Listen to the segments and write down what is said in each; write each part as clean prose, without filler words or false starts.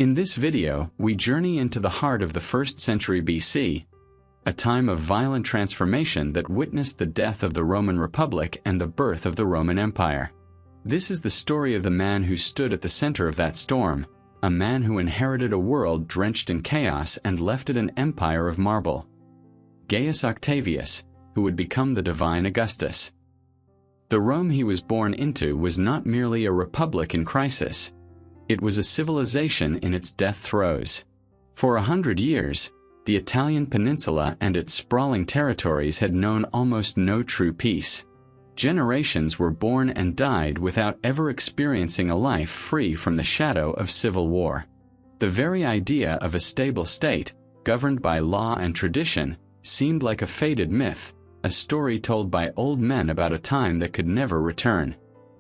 In this video, we journey into the heart of the 1st century BC, a time of violent transformation that witnessed the death of the Roman Republic and the birth of the Roman Empire. This is the story of the man who stood at the center of that storm, a man who inherited a world drenched in chaos and left it an empire of marble. Gaius Octavius, who would become the divine Augustus. The Rome he was born into was not merely a republic in crisis. It was a civilization in its death throes. For 100 years, the Italian peninsula and its sprawling territories had known almost no true peace. Generations were born and died without ever experiencing a life free from the shadow of civil war. The very idea of a stable state, governed by law and tradition, seemed like a faded myth, a story told by old men about a time that could never return.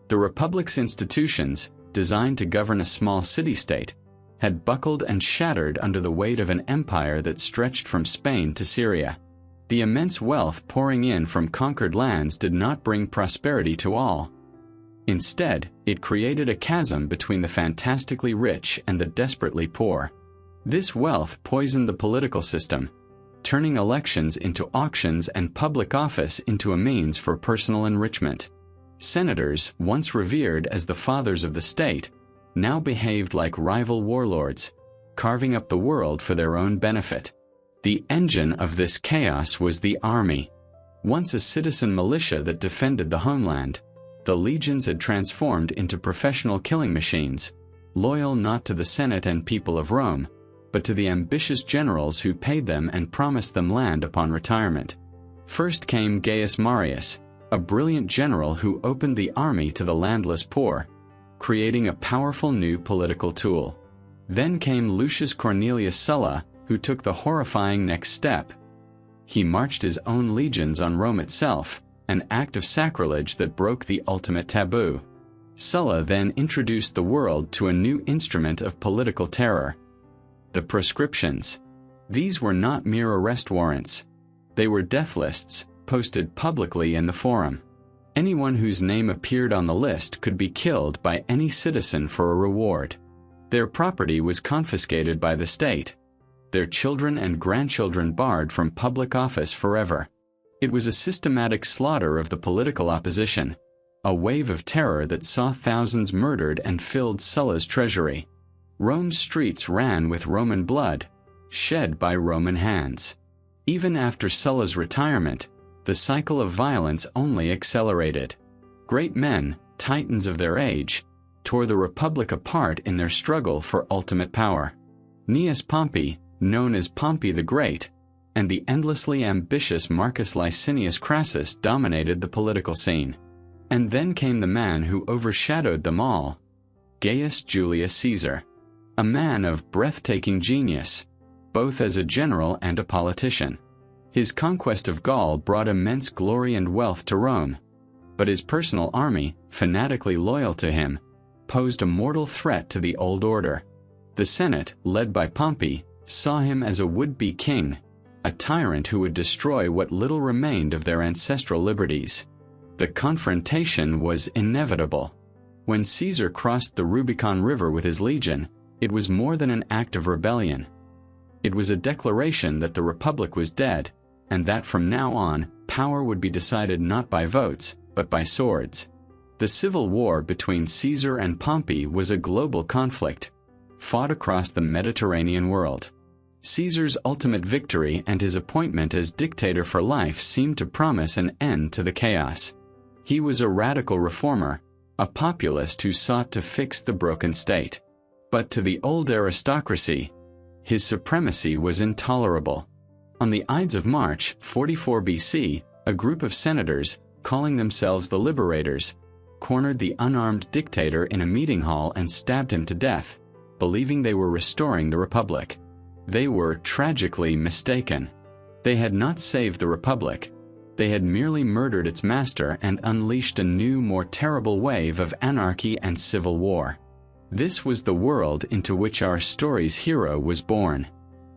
The Republic's institutions, designed to govern a small city-state, had buckled and shattered under the weight of an empire that stretched from Spain to Syria. The immense wealth pouring in from conquered lands did not bring prosperity to all. Instead, it created a chasm between the fantastically rich and the desperately poor. This wealth poisoned the political system, turning elections into auctions and public office into a means for personal enrichment. Senators, once revered as the fathers of the state, now behaved like rival warlords, carving up the world for their own benefit. The engine of this chaos was the army. Once a citizen militia that defended the homeland, the legions had transformed into professional killing machines, loyal not to the Senate and people of Rome, but to the ambitious generals who paid them and promised them land upon retirement. First came Gaius Marius, a brilliant general who opened the army to the landless poor, creating a powerful new political tool. Then came Lucius Cornelius Sulla, who took the horrifying next step. He marched his own legions on Rome itself, an act of sacrilege that broke the ultimate taboo. Sulla then introduced the world to a new instrument of political terror: the proscriptions. These were not mere arrest warrants. They were death lists, posted publicly in the forum. Anyone whose name appeared on the list could be killed by any citizen for a reward. Their property was confiscated by the state, their children and grandchildren barred from public office forever. It was a systematic slaughter of the political opposition, a wave of terror that saw thousands murdered and filled Sulla's treasury. Rome's streets ran with Roman blood, shed by Roman hands. Even after Sulla's retirement, the cycle of violence only accelerated. Great men, titans of their age, tore the Republic apart in their struggle for ultimate power. Gnaeus Pompey, known as Pompey the Great, and the endlessly ambitious Marcus Licinius Crassus dominated the political scene. And then came the man who overshadowed them all, Gaius Julius Caesar, a man of breathtaking genius, both as a general and a politician. His conquest of Gaul brought immense glory and wealth to Rome, but his personal army, fanatically loyal to him, posed a mortal threat to the old order. The Senate, led by Pompey, saw him as a would-be king, a tyrant who would destroy what little remained of their ancestral liberties. The confrontation was inevitable. When Caesar crossed the Rubicon River with his legion, it was more than an act of rebellion. It was a declaration that the Republic was dead, and that from now on, power would be decided not by votes, but by swords. The civil war between Caesar and Pompey was a global conflict, fought across the Mediterranean world. Caesar's ultimate victory and his appointment as dictator for life seemed to promise an end to the chaos. He was a radical reformer, a populist who sought to fix the broken state. But to the old aristocracy, his supremacy was intolerable. On the Ides of March, 44 BC, a group of senators, calling themselves the Liberators, cornered the unarmed dictator in a meeting hall and stabbed him to death, believing they were restoring the Republic. They were tragically mistaken. They had not saved the Republic. They had merely murdered its master and unleashed a new, more terrible wave of anarchy and civil war. This was the world into which our story's hero was born.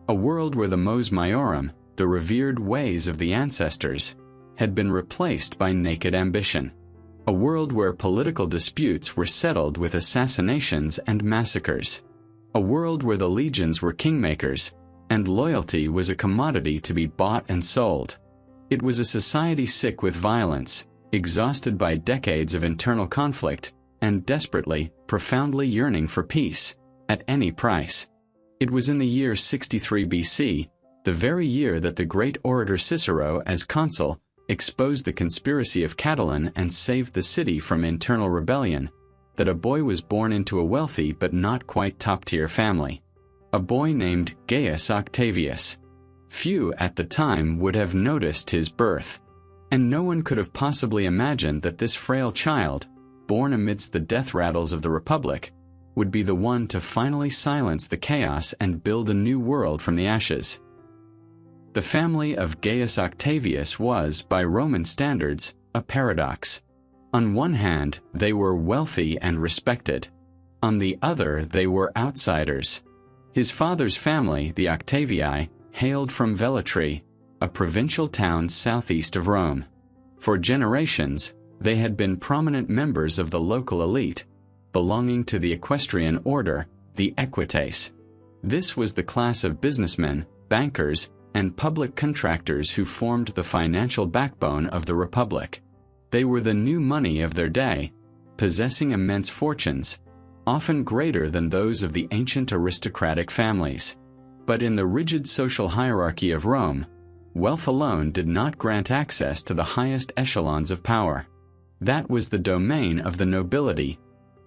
A world where the mos maiorum, the revered ways of the ancestors, had been replaced by naked ambition. A world where political disputes were settled with assassinations and massacres. a world where the legions were kingmakers, and loyalty was a commodity to be bought and sold. It was a society sick with violence, exhausted by decades of internal conflict, and desperately, profoundly yearning for peace, at any price. It was in the year 63 BC, the very year that the great orator Cicero, as consul, exposed the conspiracy of Catiline and saved the city from internal rebellion, that a boy was born into a wealthy but not quite top-tier family. A boy named Gaius Octavius. Few at the time would have noticed his birth, and no one could have possibly imagined that this frail child, born amidst the death rattles of the Republic, would be the one to finally silence the chaos and build a new world from the ashes. The family of Gaius Octavius was, by Roman standards, a paradox. On one hand, they were wealthy and respected. On the other, they were outsiders. His father's family, the Octavii, hailed from Velletri, a provincial town southeast of Rome. For generations, they had been prominent members of the local elite, belonging to the equestrian order, the equites. This was the class of businessmen, bankers, and public contractors who formed the financial backbone of the Republic. They were the new money of their day, possessing immense fortunes, often greater than those of the ancient aristocratic families. But in the rigid social hierarchy of Rome, wealth alone did not grant access to the highest echelons of power. That was the domain of the nobility,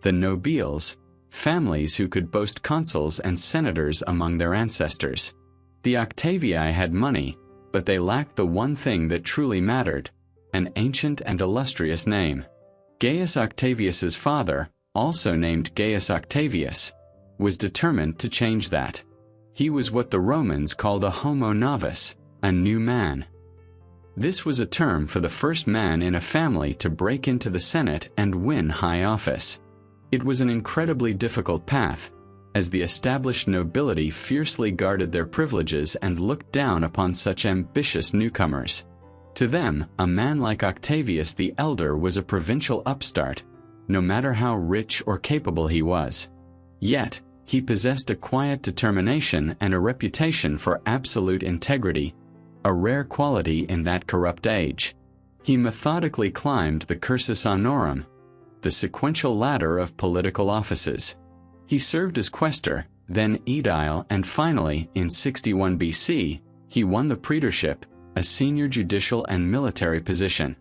the nobiles, families who could boast consuls and senators among their ancestors. The Octavii had money, but they lacked the one thing that truly mattered, an ancient and illustrious name. Gaius Octavius's father, also named Gaius Octavius, was determined to change that. He was what the Romans called a homo novus, a new man. This was a term for the first man in a family to break into the Senate and win high office. It was an incredibly difficult path, as the established nobility fiercely guarded their privileges and looked down upon such ambitious newcomers. To them, a man like Octavius the Elder was a provincial upstart, no matter how rich or capable he was. Yet, he possessed a quiet determination and a reputation for absolute integrity, a rare quality in that corrupt age. He methodically climbed the cursus honorum, the sequential ladder of political offices. He served as quaestor, then aedile, and finally, in 61 BC, he won the praetorship, a senior judicial and military position.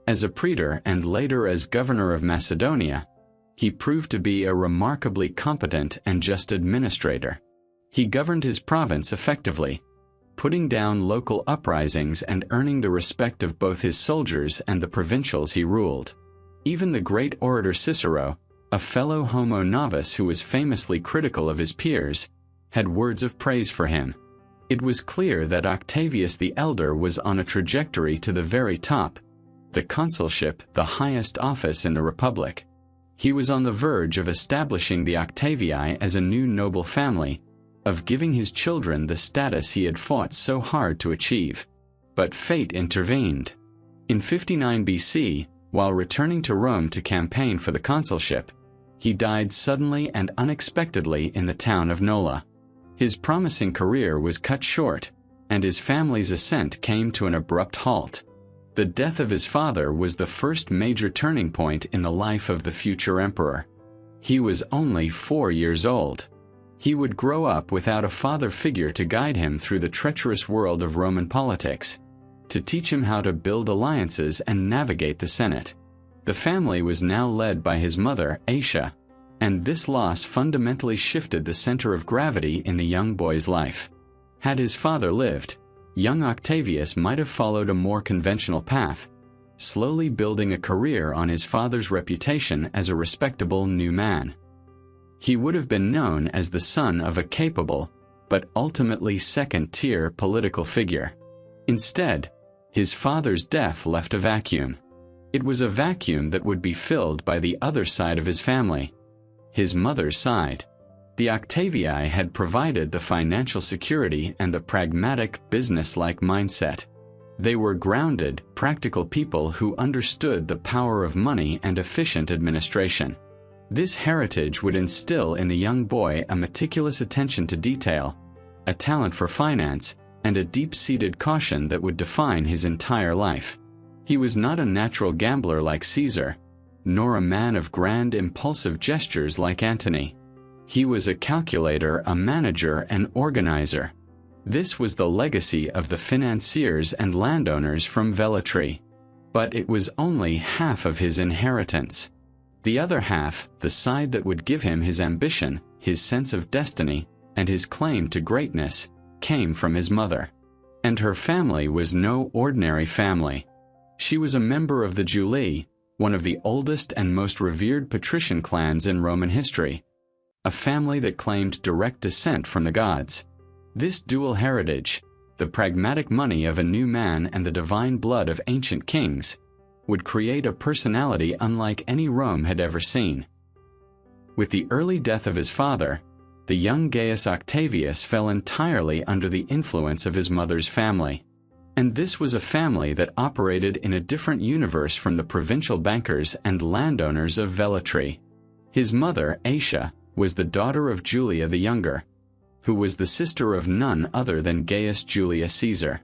As a praetor and later as governor of Macedonia, he proved to be a remarkably competent and just administrator. He governed his province effectively, putting down local uprisings and earning the respect of both his soldiers and the provincials he ruled. Even the great orator Cicero, a fellow homo novus who was famously critical of his peers, had words of praise for him. It was clear that Octavius the Elder was on a trajectory to the very top, the consulship, the highest office in the Republic. He was on the verge of establishing the Octavii as a new noble family, of giving his children the status he had fought so hard to achieve. But fate intervened. In 59 BC, while returning to Rome to campaign for the consulship, he died suddenly and unexpectedly in the town of Nola. His promising career was cut short, and his family's ascent came to an abrupt halt. The death of his father was the first major turning point in the life of the future emperor. He was only 4 years old. He would grow up without a father figure to guide him through the treacherous world of Roman politics, to teach him how to build alliances and navigate the Senate. The family was now led by his mother, Asia, and this loss fundamentally shifted the center of gravity in the young boy's life. Had his father lived, young Octavius might have followed a more conventional path, slowly building a career on his father's reputation as a respectable new man. He would have been known as the son of a capable, but ultimately second-tier political figure. Instead, his father's death left a vacuum. It was a vacuum that would be filled by the other side of his family, his mother's side. The Octavii had provided the financial security and the pragmatic, business-like mindset. They were grounded, practical people who understood the power of money and efficient administration. This heritage would instill in the young boy a meticulous attention to detail, a talent for finance, and a deep-seated caution that would define his entire life. He was not a natural gambler like Caesar, nor a man of grand impulsive gestures like Antony. He was a calculator, a manager, and organizer. This was the legacy of the financiers and landowners from Velletri. But it was only half of his inheritance. The other half, the side that would give him his ambition, his sense of destiny, and his claim to greatness, came from his mother. And her family was no ordinary family. She was a member of the Julii, one of the oldest and most revered patrician clans in Roman history, a family that claimed direct descent from the gods. This dual heritage, the pragmatic money of a new man and the divine blood of ancient kings, would create a personality unlike any Rome had ever seen. With the early death of his father, the young Gaius Octavius fell entirely under the influence of his mother's family. And this was a family that operated in a different universe from the provincial bankers and landowners of Velletri. His mother, Asia, was the daughter of Julia the Younger, who was the sister of none other than Gaius Julius Caesar.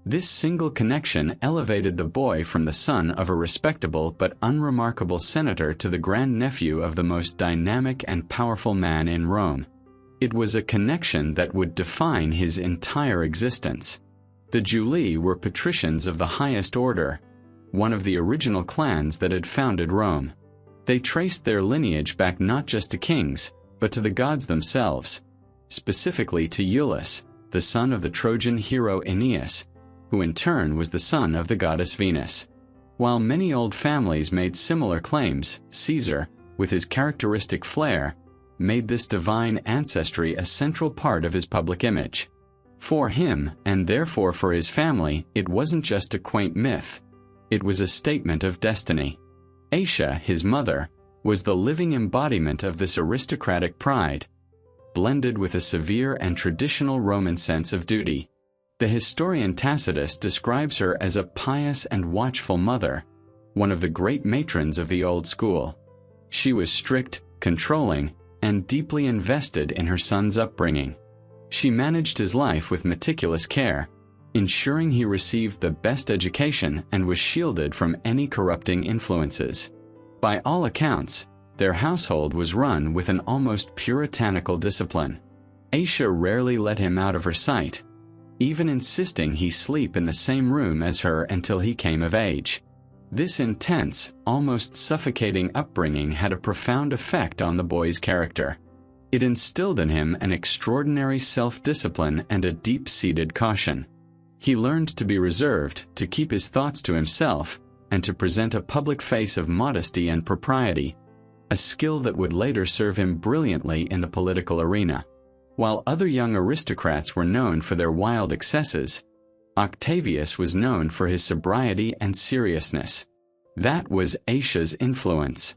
This single connection elevated the boy from the son of a respectable but unremarkable senator to the grandnephew of the most dynamic and powerful man in Rome. It was a connection that would define his entire existence. The Julii were patricians of the highest order, one of the original clans that had founded Rome. They traced their lineage back not just to kings, but to the gods themselves, specifically to Julius, the son of the Trojan hero Aeneas, who in turn was the son of the goddess Venus. While many old families made similar claims, Caesar, with his characteristic flair, made this divine ancestry a central part of his public image. For him, and therefore for his family, it wasn't just a quaint myth. It was a statement of destiny. Asia, his mother, was the living embodiment of this aristocratic pride, blended with a severe and traditional Roman sense of duty. The historian Tacitus describes her as a pious and watchful mother, one of the great matrons of the old school. She was strict, controlling, and deeply invested in her son's upbringing. She managed his life with meticulous care, ensuring he received the best education and was shielded from any corrupting influences. By all accounts, their household was run with an almost puritanical discipline. Asia rarely let him out of her sight, even insisting he sleep in the same room as her until he came of age. This intense, almost suffocating upbringing had a profound effect on the boy's character. It instilled in him an extraordinary self-discipline and a deep-seated caution. He learned to be reserved, to keep his thoughts to himself, and to present a public face of modesty and propriety, a skill that would later serve him brilliantly in the political arena. While other young aristocrats were known for their wild excesses, Octavius was known for his sobriety and seriousness. That was Asia's influence.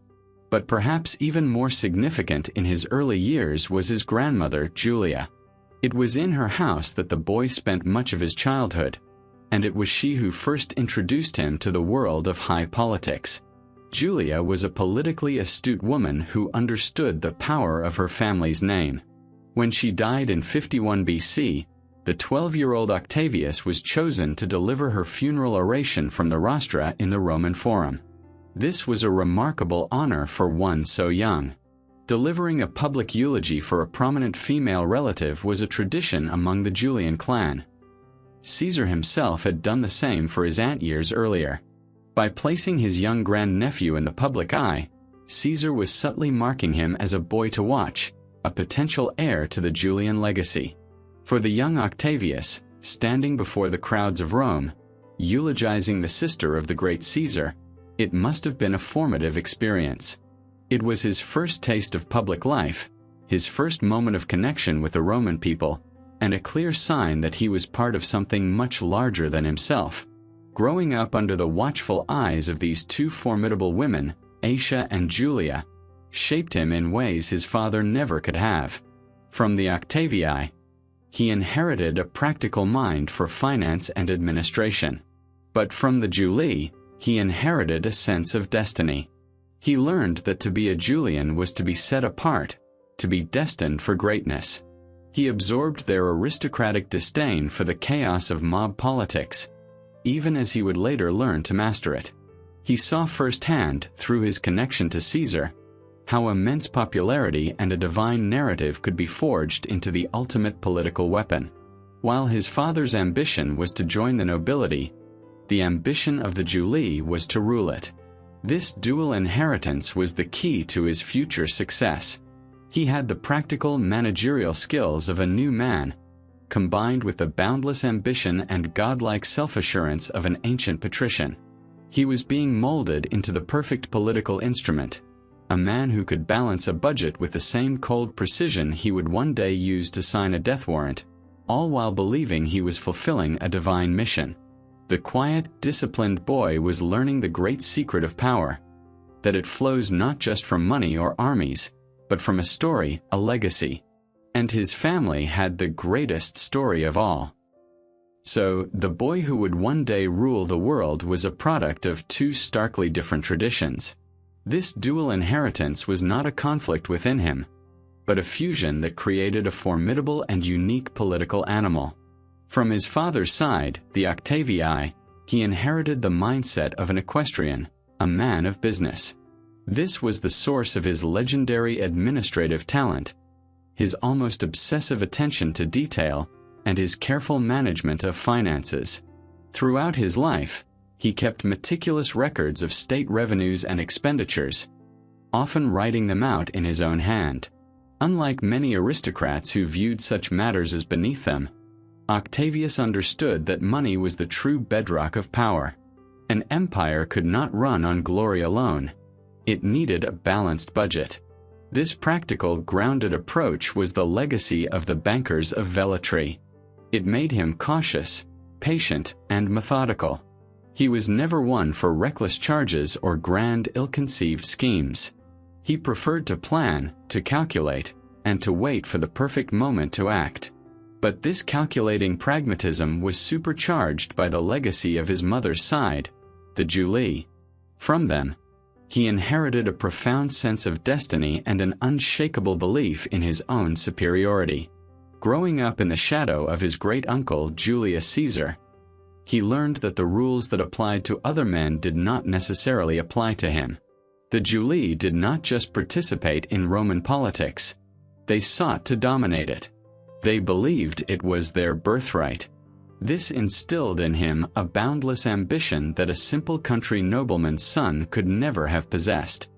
But perhaps even more significant in his early years was his grandmother, Julia. It was in her house that the boy spent much of his childhood, and it was she who first introduced him to the world of high politics. Julia was a politically astute woman who understood the power of her family's name. When she died in 51 BC, the 12-year-old Octavius was chosen to deliver her funeral oration from the rostra in the Roman Forum. This was a remarkable honor for one so young. Delivering a public eulogy for a prominent female relative was a tradition among the Julian clan. Caesar himself had done the same for his aunt years earlier. By placing his young grandnephew in the public eye, Caesar was subtly marking him as a boy to watch, a potential heir to the Julian legacy. For the young Octavius, standing before the crowds of Rome, eulogizing the sister of the great Caesar, it must have been a formative experience. It was his first taste of public life, his first moment of connection with the Roman people, and a clear sign that he was part of something much larger than himself. Growing up under the watchful eyes of these two formidable women, Asia and Julia, shaped him in ways his father never could have. From the Octavii, he inherited a practical mind for finance and administration. But from the Julii, he inherited a sense of destiny. He learned that to be a Julian was to be set apart, to be destined for greatness. He absorbed their aristocratic disdain for the chaos of mob politics, even as he would later learn to master it. He saw firsthand, through his connection to Caesar, how immense popularity and a divine narrative could be forged into the ultimate political weapon. While his father's ambition was to join the nobility, the ambition of the Julii was to rule it. This dual inheritance was the key to his future success. He had the practical managerial skills of a new man, combined with the boundless ambition and godlike self-assurance of an ancient patrician. He was being molded into the perfect political instrument, a man who could balance a budget with the same cold precision he would one day use to sign a death warrant, all while believing he was fulfilling a divine mission. The quiet, disciplined boy was learning the great secret of power, that it flows not just from money or armies, but from a story, a legacy. And his family had the greatest story of all. So, the boy who would one day rule the world was a product of two starkly different traditions. This dual inheritance was not a conflict within him, but a fusion that created a formidable and unique political animal. From his father's side, the Octavii, he inherited the mindset of an equestrian, a man of business. This was the source of his legendary administrative talent, his almost obsessive attention to detail, and his careful management of finances. Throughout his life, he kept meticulous records of state revenues and expenditures, often writing them out in his own hand. Unlike many aristocrats who viewed such matters as beneath them, Octavius understood that money was the true bedrock of power. An empire could not run on glory alone. It needed a balanced budget. This practical, grounded approach was the legacy of the bankers of Velletri. It made him cautious, patient, and methodical. He was never one for reckless charges or grand, ill-conceived schemes. He preferred to plan, to calculate, and to wait for the perfect moment to act. But this calculating pragmatism was supercharged by the legacy of his mother's side, the Julii. From them, he inherited a profound sense of destiny and an unshakable belief in his own superiority. Growing up in the shadow of his great-uncle Julius Caesar, he learned that the rules that applied to other men did not necessarily apply to him. The Julii did not just participate in Roman politics. They sought to dominate it. They believed it was their birthright. This instilled in him a boundless ambition that a simple country nobleman's son could never have possessed.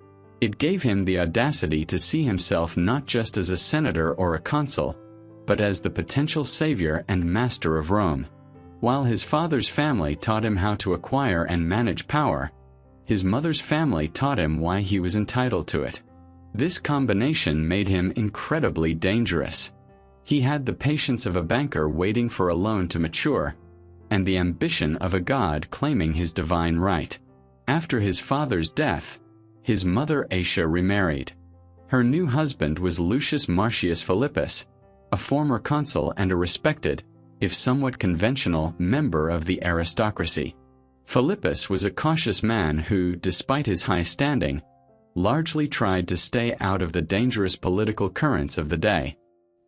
It gave him the audacity to see himself not just as a senator or a consul, but as the potential savior and master of Rome. While his father's family taught him how to acquire and manage power, his mother's family taught him why he was entitled to it. This combination made him incredibly dangerous. He had the patience of a banker waiting for a loan to mature, and the ambition of a god claiming his divine right. After his father's death, his mother Asia remarried. Her new husband was Lucius Marcius Philippus, a former consul and a respected, if somewhat conventional, member of the aristocracy. Philippus was a cautious man who, despite his high standing, largely tried to stay out of the dangerous political currents of the day.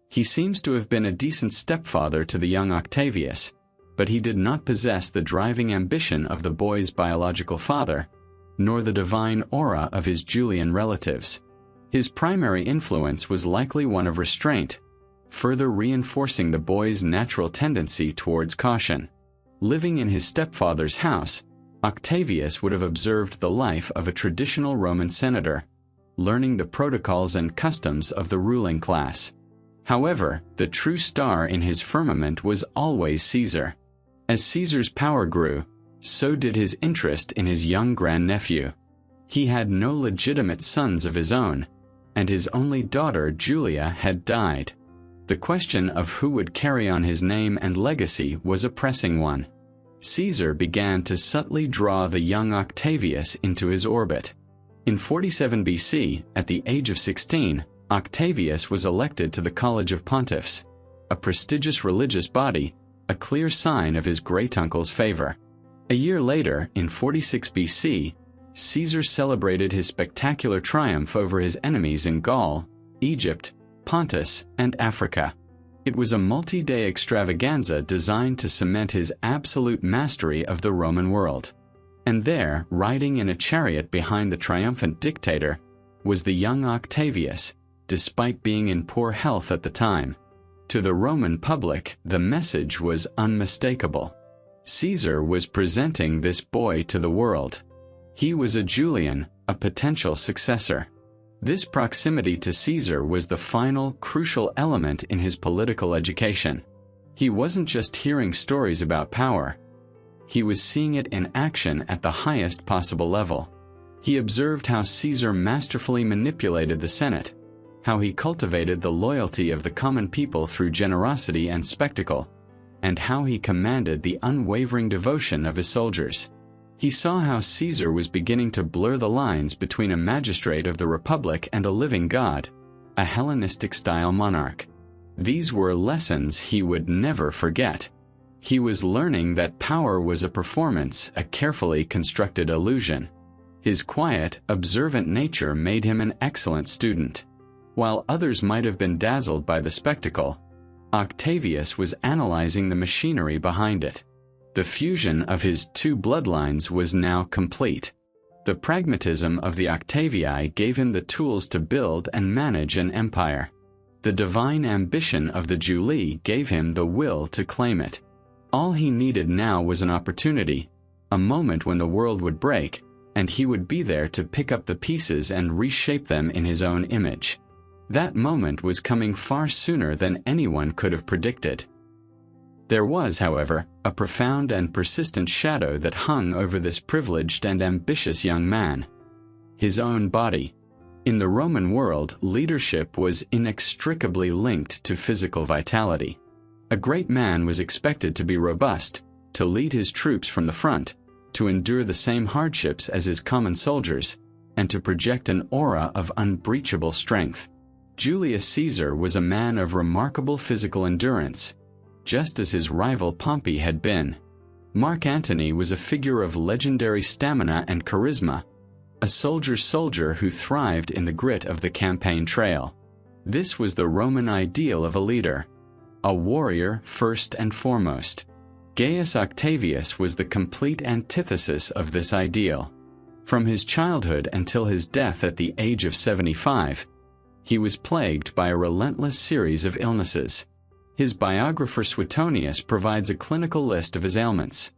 He seems to have been a decent stepfather to the young Octavius, but he did not possess the driving ambition of the boy's biological father, nor the divine aura of his Julian relatives. His primary influence was likely one of restraint, further reinforcing the boy's natural tendency towards caution. Living in his stepfather's house, Octavius would have observed the life of a traditional Roman senator, learning the protocols and customs of the ruling class. However, the true star in his firmament was always Caesar. As Caesar's power grew, so did his interest in his young grandnephew. He had no legitimate sons of his own, and his only daughter Julia had died. The question of who would carry on his name and legacy was a pressing one. Caesar began to subtly draw the young Octavius into his orbit. In 47 BC, at the age of 16, Octavius was elected to the College of Pontiffs, a prestigious religious body, a clear sign of his great-uncle's favor. A year later, in 46 BC, Caesar celebrated his spectacular triumph over his enemies in Gaul, Egypt, Pontus, and Africa. It was a multi-day extravaganza designed to cement his absolute mastery of the Roman world. And there, riding in a chariot behind the triumphant dictator, was the young Octavius, despite being in poor health at the time. To the Roman public, the message was unmistakable. Caesar was presenting this boy to the world. He was a Julian, a potential successor. This proximity to Caesar was the final, crucial element in his political education. He wasn't just hearing stories about power. He was seeing it in action at the highest possible level. He observed how Caesar masterfully manipulated the Senate, how he cultivated the loyalty of the common people through generosity and spectacle, and how he commanded the unwavering devotion of his soldiers. He saw how Caesar was beginning to blur the lines between a magistrate of the Republic and a living god, a Hellenistic-style monarch. These were lessons he would never forget. He was learning that power was a performance, a carefully constructed illusion. His quiet, observant nature made him an excellent student. While others might have been dazzled by the spectacle, Octavius was analyzing the machinery behind it. The fusion of his two bloodlines was now complete. The pragmatism of the Octavii gave him the tools to build and manage an empire. The divine ambition of the Julii gave him the will to claim it. All he needed now was an opportunity, a moment when the world would break, and he would be there to pick up the pieces and reshape them in his own image. That moment was coming far sooner than anyone could have predicted. There was, however, a profound and persistent shadow that hung over this privileged and ambitious young man: his own body. In the Roman world, leadership was inextricably linked to physical vitality. A great man was expected to be robust, to lead his troops from the front, to endure the same hardships as his common soldiers, and to project an aura of unbreachable strength. Julius Caesar was a man of remarkable physical endurance, just as his rival Pompey had been. Mark Antony was a figure of legendary stamina and charisma, a soldier's soldier who thrived in the grit of the campaign trail. This was the Roman ideal of a leader, a warrior first and foremost. Gaius Octavius was the complete antithesis of this ideal. From his childhood until his death at the age of 75, he was plagued by a relentless series of illnesses. His biographer Suetonius provides a clinical list of his ailments.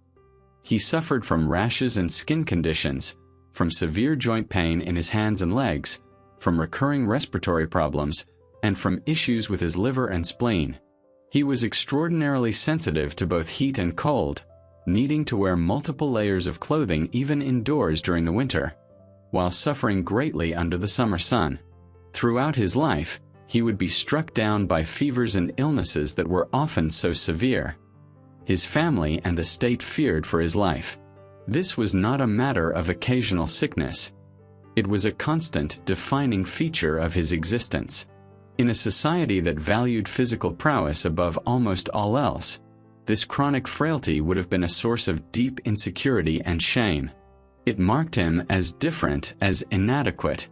He suffered from rashes and skin conditions, from severe joint pain in his hands and legs, from recurring respiratory problems, and from issues with his liver and spleen. He was extraordinarily sensitive to both heat and cold, needing to wear multiple layers of clothing even indoors during the winter, while suffering greatly under the summer sun. Throughout his life, he would be struck down by fevers and illnesses that were often so severe. His family and the state feared for his life. This was not a matter of occasional sickness. It was a constant, defining feature of his existence. In a society that valued physical prowess above almost all else, this chronic frailty would have been a source of deep insecurity and shame. It marked him as different, as inadequate.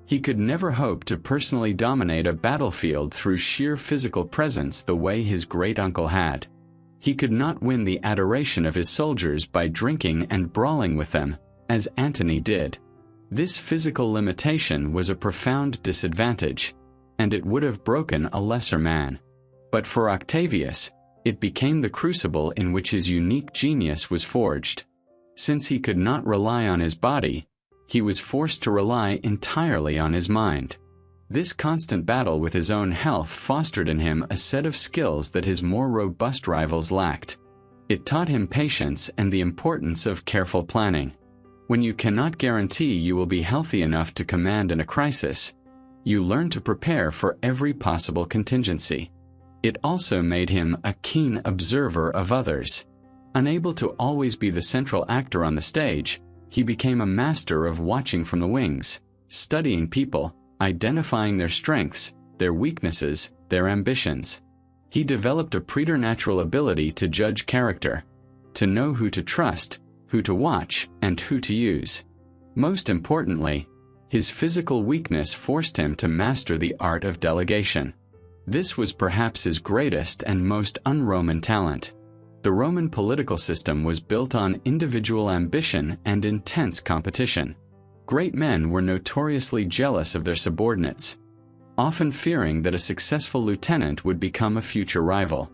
He could never hope to personally dominate a battlefield through sheer physical presence the way his great-uncle had. He could not win the adoration of his soldiers by drinking and brawling with them, as Antony did. This physical limitation was a profound disadvantage, and it would have broken a lesser man. But for Octavius, it became the crucible in which his unique genius was forged. Since he could not rely on his body, he was forced to rely entirely on his mind. This constant battle with his own health fostered in him a set of skills that his more robust rivals lacked. It taught him patience and the importance of careful planning. When you cannot guarantee you will be healthy enough to command in a crisis, you learn to prepare for every possible contingency. It also made him a keen observer of others. Unable to always be the central actor on the stage, he became a master of watching from the wings, studying people, identifying their strengths, their weaknesses, their ambitions. He developed a preternatural ability to judge character, to know who to trust, who to watch, and who to use. Most importantly, his physical weakness forced him to master the art of delegation. This was perhaps his greatest and most un-Roman talent. The Roman political system was built on individual ambition and intense competition. Great men were notoriously jealous of their subordinates, often fearing that a successful lieutenant would become a future rival.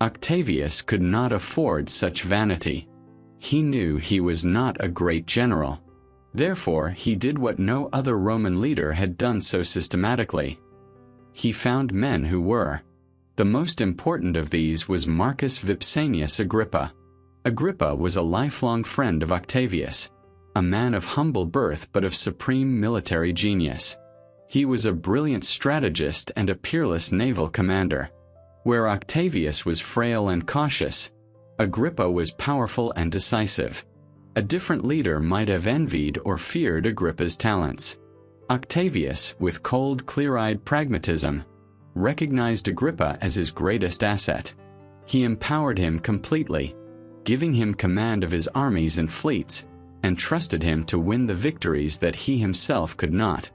Octavius could not afford such vanity. He knew he was not a great general. Therefore, he did what no other Roman leader had done so systematically. He found men who were. The most important of these was Marcus Vipsanius Agrippa. Agrippa was a lifelong friend of Octavius, a man of humble birth but of supreme military genius. He was a brilliant strategist and a peerless naval commander. Where Octavius was frail and cautious, Agrippa was powerful and decisive. A different leader might have envied or feared Agrippa's talents. Octavius, with cold, clear-eyed pragmatism, recognized Agrippa as his greatest asset. He empowered him completely, giving him command of his armies and fleets, and trusted him to win the victories that he himself could not.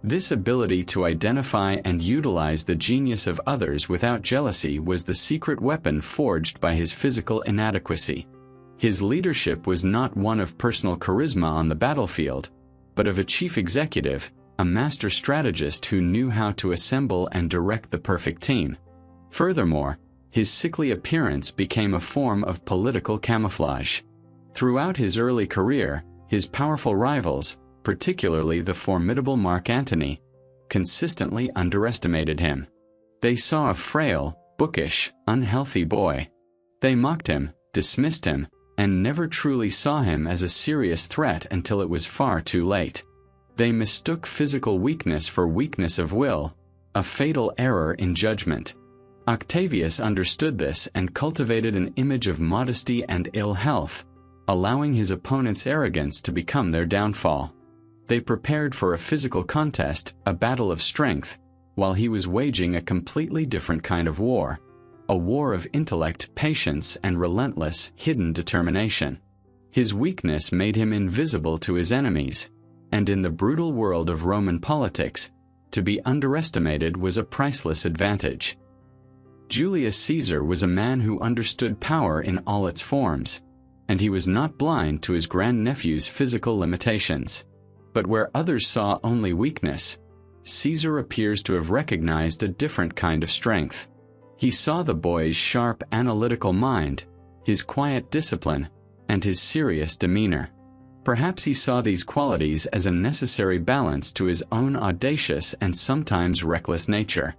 This ability to identify and utilize the genius of others without jealousy was the secret weapon forged by his physical inadequacy. His leadership was not one of personal charisma on the battlefield, but of a chief executive, a master strategist who knew how to assemble and direct the perfect team. Furthermore, his sickly appearance became a form of political camouflage. Throughout his early career, his powerful rivals, particularly the formidable Mark Antony, consistently underestimated him. They saw a frail, bookish, unhealthy boy. They mocked him, dismissed him, and never truly saw him as a serious threat until it was far too late. They mistook physical weakness for weakness of will, a fatal error in judgment. Octavius understood this and cultivated an image of modesty and ill health, allowing his opponents' arrogance to become their downfall. They prepared for a physical contest, a battle of strength, while he was waging a completely different kind of war, a war of intellect, patience, and relentless, hidden determination. His weakness made him invisible to his enemies, and in the brutal world of Roman politics, to be underestimated was a priceless advantage. Julius Caesar was a man who understood power in all its forms, and he was not blind to his grandnephew's physical limitations. But where others saw only weakness, Caesar appears to have recognized a different kind of strength. He saw the boy's sharp, analytical mind, his quiet discipline, and his serious demeanor. Perhaps he saw these qualities as a necessary balance to his own audacious and sometimes reckless nature.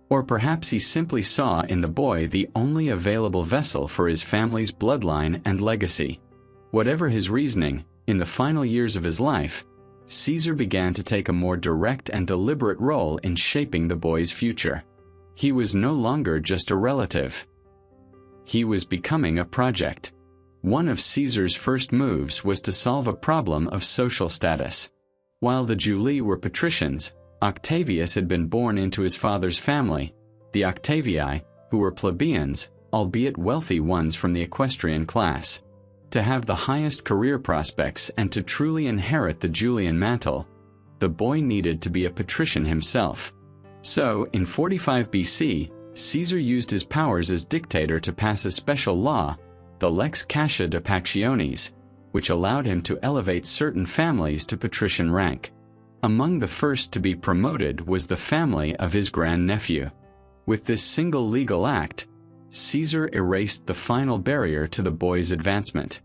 Or perhaps he simply saw in the boy the only available vessel for his family's bloodline and legacy. Whatever his reasoning, in the final years of his life, Caesar began to take a more direct and deliberate role in shaping the boy's future. He was no longer just a relative. He was becoming a project. One of Caesar's first moves was to solve a problem of social status. While the Julii were patricians, Octavius had been born into his father's family, the Octavii, who were plebeians, albeit wealthy ones from the equestrian class. To have the highest career prospects and to truly inherit the Julian mantle, the boy needed to be a patrician himself. So, in 45 BC, Caesar used his powers as dictator to pass a special law, the Lex Cassia de Pactiones, which allowed him to elevate certain families to patrician rank. Among the first to be promoted was the family of his grandnephew. With this single legal act, Caesar erased the final barrier to the boy's advancement.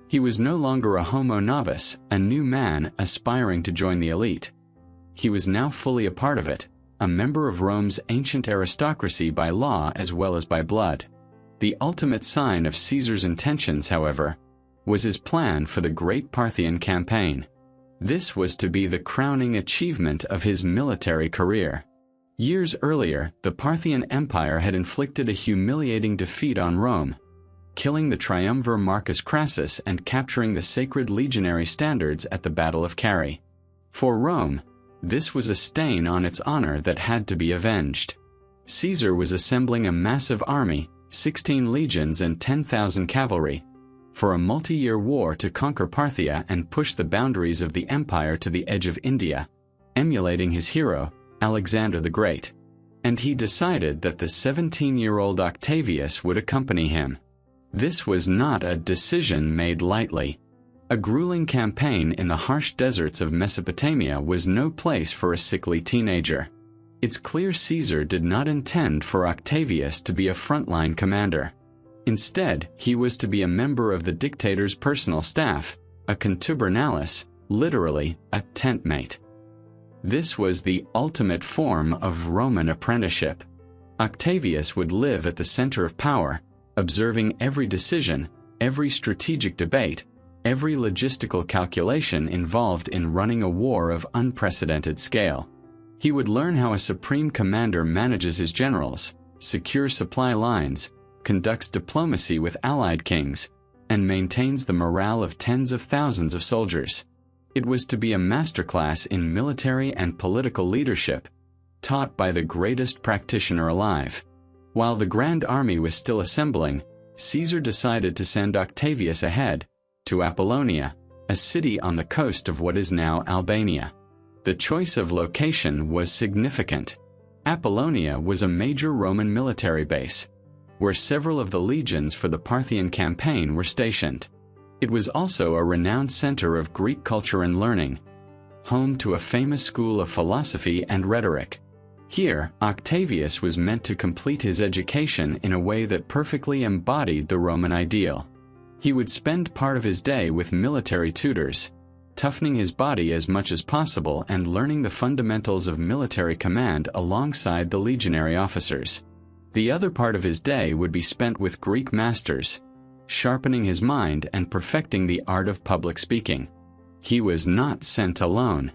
He was no longer a homo novus, a new man aspiring to join the elite. He was now fully a part of it, a member of Rome's ancient aristocracy by law as well as by blood. The ultimate sign of Caesar's intentions, however, was his plan for the Great Parthian Campaign. This was to be the crowning achievement of his military career. Years earlier, the Parthian Empire had inflicted a humiliating defeat on Rome, killing the triumvir Marcus Crassus and capturing the sacred legionary standards at the Battle of Carrhae. For Rome, this was a stain on its honor that had to be avenged. Caesar was assembling a massive army, 16 legions and 10,000 cavalry, for a multi-year war to conquer Parthia and push the boundaries of the empire to the edge of India, emulating his hero, Alexander the Great. And he decided that the 17-year-old Octavius would accompany him. This was not a decision made lightly. A grueling campaign in the harsh deserts of Mesopotamia was no place for a sickly teenager. It's clear Caesar did not intend for Octavius to be a frontline commander. Instead, he was to be a member of the dictator's personal staff, a contubernalis, literally a tentmate. This was the ultimate form of Roman apprenticeship. Octavius would live at the center of power, observing every decision, every strategic debate, every logistical calculation involved in running a war of unprecedented scale. He would learn how a supreme commander manages his generals, secures supply lines, conducts diplomacy with allied kings, and maintains the morale of tens of thousands of soldiers. It was to be a masterclass in military and political leadership, taught by the greatest practitioner alive. While the Grand Army was still assembling, Caesar decided to send Octavius ahead, to Apollonia, a city on the coast of what is now Albania. The choice of location was significant. Apollonia was a major Roman military base, where several of the legions for the Parthian campaign were stationed. It was also a renowned center of Greek culture and learning, home to a famous school of philosophy and rhetoric. Here, Octavius was meant to complete his education in a way that perfectly embodied the Roman ideal. He would spend part of his day with military tutors, toughening his body as much as possible and learning the fundamentals of military command alongside the legionary officers. The other part of his day would be spent with Greek masters, sharpening his mind and perfecting the art of public speaking. He was not sent alone.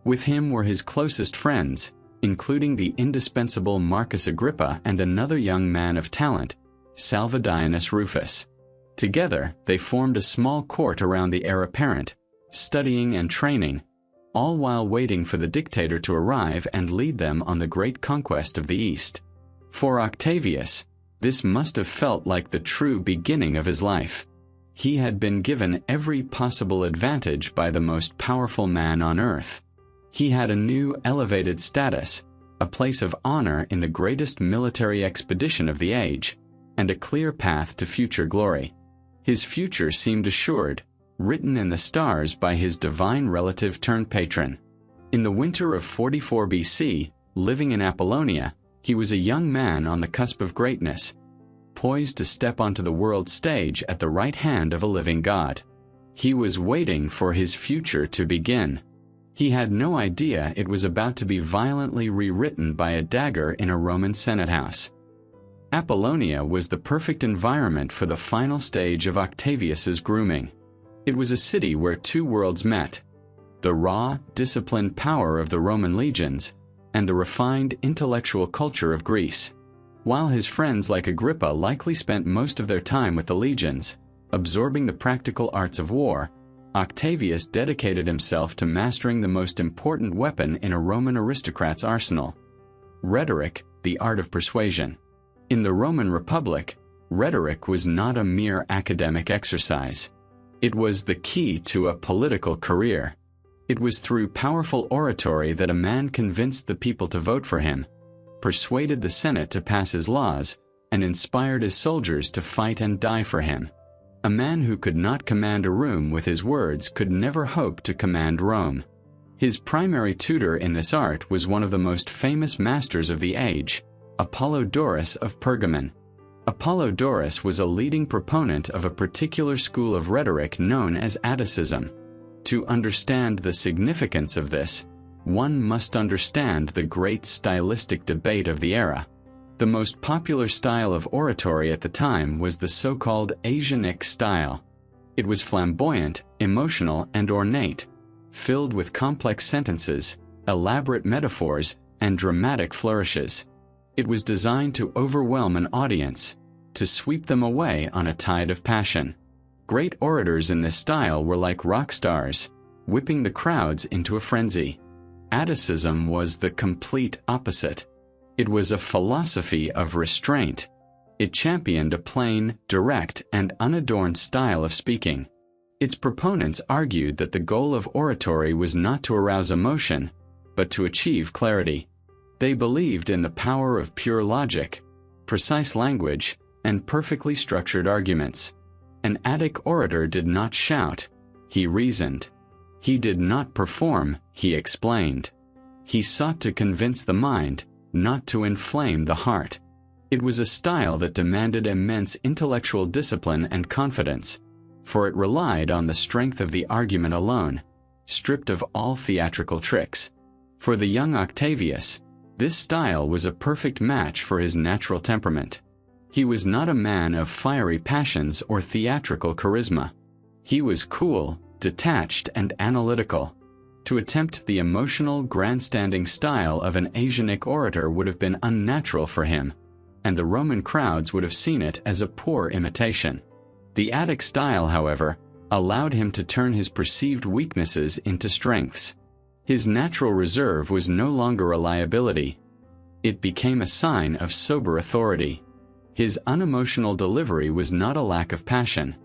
With him were his closest friends, including the indispensable Marcus Agrippa and another young man of talent, Salvidianus Rufus. Together, they formed a small court around the heir apparent, studying and training, all while waiting for the dictator to arrive and lead them on the great conquest of the East. For Octavius, this must have felt like the true beginning of his life. He had been given every possible advantage by the most powerful man on earth. He had a new elevated status, a place of honor in the greatest military expedition of the age, and a clear path to future glory. His future seemed assured, written in the stars by his divine relative turned patron. In the winter of 44 BC, living in Apollonia, he was a young man on the cusp of greatness, poised to step onto the world stage at the right hand of a living god. He was waiting for his future to begin. He had no idea it was about to be violently rewritten by a dagger in a Roman Senate house. Apollonia was the perfect environment for the final stage of Octavius's grooming. It was a city where two worlds met: the raw, disciplined power of the Roman legions and the refined intellectual culture of Greece. While his friends like Agrippa likely spent most of their time with the legions, absorbing the practical arts of war, Octavius dedicated himself to mastering the most important weapon in a Roman aristocrat's arsenal: rhetoric, the art of persuasion. In the Roman Republic, rhetoric was not a mere academic exercise. It was the key to a political career. It was through powerful oratory that a man convinced the people to vote for him, persuaded the Senate to pass his laws, and inspired his soldiers to fight and die for him. A man who could not command a room with his words could never hope to command Rome. His primary tutor in this art was one of the most famous masters of the age, Apollodorus of Pergamon. Apollodorus was a leading proponent of a particular school of rhetoric known as Atticism. To understand the significance of this, one must understand the great stylistic debate of the era. The most popular style of oratory at the time was the so-called Asiatic style. It was flamboyant, emotional, and ornate, filled with complex sentences, elaborate metaphors, and dramatic flourishes. It was designed to overwhelm an audience, to sweep them away on a tide of passion. Great orators in this style were like rock stars, whipping the crowds into a frenzy. Atticism was the complete opposite. It was a philosophy of restraint. It championed a plain, direct, and unadorned style of speaking. Its proponents argued that the goal of oratory was not to arouse emotion, but to achieve clarity. They believed in the power of pure logic, precise language, and perfectly structured arguments. An Attic orator did not shout, he reasoned. He did not perform, he explained. He sought to convince the mind, not to inflame the heart. It was a style that demanded immense intellectual discipline and confidence, for it relied on the strength of the argument alone, stripped of all theatrical tricks. For the young Octavius, this style was a perfect match for his natural temperament. He was not a man of fiery passions or theatrical charisma. He was cool, detached, and analytical. To attempt the emotional, grandstanding style of an Asiatic orator would have been unnatural for him, and the Roman crowds would have seen it as a poor imitation. The Attic style, however, allowed him to turn his perceived weaknesses into strengths. His natural reserve was no longer a liability. It became a sign of sober authority. His unemotional delivery was not a lack of passion.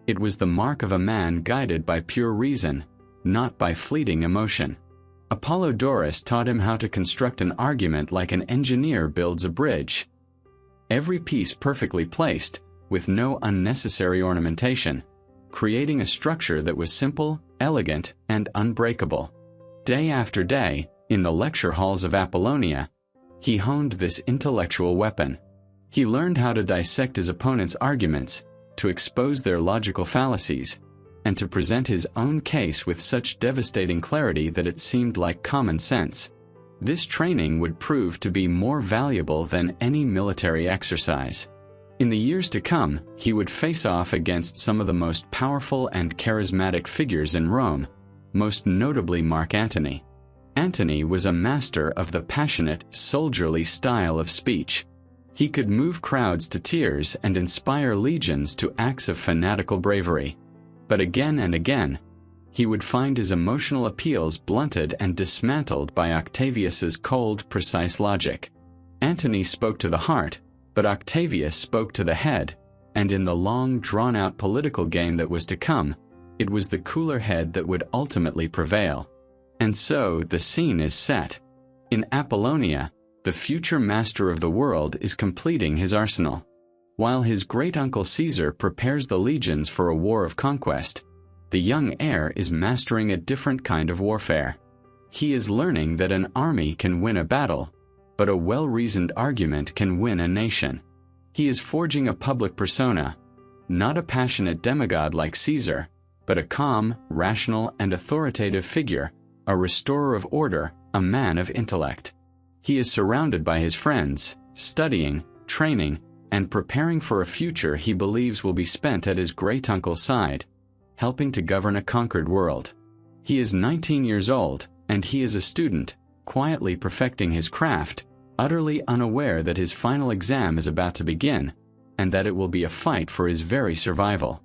It was the mark of a man guided by pure reason, not by fleeting emotion. Apollodorus taught him how to construct an argument like an engineer builds a bridge. Every piece perfectly placed, with no unnecessary ornamentation, creating a structure that was simple, elegant, and unbreakable. Day after day, in the lecture halls of Apollonia, he honed this intellectual weapon. He learned how to dissect his opponent's arguments, to expose their logical fallacies, and to present his own case with such devastating clarity that it seemed like common sense. This training would prove to be more valuable than any military exercise. In the years to come, he would face off against some of the most powerful and charismatic figures in Rome, most notably Mark Antony. Antony was a master of the passionate, soldierly style of speech. He could move crowds to tears and inspire legions to acts of fanatical bravery. But again and again, he would find his emotional appeals blunted and dismantled by Octavius's cold, precise logic. Antony spoke to the heart, but Octavius spoke to the head, and in the long, drawn-out political game that was to come, it was the cooler head that would ultimately prevail. And so the scene is set. In Apollonia, the future master of the world is completing his arsenal. While his great-uncle Caesar prepares the legions for a war of conquest, the young heir is mastering a different kind of warfare. He is learning that an army can win a battle, but a well-reasoned argument can win a nation. He is forging a public persona, not a passionate demigod like Caesar, but a calm, rational, and authoritative figure, a restorer of order, a man of intellect. He is surrounded by his friends, studying, training, and preparing for a future he believes will be spent at his great-uncle's side, helping to govern a conquered world. He is 19 years old, and he is a student, quietly perfecting his craft, utterly unaware that his final exam is about to begin, and that it will be a fight for his very survival.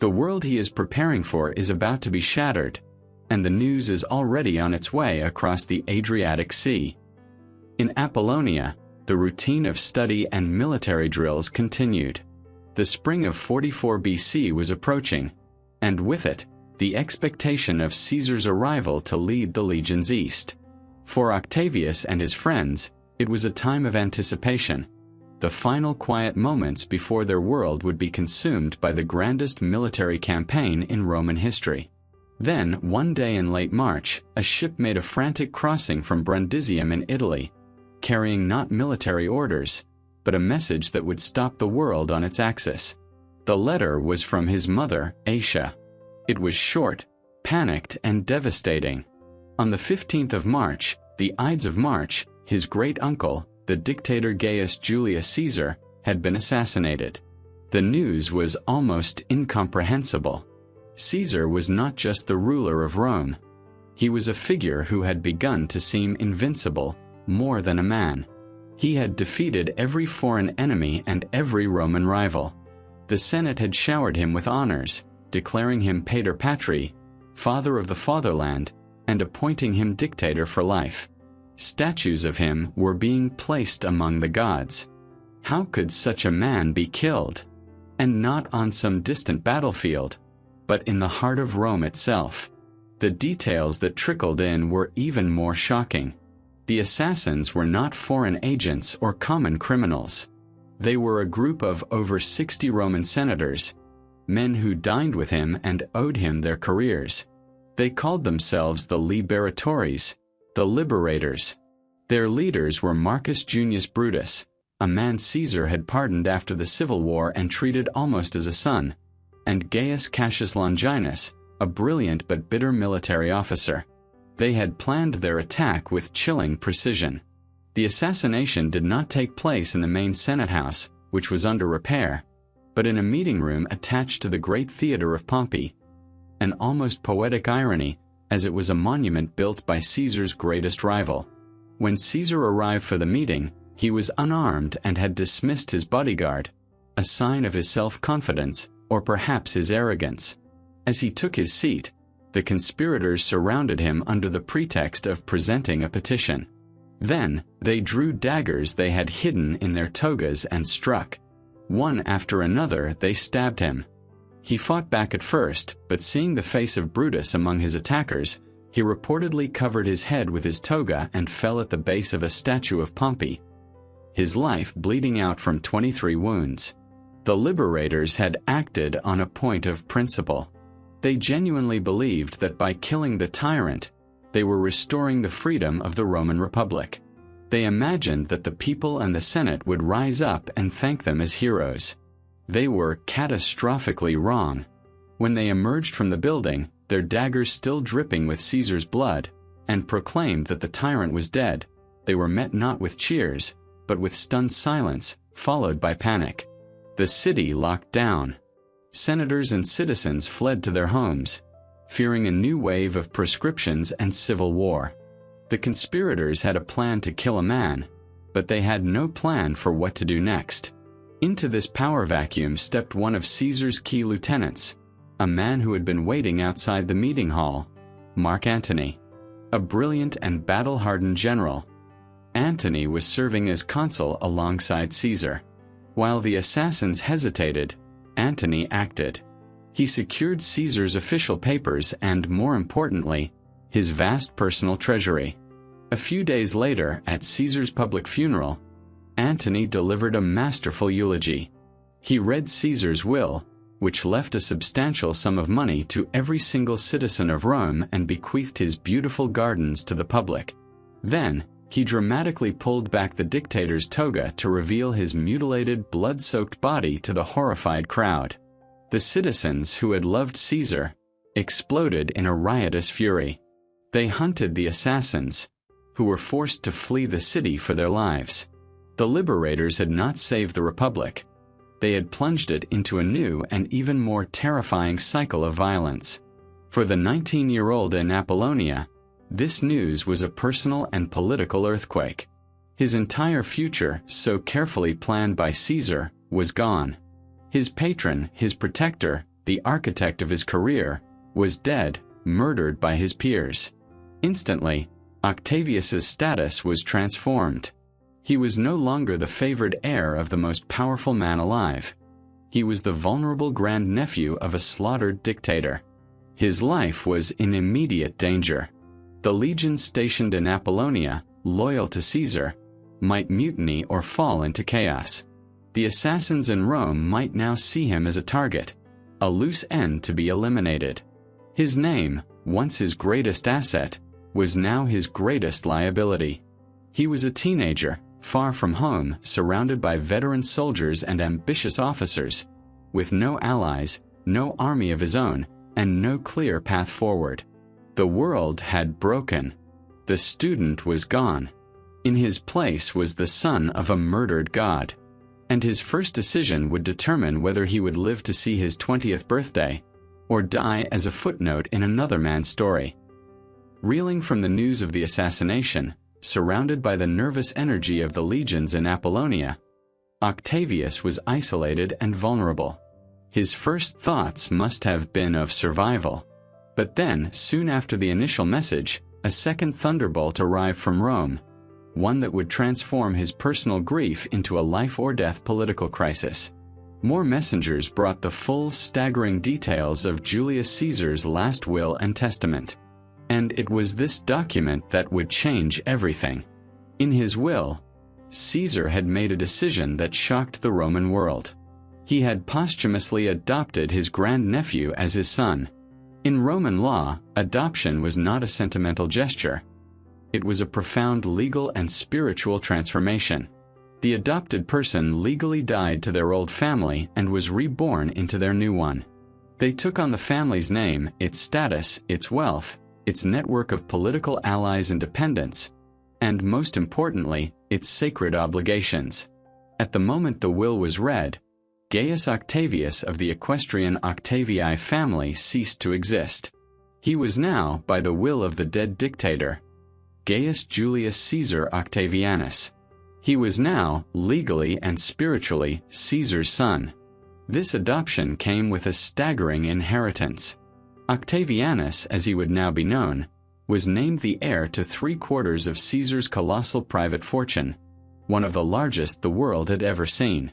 The world he is preparing for is about to be shattered, and the news is already on its way across the Adriatic Sea. In Apollonia, the routine of study and military drills continued. The spring of 44 BC was approaching, and with it, the expectation of Caesar's arrival to lead the legions east. For Octavius and his friends, it was a time of anticipation, the final quiet moments before their world would be consumed by the grandest military campaign in Roman history. Then, one day in late March, a ship made a frantic crossing from Brundisium in Italy, carrying not military orders, but a message that would stop the world on its axis. The letter was from his mother, Asia. It was short, panicked, and devastating. On the 15th of March, the Ides of March, his great-uncle, the dictator Gaius Julius Caesar, had been assassinated. The news was almost incomprehensible. Caesar was not just the ruler of Rome. He was a figure who had begun to seem invincible, more than a man. He had defeated every foreign enemy and every Roman rival. The Senate had showered him with honors, declaring him Pater Patri, father of the fatherland, and appointing him dictator for life. Statues of him were being placed among the gods. How could such a man be killed? And not on some distant battlefield, but in the heart of Rome itself. The details that trickled in were even more shocking. The assassins were not foreign agents or common criminals. They were a group of over 60 Roman senators, men who dined with him and owed him their careers. They called themselves the Liberatores, the Liberators. Their leaders were Marcus Junius Brutus, a man Caesar had pardoned after the Civil War and treated almost as a son, and Gaius Cassius Longinus, a brilliant but bitter military officer. They had planned their attack with chilling precision. The assassination did not take place in the main Senate house, which was under repair, but in a meeting room attached to the great theater of Pompey. An almost poetic irony, as it was a monument built by Caesar's greatest rival. When Caesar arrived for the meeting, he was unarmed and had dismissed his bodyguard, a sign of his self-confidence, or perhaps his arrogance. As he took his seat, the conspirators surrounded him under the pretext of presenting a petition. Then, they drew daggers they had hidden in their togas and struck. One after another they stabbed him. He fought back at first, but seeing the face of Brutus among his attackers, he reportedly covered his head with his toga and fell at the base of a statue of Pompey, his life bleeding out from 23 wounds. The liberators had acted on a point of principle. They genuinely believed that by killing the tyrant, they were restoring the freedom of the Roman Republic. They imagined that the people and the Senate would rise up and thank them as heroes. They were catastrophically wrong. When they emerged from the building, their daggers still dripping with Caesar's blood, and proclaimed that the tyrant was dead, they were met not with cheers, but with stunned silence, followed by panic. The city locked down. Senators and citizens fled to their homes, fearing a new wave of proscriptions and civil war. The conspirators had a plan to kill a man, but they had no plan for what to do next. Into this power vacuum stepped one of Caesar's key lieutenants, a man who had been waiting outside the meeting hall, Mark Antony, a brilliant and battle-hardened general. Antony was serving as consul alongside Caesar. While the assassins hesitated, Antony acted. He secured Caesar's official papers and, more importantly, his vast personal treasury. A few days later, at Caesar's public funeral, Antony delivered a masterful eulogy. He read Caesar's will, which left a substantial sum of money to every single citizen of Rome and bequeathed his beautiful gardens to the public. Then, he dramatically pulled back the dictator's toga to reveal his mutilated, blood-soaked body to the horrified crowd. The citizens who had loved Caesar exploded in a riotous fury. They hunted the assassins, who were forced to flee the city for their lives. The liberators had not saved the Republic. They had plunged it into a new and even more terrifying cycle of violence. For the 19-year-old in Apollonia, this news was a personal and political earthquake. His entire future, so carefully planned by Caesar, was gone. His patron, his protector, the architect of his career, was dead, murdered by his peers. Instantly, Octavius's status was transformed. He was no longer the favored heir of the most powerful man alive. He was the vulnerable grandnephew of a slaughtered dictator. His life was in immediate danger. The legions stationed in Apollonia, loyal to Caesar, might mutiny or fall into chaos. The assassins in Rome might now see him as a target, a loose end to be eliminated. His name, once his greatest asset, was now his greatest liability. He was a teenager, far from home, surrounded by veteran soldiers and ambitious officers, with no allies, no army of his own, and no clear path forward. The world had broken. The student was gone. In his place was the son of a murdered god. And his first decision would determine whether he would live to see his 20th birthday, or die as a footnote in another man's story. Reeling from the news of the assassination, surrounded by the nervous energy of the legions in Apollonia, Octavius was isolated and vulnerable. His first thoughts must have been of survival. But then, soon after the initial message, a second thunderbolt arrived from Rome. one that would transform his personal grief into a life-or-death political crisis. More messengers brought the full, staggering details of Julius Caesar's last will and testament. And it was this document that would change everything. In his will, Caesar had made a decision that shocked the Roman world. He had posthumously adopted his grandnephew as his son. In Roman law, adoption was not a sentimental gesture. It was a profound legal and spiritual transformation. The adopted person legally died to their old family and was reborn into their new one. They took on the family's name, its status, its wealth, its network of political allies and dependents, and most importantly, its sacred obligations. At the moment the will was read, Gaius Octavius of the equestrian Octavii family ceased to exist. He was now, by the will of the dead dictator, Gaius Julius Caesar Octavianus. He was now, legally and spiritually, Caesar's son. This adoption came with a staggering inheritance. Octavianus, as he would now be known, was named the heir to 3/4 of Caesar's colossal private fortune, one of the largest the world had ever seen.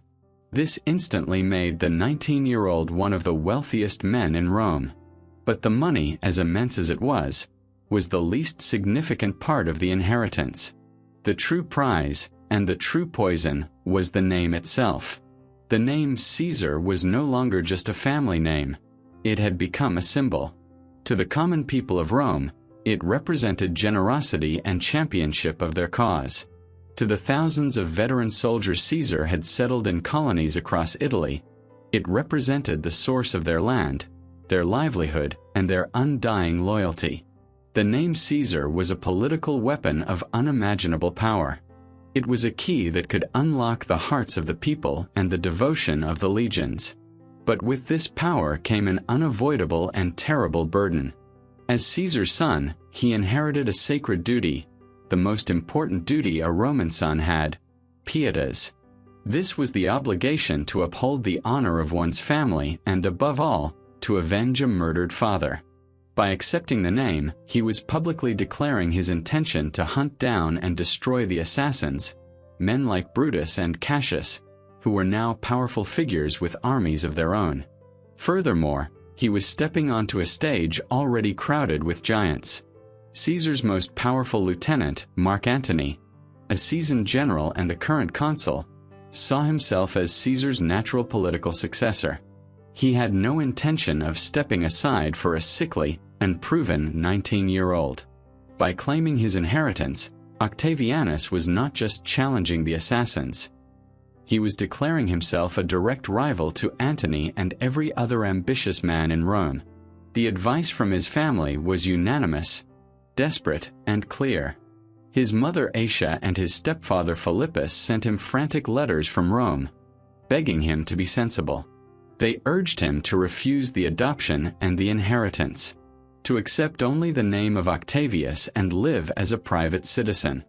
This instantly made the 19-year-old one of the wealthiest men in Rome. But the money, as immense as it was the least significant part of the inheritance. The true prize, and the true poison, was the name itself. The name Caesar was no longer just a family name. It had become a symbol. To the common people of Rome, it represented generosity and championship of their cause. To the thousands of veteran soldiers Caesar had settled in colonies across Italy, it represented the source of their land, their livelihood, and their undying loyalty. The name Caesar was a political weapon of unimaginable power. It was a key that could unlock the hearts of the people and the devotion of the legions. But with this power came an unavoidable and terrible burden. As Caesar's son, he inherited a sacred duty, the most important duty a Roman son had, pietas. This was the obligation to uphold the honor of one's family and, above all, to avenge a murdered father. By accepting the name, he was publicly declaring his intention to hunt down and destroy the assassins, men like Brutus and Cassius, who were now powerful figures with armies of their own. Furthermore, he was stepping onto a stage already crowded with giants. Caesar's most powerful lieutenant, Mark Antony, a seasoned general and the current consul, saw himself as Caesar's natural political successor. He had no intention of stepping aside for a sickly, unproven 19-year-old. By claiming his inheritance, Octavianus was not just challenging the assassins. He was declaring himself a direct rival to Antony and every other ambitious man in Rome. The advice from his family was unanimous, desperate, and clear. His mother Asia and his stepfather Philippus sent him frantic letters from Rome, begging him to be sensible. They urged him to refuse the adoption and the inheritance, to accept only the name of Octavius and live as a private citizen.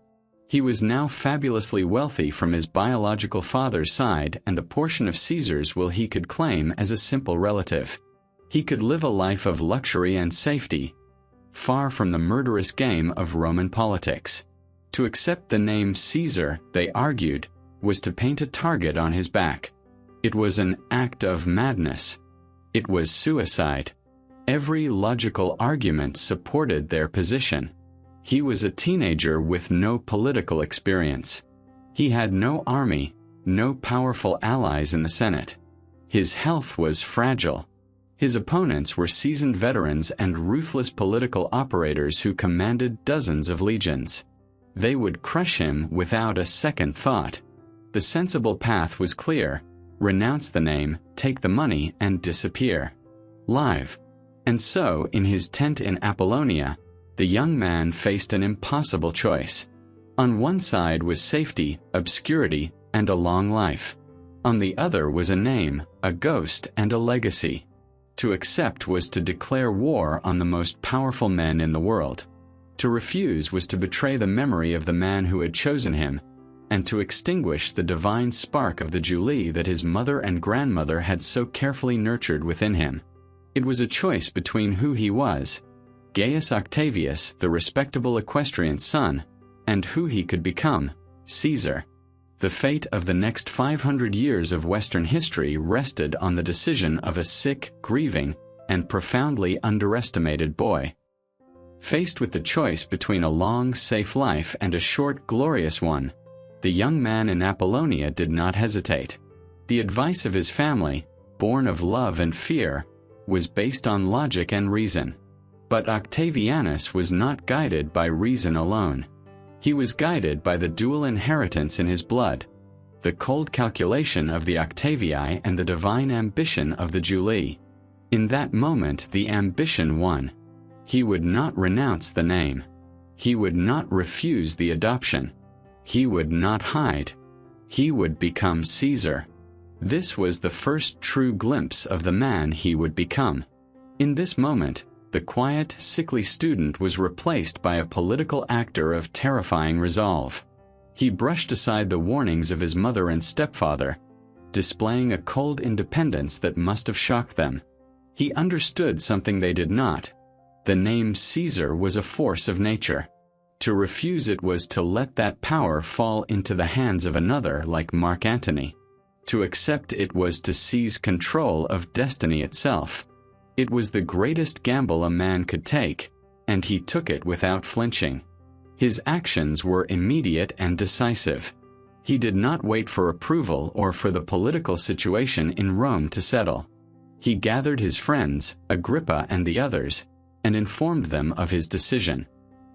He was now fabulously wealthy from his biological father's side, and the portion of Caesar's will he could claim as a simple relative. He could live a life of luxury and safety, far from the murderous game of Roman politics. To accept the name Caesar, they argued, was to paint a target on his back. It was an act of madness. It was suicide. Every logical argument supported their position. He was a teenager with no political experience. He had no army, no powerful allies in the Senate. His health was fragile. His opponents were seasoned veterans and ruthless political operators who commanded dozens of legions. They would crush him without a second thought. The sensible path was clear: renounce the name, take the money, and disappear. Live. And so, in his tent in Apollonia, the young man faced an impossible choice. On one side was safety, obscurity, and a long life. On the other was a name, a ghost, and a legacy. To accept was to declare war on the most powerful men in the world. To refuse was to betray the memory of the man who had chosen him, and to extinguish the divine spark of the Julii that his mother and grandmother had so carefully nurtured within him. It was a choice between who he was, Gaius Octavius, the respectable equestrian's son, and who he could become, Caesar. The fate of the next 500 years of Western history rested on the decision of a sick, grieving, and profoundly underestimated boy. Faced with the choice between a long, safe life and a short, glorious one, the young man in Apollonia did not hesitate. The advice of his family, born of love and fear, was based on logic and reason. But Octavianus was not guided by reason alone. He was guided by the dual inheritance in his blood, the cold calculation of the Octavii and the divine ambition of the Julii. In that moment the ambition won. He would not renounce the name. He would not refuse the adoption. He would not hide. He would become Caesar. This was the first true glimpse of the man he would become. In this moment, the quiet, sickly student was replaced by a political actor of terrifying resolve. He brushed aside the warnings of his mother and stepfather, displaying a cold independence that must have shocked them. He understood something they did not. The name Caesar was a force of nature. To refuse it was to let that power fall into the hands of another like Mark Antony. To accept it was to seize control of destiny itself. It was the greatest gamble a man could take, and he took it without flinching. His actions were immediate and decisive. He did not wait for approval or for the political situation in Rome to settle. He gathered his friends, Agrippa and the others, and informed them of his decision.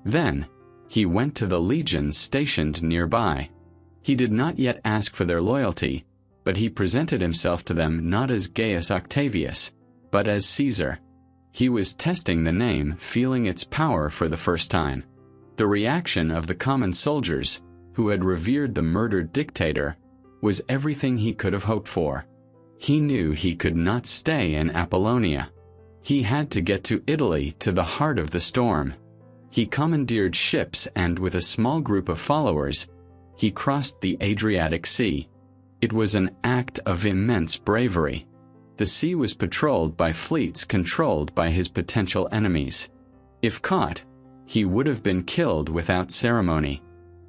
Then, he went to the legions stationed nearby. He did not yet ask for their loyalty, but he presented himself to them not as Gaius Octavius, but as Caesar. He was testing the name, feeling its power for the first time. The reaction of the common soldiers, who had revered the murdered dictator, was everything he could have hoped for. He knew he could not stay in Apollonia. He had to get to Italy, to the heart of the storm. He commandeered ships and, with a small group of followers, he crossed the Adriatic Sea. It was an act of immense bravery. The sea was patrolled by fleets controlled by his potential enemies. If caught, he would have been killed without ceremony.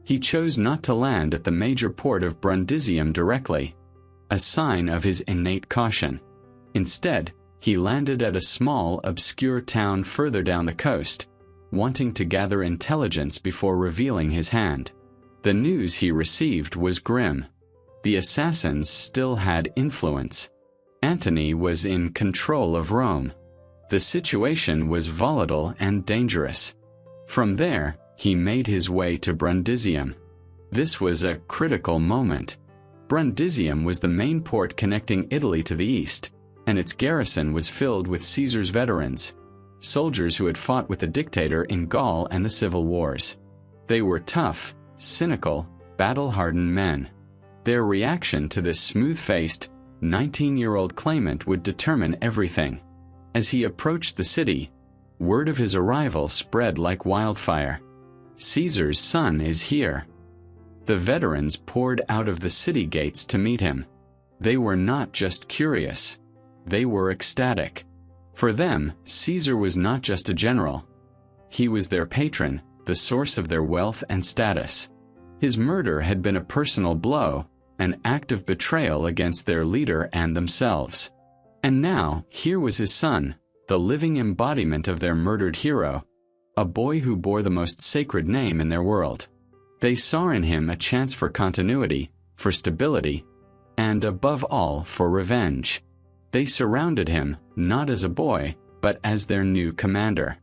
He chose not to land at the major port of Brundisium directly, a sign of his innate caution. Instead, he landed at a small, obscure town further down the coast, wanting to gather intelligence before revealing his hand. The news he received was grim. The assassins still had influence. Antony was in control of Rome. The situation was volatile and dangerous. From there, he made his way to Brundisium. This was a critical moment. Brundisium was the main port connecting Italy to the east, and its garrison was filled with Caesar's veterans, soldiers who had fought with the dictator in Gaul and the civil wars. They were tough, cynical, battle-hardened men. Their reaction to this smooth-faced, 19-year-old claimant would determine everything. As he approached the city, word of his arrival spread like wildfire. Caesar's son is here. The veterans poured out of the city gates to meet him. They were not just curious. They were ecstatic. For them, Caesar was not just a general. He was their patron, the source of their wealth and status. His murder had been a personal blow, an act of betrayal against their leader and themselves. And now, here was his son, the living embodiment of their murdered hero, a boy who bore the most sacred name in their world. They saw in him a chance for continuity, for stability, and above all, for revenge. They surrounded him, not as a boy, but as their new commander.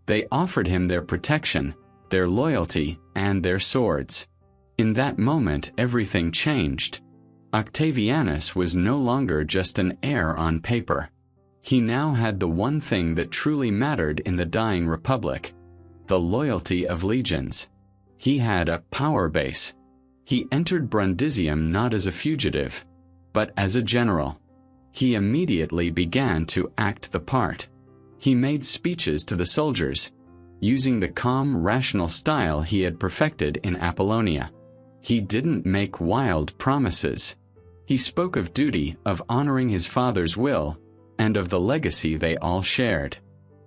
They offered him their protection, their loyalty, and their swords. In that moment, everything changed. Octavianus was no longer just an heir on paper. He now had the one thing that truly mattered in the dying republic: the loyalty of legions. He had a power base. He entered Brundisium not as a fugitive, but as a general. He immediately began to act the part. He made speeches to the soldiers, using the calm, rational style he had perfected in Apollonia. He didn't make wild promises. He spoke of duty, of honoring his father's will, and of the legacy they all shared.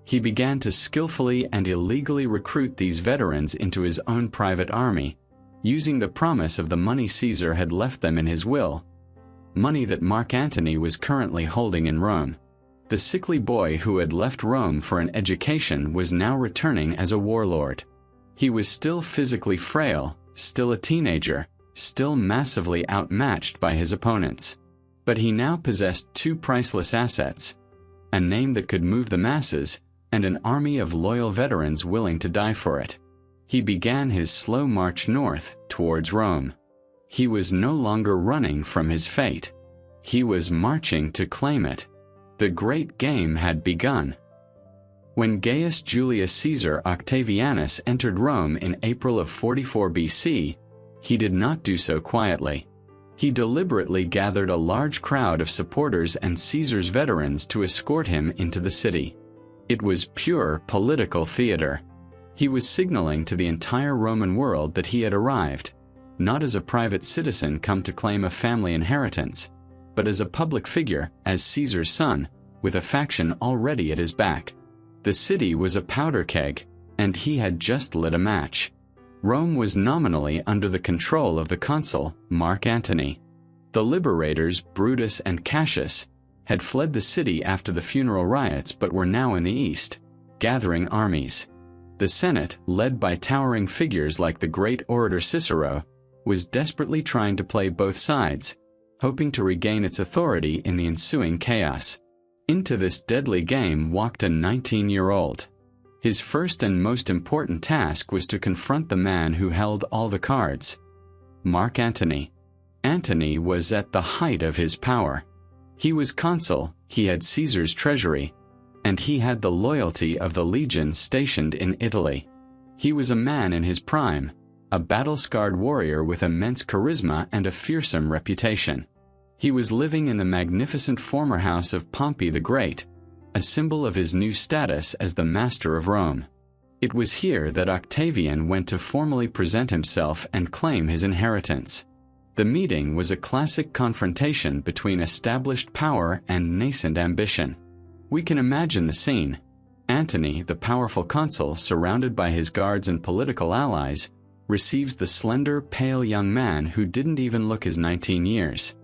He began to skillfully and illegally recruit these veterans into his own private army, using the promise of the money Caesar had left them in his will, money that Mark Antony was currently holding in Rome. The sickly boy who had left Rome for an education was now returning as a warlord. He was still physically frail, still a teenager, still massively outmatched by his opponents. But he now possessed two priceless assets: a name that could move the masses, and an army of loyal veterans willing to die for it. He began his slow march north, towards Rome. He was no longer running from his fate. He was marching to claim it. The great game had begun. When Gaius Julius Caesar Octavianus entered Rome in April of 44 BC, he did not do so quietly. He deliberately gathered a large crowd of supporters and Caesar's veterans to escort him into the city. It was pure political theater. He was signaling to the entire Roman world that he had arrived, not as a private citizen come to claim a family inheritance, but as a public figure, as Caesar's son, with a faction already at his back. The city was a powder keg, and he had just lit a match. Rome was nominally under the control of the consul, Mark Antony. The liberators, Brutus and Cassius, had fled the city after the funeral riots but were now in the east, gathering armies. The Senate, led by towering figures like the great orator Cicero, was desperately trying to play both sides, hoping to regain its authority in the ensuing chaos. Into this deadly game walked a 19-year-old. His first and most important task was to confront the man who held all the cards: Mark Antony. Antony was at the height of his power. He was consul, he had Caesar's treasury, and he had the loyalty of the legions stationed in Italy. He was a man in his prime, a battle-scarred warrior with immense charisma and a fearsome reputation. He was living in the magnificent former house of Pompey the Great, a symbol of his new status as the master of Rome. It was here that Octavian went to formally present himself and claim his inheritance. The meeting was a classic confrontation between established power and nascent ambition. We can imagine the scene. Antony, the powerful consul, surrounded by his guards and political allies, receives the slender, pale young man who didn't even look his 19 years.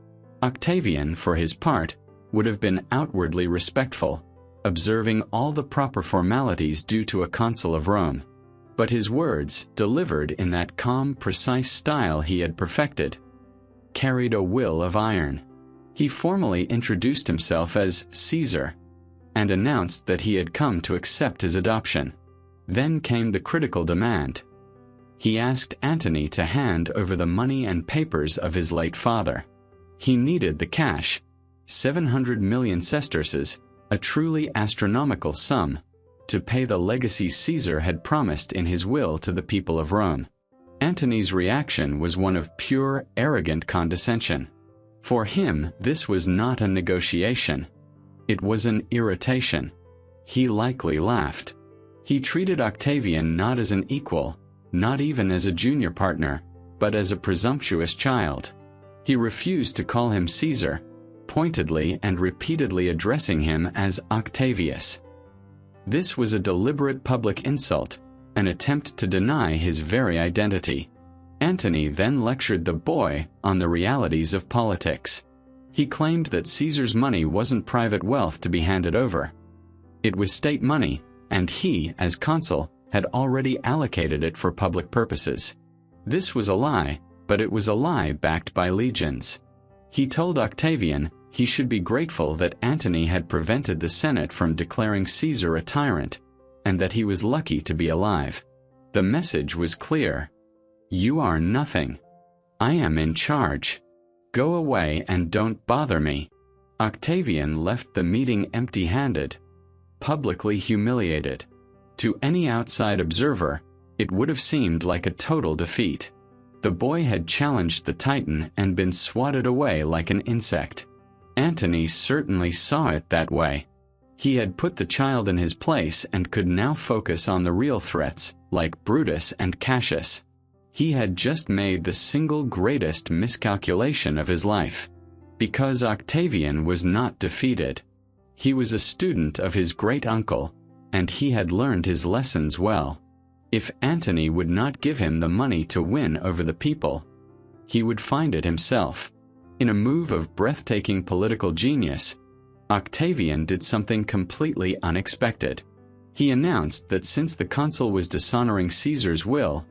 Octavian, for his part, would have been outwardly respectful, observing all the proper formalities due to a consul of Rome. But his words, delivered in that calm, precise style he had perfected, carried a will of iron. He formally introduced himself as Caesar, and announced that he had come to accept his adoption. Then came the critical demand. He asked Antony to hand over the money and papers of his late father. He needed the cash, 700 million sesterces, a truly astronomical sum, to pay the legacy Caesar had promised in his will to the people of Rome. Antony's reaction was one of pure, arrogant condescension. For him, this was not a negotiation. It was an irritation. He likely laughed. He treated Octavian not as an equal, not even as a junior partner, but as a presumptuous child. He refused to call him Caesar, pointedly and repeatedly addressing him as Octavius. This was a deliberate public insult, an attempt to deny his very identity. Antony then lectured the boy on the realities of politics. He claimed that Caesar's money wasn't private wealth to be handed over. It was state money, and he, as consul, had already allocated it for public purposes. This was a lie, but it was a lie backed by legions. He told Octavian he should be grateful that Antony had prevented the Senate from declaring Caesar a tyrant, and that he was lucky to be alive. The message was clear. You are nothing. I am in charge. Go away and don't bother me. Octavian left the meeting empty-handed, publicly humiliated. To any outside observer, it would have seemed like a total defeat. The boy had challenged the Titan and been swatted away like an insect. Antony certainly saw it that way. He had put the child in his place and could now focus on the real threats, like Brutus and Cassius. He had just made the single greatest miscalculation of his life. Because Octavian was not defeated. He was a student of his great-uncle, and he had learned his lessons well. If Antony would not give him the money to win over the people, he would find it himself. In a move of breathtaking political genius, Octavian did something completely unexpected. He announced that since the consul was dishonoring Caesar's will,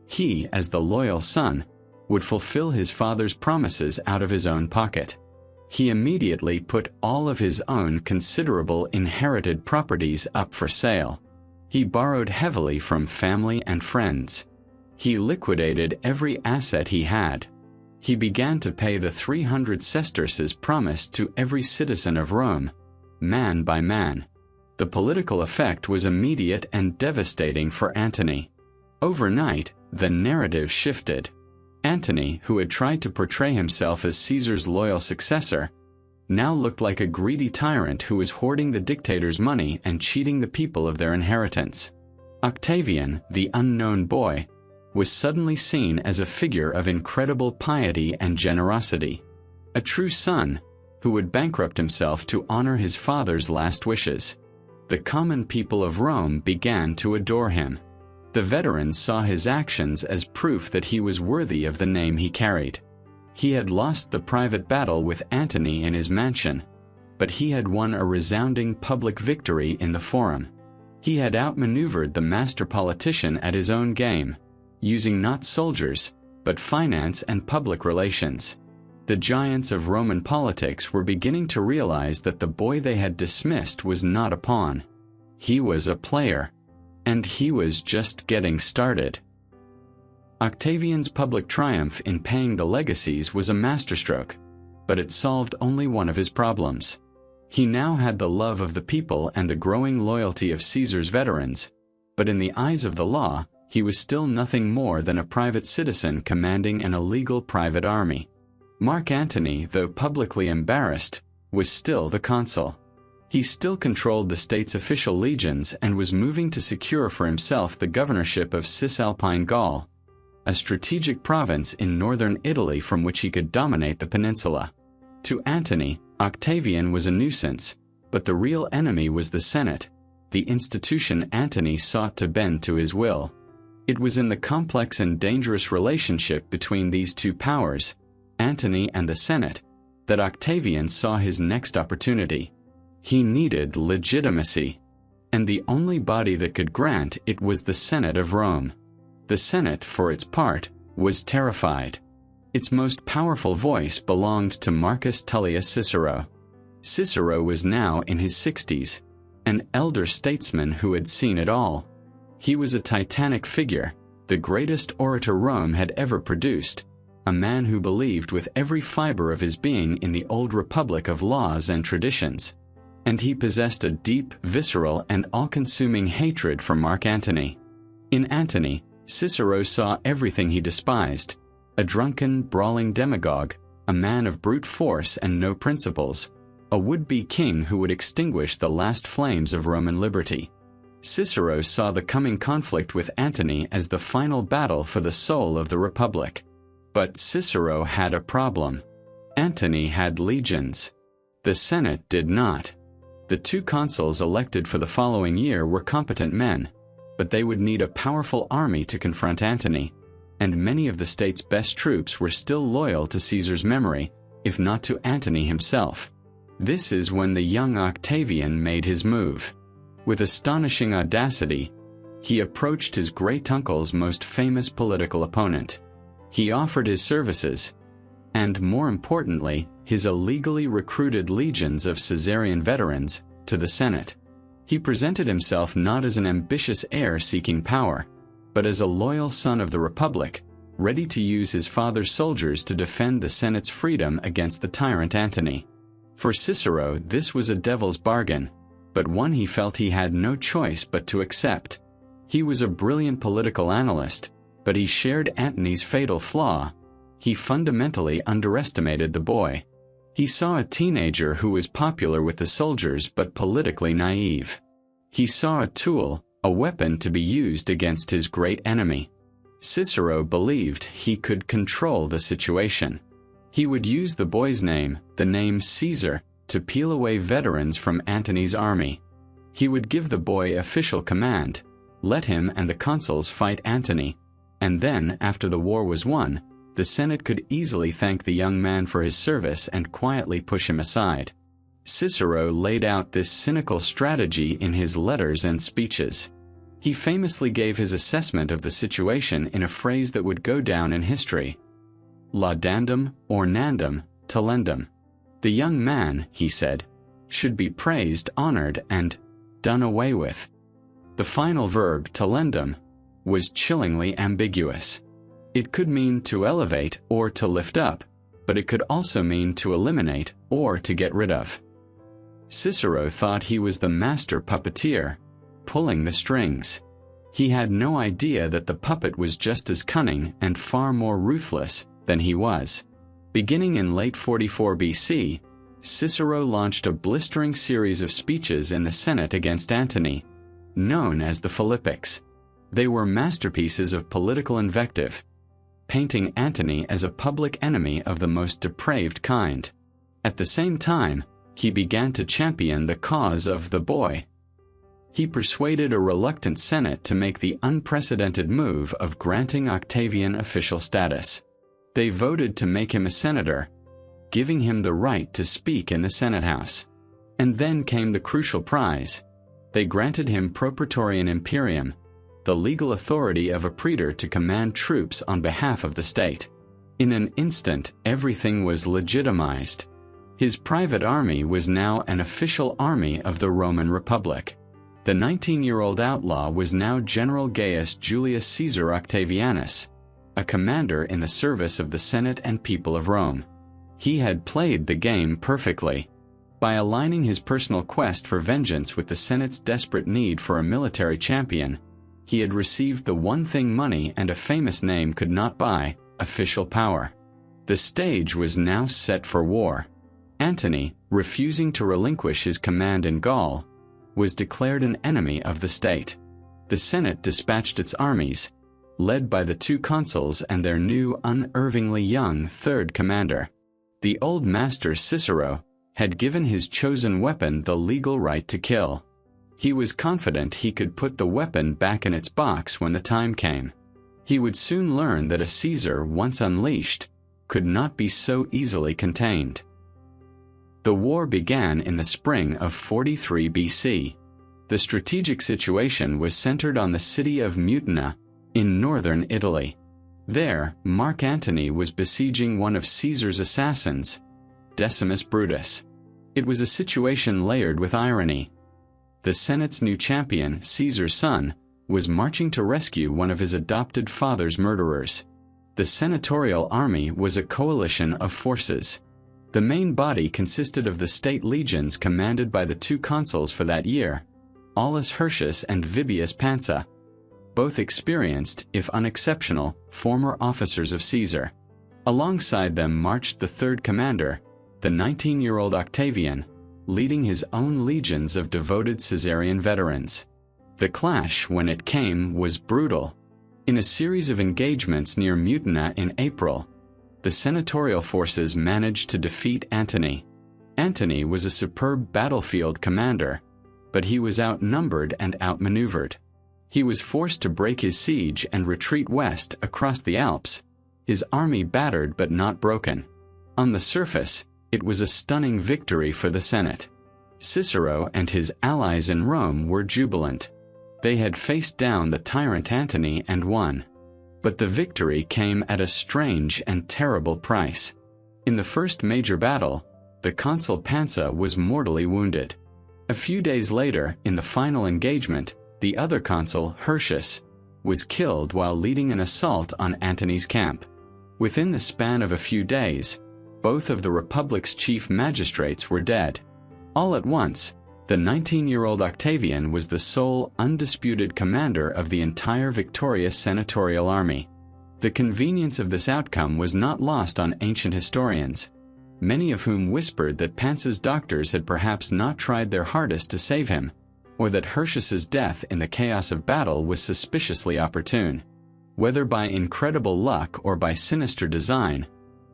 he, as the loyal son, would fulfill his father's promises out of his own pocket. He immediately put all of his own considerable inherited properties up for sale. He borrowed heavily from family and friends. He liquidated every asset he had. He began to pay the 300 sesterces promised to every citizen of Rome, man by man. The political effect was immediate and devastating for Antony. Overnight, the narrative shifted. Antony, who had tried to portray himself as Caesar's loyal successor, now looked like a greedy tyrant who was hoarding the dictator's money and cheating the people of their inheritance. Octavian, the unknown boy, was suddenly seen as a figure of incredible piety and generosity, a true son who would bankrupt himself to honor his father's last wishes. The common people of Rome began to adore him. The veterans saw his actions as proof that he was worthy of the name he carried. He had lost the private battle with Antony in his mansion, but he had won a resounding public victory in the Forum. He had outmaneuvered the master politician at his own game, using not soldiers, but finance and public relations. The giants of Roman politics were beginning to realize that the boy they had dismissed was not a pawn. He was a player. And he was just getting started. Octavian's public triumph in paying the legacies was a masterstroke, but it solved only one of his problems. He now had the love of the people and the growing loyalty of Caesar's veterans, but in the eyes of the law, he was still nothing more than a private citizen commanding an illegal private army. Mark Antony, though publicly embarrassed, was still the consul. He still controlled the state's official legions and was moving to secure for himself the governorship of Cisalpine Gaul, a strategic province in northern Italy from which he could dominate the peninsula. To Antony, Octavian was a nuisance, but the real enemy was the Senate, the institution Antony sought to bend to his will. It was in the complex and dangerous relationship between these two powers, Antony and the Senate, that Octavian saw his next opportunity. He needed legitimacy, and the only body that could grant it was the Senate of Rome. The Senate, for its part, was terrified. Its most powerful voice belonged to Marcus Tullius Cicero. Cicero was now in his 60s, an elder statesman who had seen it all. He was a titanic figure, the greatest orator Rome had ever produced, a man who believed with every fiber of his being in the old republic of laws and traditions. And he possessed a deep, visceral, and all-consuming hatred for Mark Antony. In Antony, Cicero saw everything he despised: a drunken, brawling demagogue, a man of brute force and no principles, a would-be king who would extinguish the last flames of Roman liberty. Cicero saw the coming conflict with Antony as the final battle for the soul of the Republic. But Cicero had a problem. Antony had legions. The Senate did not. The two consuls elected for the following year were competent men, but they would need a powerful army to confront Antony, and many of the state's best troops were still loyal to Caesar's memory, if not to Antony himself. This is when the young Octavian made his move. With astonishing audacity, he approached his great-uncle's most famous political opponent. He offered his services, and more importantly, his illegally recruited legions of Caesarian veterans, to the Senate. He presented himself not as an ambitious heir seeking power, but as a loyal son of the Republic, ready to use his father's soldiers to defend the Senate's freedom against the tyrant Antony. For Cicero, this was a devil's bargain, but one he felt he had no choice but to accept. He was a brilliant political analyst, but he shared Antony's fatal flaw. He fundamentally underestimated the boy. He saw a teenager who was popular with the soldiers but politically naive. He saw a tool, a weapon to be used against his great enemy. Cicero believed he could control the situation. He would use the boy's name, the name Caesar, to peel away veterans from Antony's army. He would give the boy official command, let him and the consuls fight Antony, and then, after the war was won, the Senate could easily thank the young man for his service and quietly push him aside. Cicero laid out this cynical strategy in his letters and speeches. He famously gave his assessment of the situation in a phrase that would go down in history: laudandum ornandum talendum. The young man, he said, should be praised, honored, and done away with. The final verb, talendum, was chillingly ambiguous. It could mean to elevate or to lift up, but it could also mean to eliminate or to get rid of. Cicero thought he was the master puppeteer, pulling the strings. He had no idea that the puppet was just as cunning and far more ruthless than he was. Beginning in late 44 BC, Cicero launched a blistering series of speeches in the Senate against Antony, known as the Philippics. They were masterpieces of political invective, painting Antony as a public enemy of the most depraved kind. At the same time, he began to champion the cause of the boy. He persuaded a reluctant Senate to make the unprecedented move of granting Octavian official status. They voted to make him a senator, giving him the right to speak in the Senate House. And then came the crucial prize. They granted him propraetorian imperium, the legal authority of a praetor to command troops on behalf of the state. In an instant, everything was legitimized. His private army was now an official army of the Roman Republic. The 19-year-old outlaw was now General Gaius Julius Caesar Octavianus, a commander in the service of the Senate and people of Rome. He had played the game perfectly. By aligning his personal quest for vengeance with the Senate's desperate need for a military champion, he had received the one thing money and a famous name could not buy: official power. The stage was now set for war. Antony, refusing to relinquish his command in Gaul, was declared an enemy of the state. The Senate dispatched its armies, led by the two consuls and their new, unervingly young third commander. The old master Cicero had given his chosen weapon the legal right to kill. He was confident he could put the weapon back in its box when the time came. He would soon learn that a Caesar, once unleashed, could not be so easily contained. The war began in the spring of 43 BC. The strategic situation was centered on the city of Mutina, in northern Italy. There, Mark Antony was besieging one of Caesar's assassins, Decimus Brutus. It was a situation layered with irony. The Senate's new champion, Caesar's son, was marching to rescue one of his adopted father's murderers. The senatorial army was a coalition of forces. The main body consisted of the state legions commanded by the two consuls for that year, Aulus Hirtius and Vibius Pansa, both experienced, if unexceptional, former officers of Caesar. Alongside them marched the third commander, the 19-year-old Octavian, leading his own legions of devoted Caesarian veterans. The clash, when it came, was brutal. In a series of engagements near Mutina in April, the senatorial forces managed to defeat Antony. Antony was a superb battlefield commander, but he was outnumbered and outmaneuvered. He was forced to break his siege and retreat west across the Alps, his army battered but not broken. On the surface, it was a stunning victory for the Senate. Cicero and his allies in Rome were jubilant. They had faced down the tyrant Antony and won. But the victory came at a strange and terrible price. In the first major battle, the consul Pansa was mortally wounded. A few days later, in the final engagement, the other consul, Hirtius, was killed while leading an assault on Antony's camp. Within the span of a few days, both of the Republic's chief magistrates were dead. All at once, the 19-year-old Octavian was the sole, undisputed commander of the entire victorious senatorial army. The convenience of this outcome was not lost on ancient historians, many of whom whispered that Pansa's doctors had perhaps not tried their hardest to save him, or that Hirtius's death in the chaos of battle was suspiciously opportune. Whether by incredible luck or by sinister design,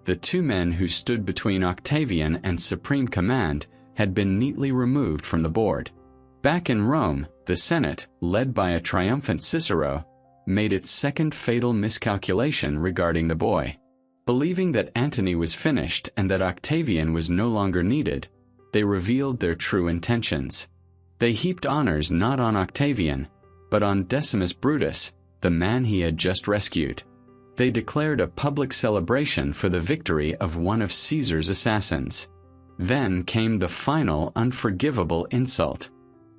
the two men who stood between Octavian and supreme command had been neatly removed from the board. Back in Rome, the Senate, led by a triumphant Cicero, made its second fatal miscalculation regarding the boy. Believing that Antony was finished and that Octavian was no longer needed, they revealed their true intentions. They heaped honors not on Octavian, but on Decimus Brutus, the man he had just rescued. They declared a public celebration for the victory of one of Caesar's assassins. Then came the final unforgivable insult.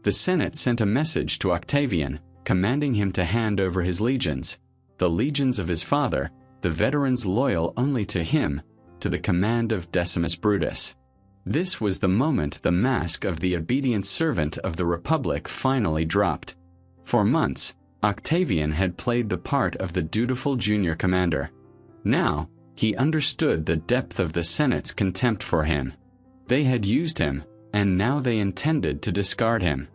The Senate sent a message to Octavian, commanding him to hand over his legions, the legions of his father, the veterans loyal only to him, to the command of Decimus Brutus. This was the moment the mask of the obedient servant of the Republic finally dropped. For months, Octavian had played the part of the dutiful junior commander. Now, he understood the depth of the Senate's contempt for him. They had used him, and now they intended to discard him.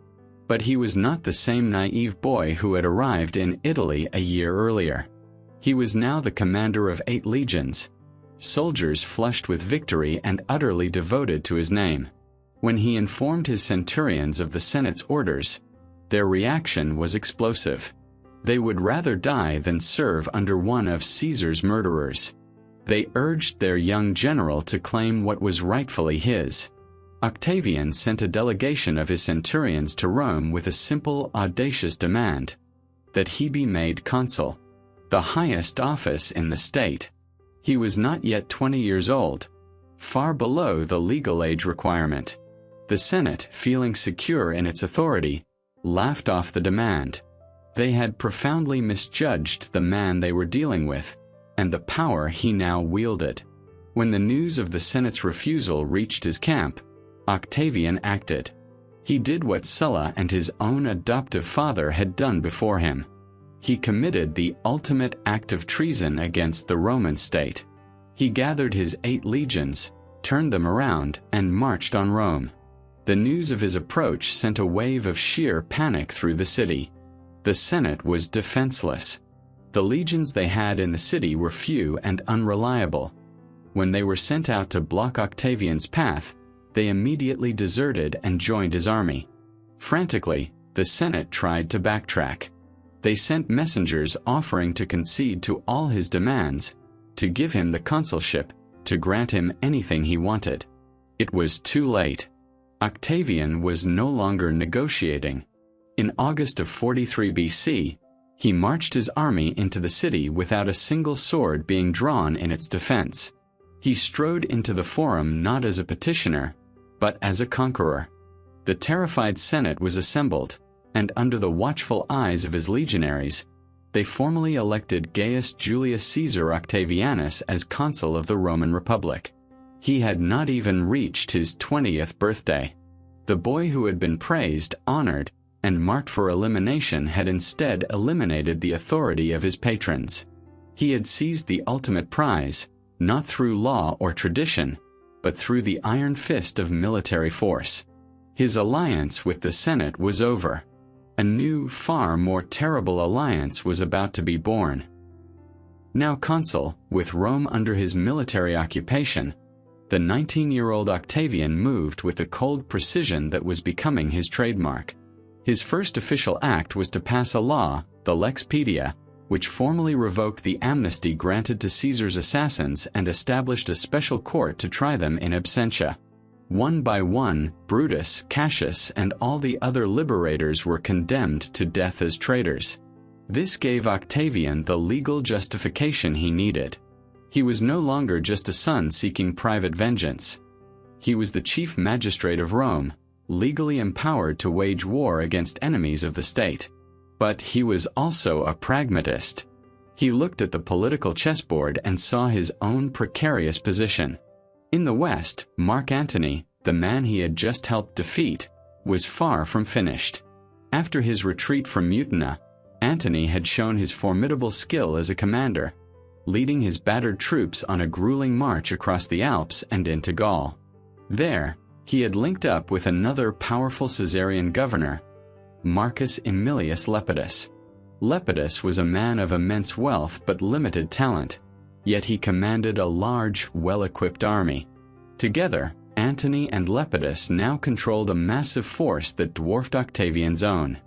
But he was not the same naive boy who had arrived in Italy a year earlier. He was now the commander of 8 legions, soldiers flushed with victory and utterly devoted to his name. When he informed his centurions of the Senate's orders, their reaction was explosive. They would rather die than serve under one of Caesar's murderers. They urged their young general to claim what was rightfully his. Octavian sent a delegation of his centurions to Rome with a simple, audacious demand: that he be made consul, the highest office in the state. He was not yet 20 years old, far below the legal age requirement. The Senate, feeling secure in its authority, laughed off the demand. They had profoundly misjudged the man they were dealing with, and the power he now wielded. When the news of the Senate's refusal reached his camp, Octavian acted. He did what Sulla and his own adoptive father had done before him. He committed the ultimate act of treason against the Roman state. He gathered his 8 legions, turned them around, and marched on Rome. The news of his approach sent a wave of sheer panic through the city. The Senate was defenseless. The legions they had in the city were few and unreliable. When they were sent out to block Octavian's path, they immediately deserted and joined his army. Frantically, the Senate tried to backtrack. They sent messengers offering to concede to all his demands, to give him the consulship, to grant him anything he wanted. It was too late. Octavian was no longer negotiating. In August of 43 BC, he marched his army into the city without a single sword being drawn in its defense. He strode into the forum not as a petitioner, but as a conqueror. The terrified Senate was assembled, and under the watchful eyes of his legionaries, they formally elected Gaius Julius Caesar Octavianus as consul of the Roman Republic. He had not even reached his 20th birthday. The boy who had been praised, honored, and marked for elimination had instead eliminated the authority of his patrons. He had seized the ultimate prize, not through law or tradition, but through the iron fist of military force. His alliance with the Senate was over. A new, far more terrible alliance was about to be born. Now consul, with Rome under his military occupation, the 19-year-old Octavian moved with the cold precision that was becoming his trademark. His first official act was to pass a law, the Lex Pedia, which formally revoked the amnesty granted to Caesar's assassins and established a special court to try them in absentia. One by one, Brutus, Cassius, and all the other liberators were condemned to death as traitors. This gave Octavian the legal justification he needed. He was no longer just a son seeking private vengeance. He was the chief magistrate of Rome, legally empowered to wage war against enemies of the state. But he was also a pragmatist. He looked at the political chessboard and saw his own precarious position. In the West, Mark Antony, the man he had just helped defeat, was far from finished. After his retreat from Mutina, Antony had shown his formidable skill as a commander, leading his battered troops on a grueling march across the Alps and into Gaul. There, he had linked up with another powerful Caesarian governor, Marcus Aemilius Lepidus. Lepidus was a man of immense wealth but limited talent, yet he commanded a large, well-equipped army. Together, Antony and Lepidus now controlled a massive force that dwarfed Octavian's own.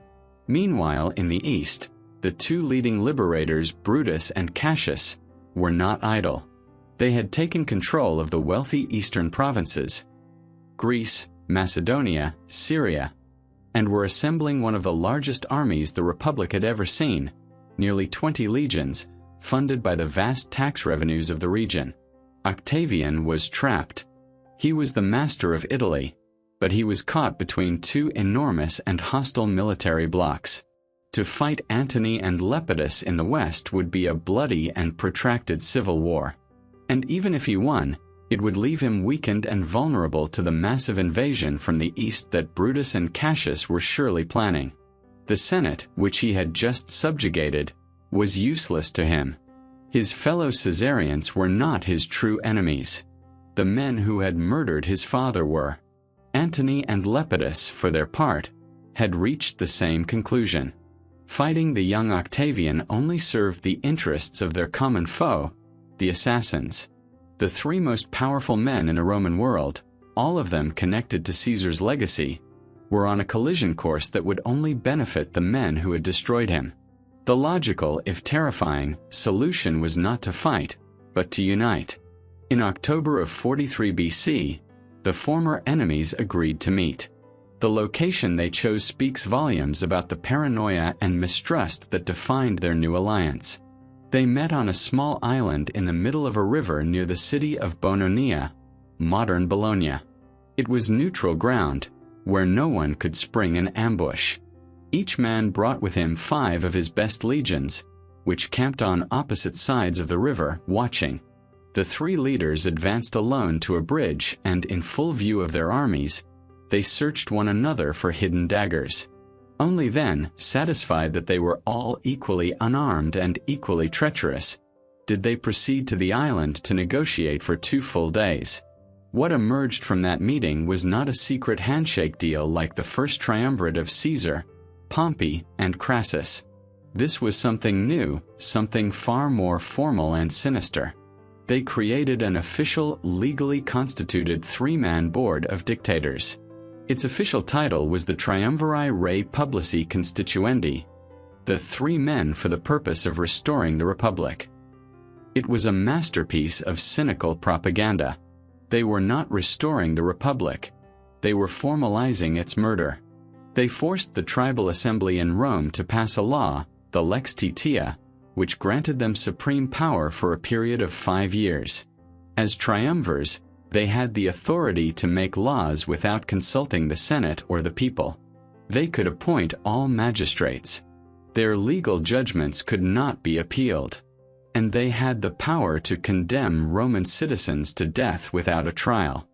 Meanwhile, in the east, the two leading liberators, Brutus and Cassius, were not idle. They had taken control of the wealthy eastern provinces, Greece, Macedonia, Syria, and were assembling one of the largest armies the Republic had ever seen, nearly 20 legions, funded by the vast tax revenues of the region. Octavian was trapped. He was the master of Italy, but he was caught between two enormous and hostile military blocs. To fight Antony and Lepidus in the west would be a bloody and protracted civil war. And even if he won, it would leave him weakened and vulnerable to the massive invasion from the east that Brutus and Cassius were surely planning. The Senate, which he had just subjugated, was useless to him. His fellow Caesarians were not his true enemies. The men who had murdered his father were. Antony and Lepidus, for their part, had reached the same conclusion. Fighting the young Octavian only served the interests of their common foe, the assassins. The three most powerful men in a Roman world, all of them connected to Caesar's legacy, were on a collision course that would only benefit the men who had destroyed him. The logical, if terrifying, solution was not to fight, but to unite. In October of 43 BC, the former enemies agreed to meet. The location they chose speaks volumes about the paranoia and mistrust that defined their new alliance. They met on a small island in the middle of a river near the city of Bononia, modern Bologna. It was neutral ground, where no one could spring an ambush. Each man brought with him 5 of his best legions, which camped on opposite sides of the river, watching. The 3 leaders advanced alone to a bridge, and in full view of their armies, they searched one another for hidden daggers. Only then, satisfied that they were all equally unarmed and equally treacherous, did they proceed to the island to negotiate for 2 full days. What emerged from that meeting was not a secret handshake deal like the First Triumvirate of Caesar, Pompey, and Crassus. This was something new, something far more formal and sinister. They created an official, legally constituted 3-man board of dictators. Its official title was the Triumviri Rei Publici Constituendi, the 3 men for the purpose of restoring the Republic. It was a masterpiece of cynical propaganda. They were not restoring the Republic. They were formalizing its murder. They forced the tribal assembly in Rome to pass a law, the Lex Titia, which granted them supreme power for a period of 5 years. As triumvirs, they had the authority to make laws without consulting the Senate or the people. They could appoint all magistrates. Their legal judgments could not be appealed. And they had the power to condemn Roman citizens to death without a trial.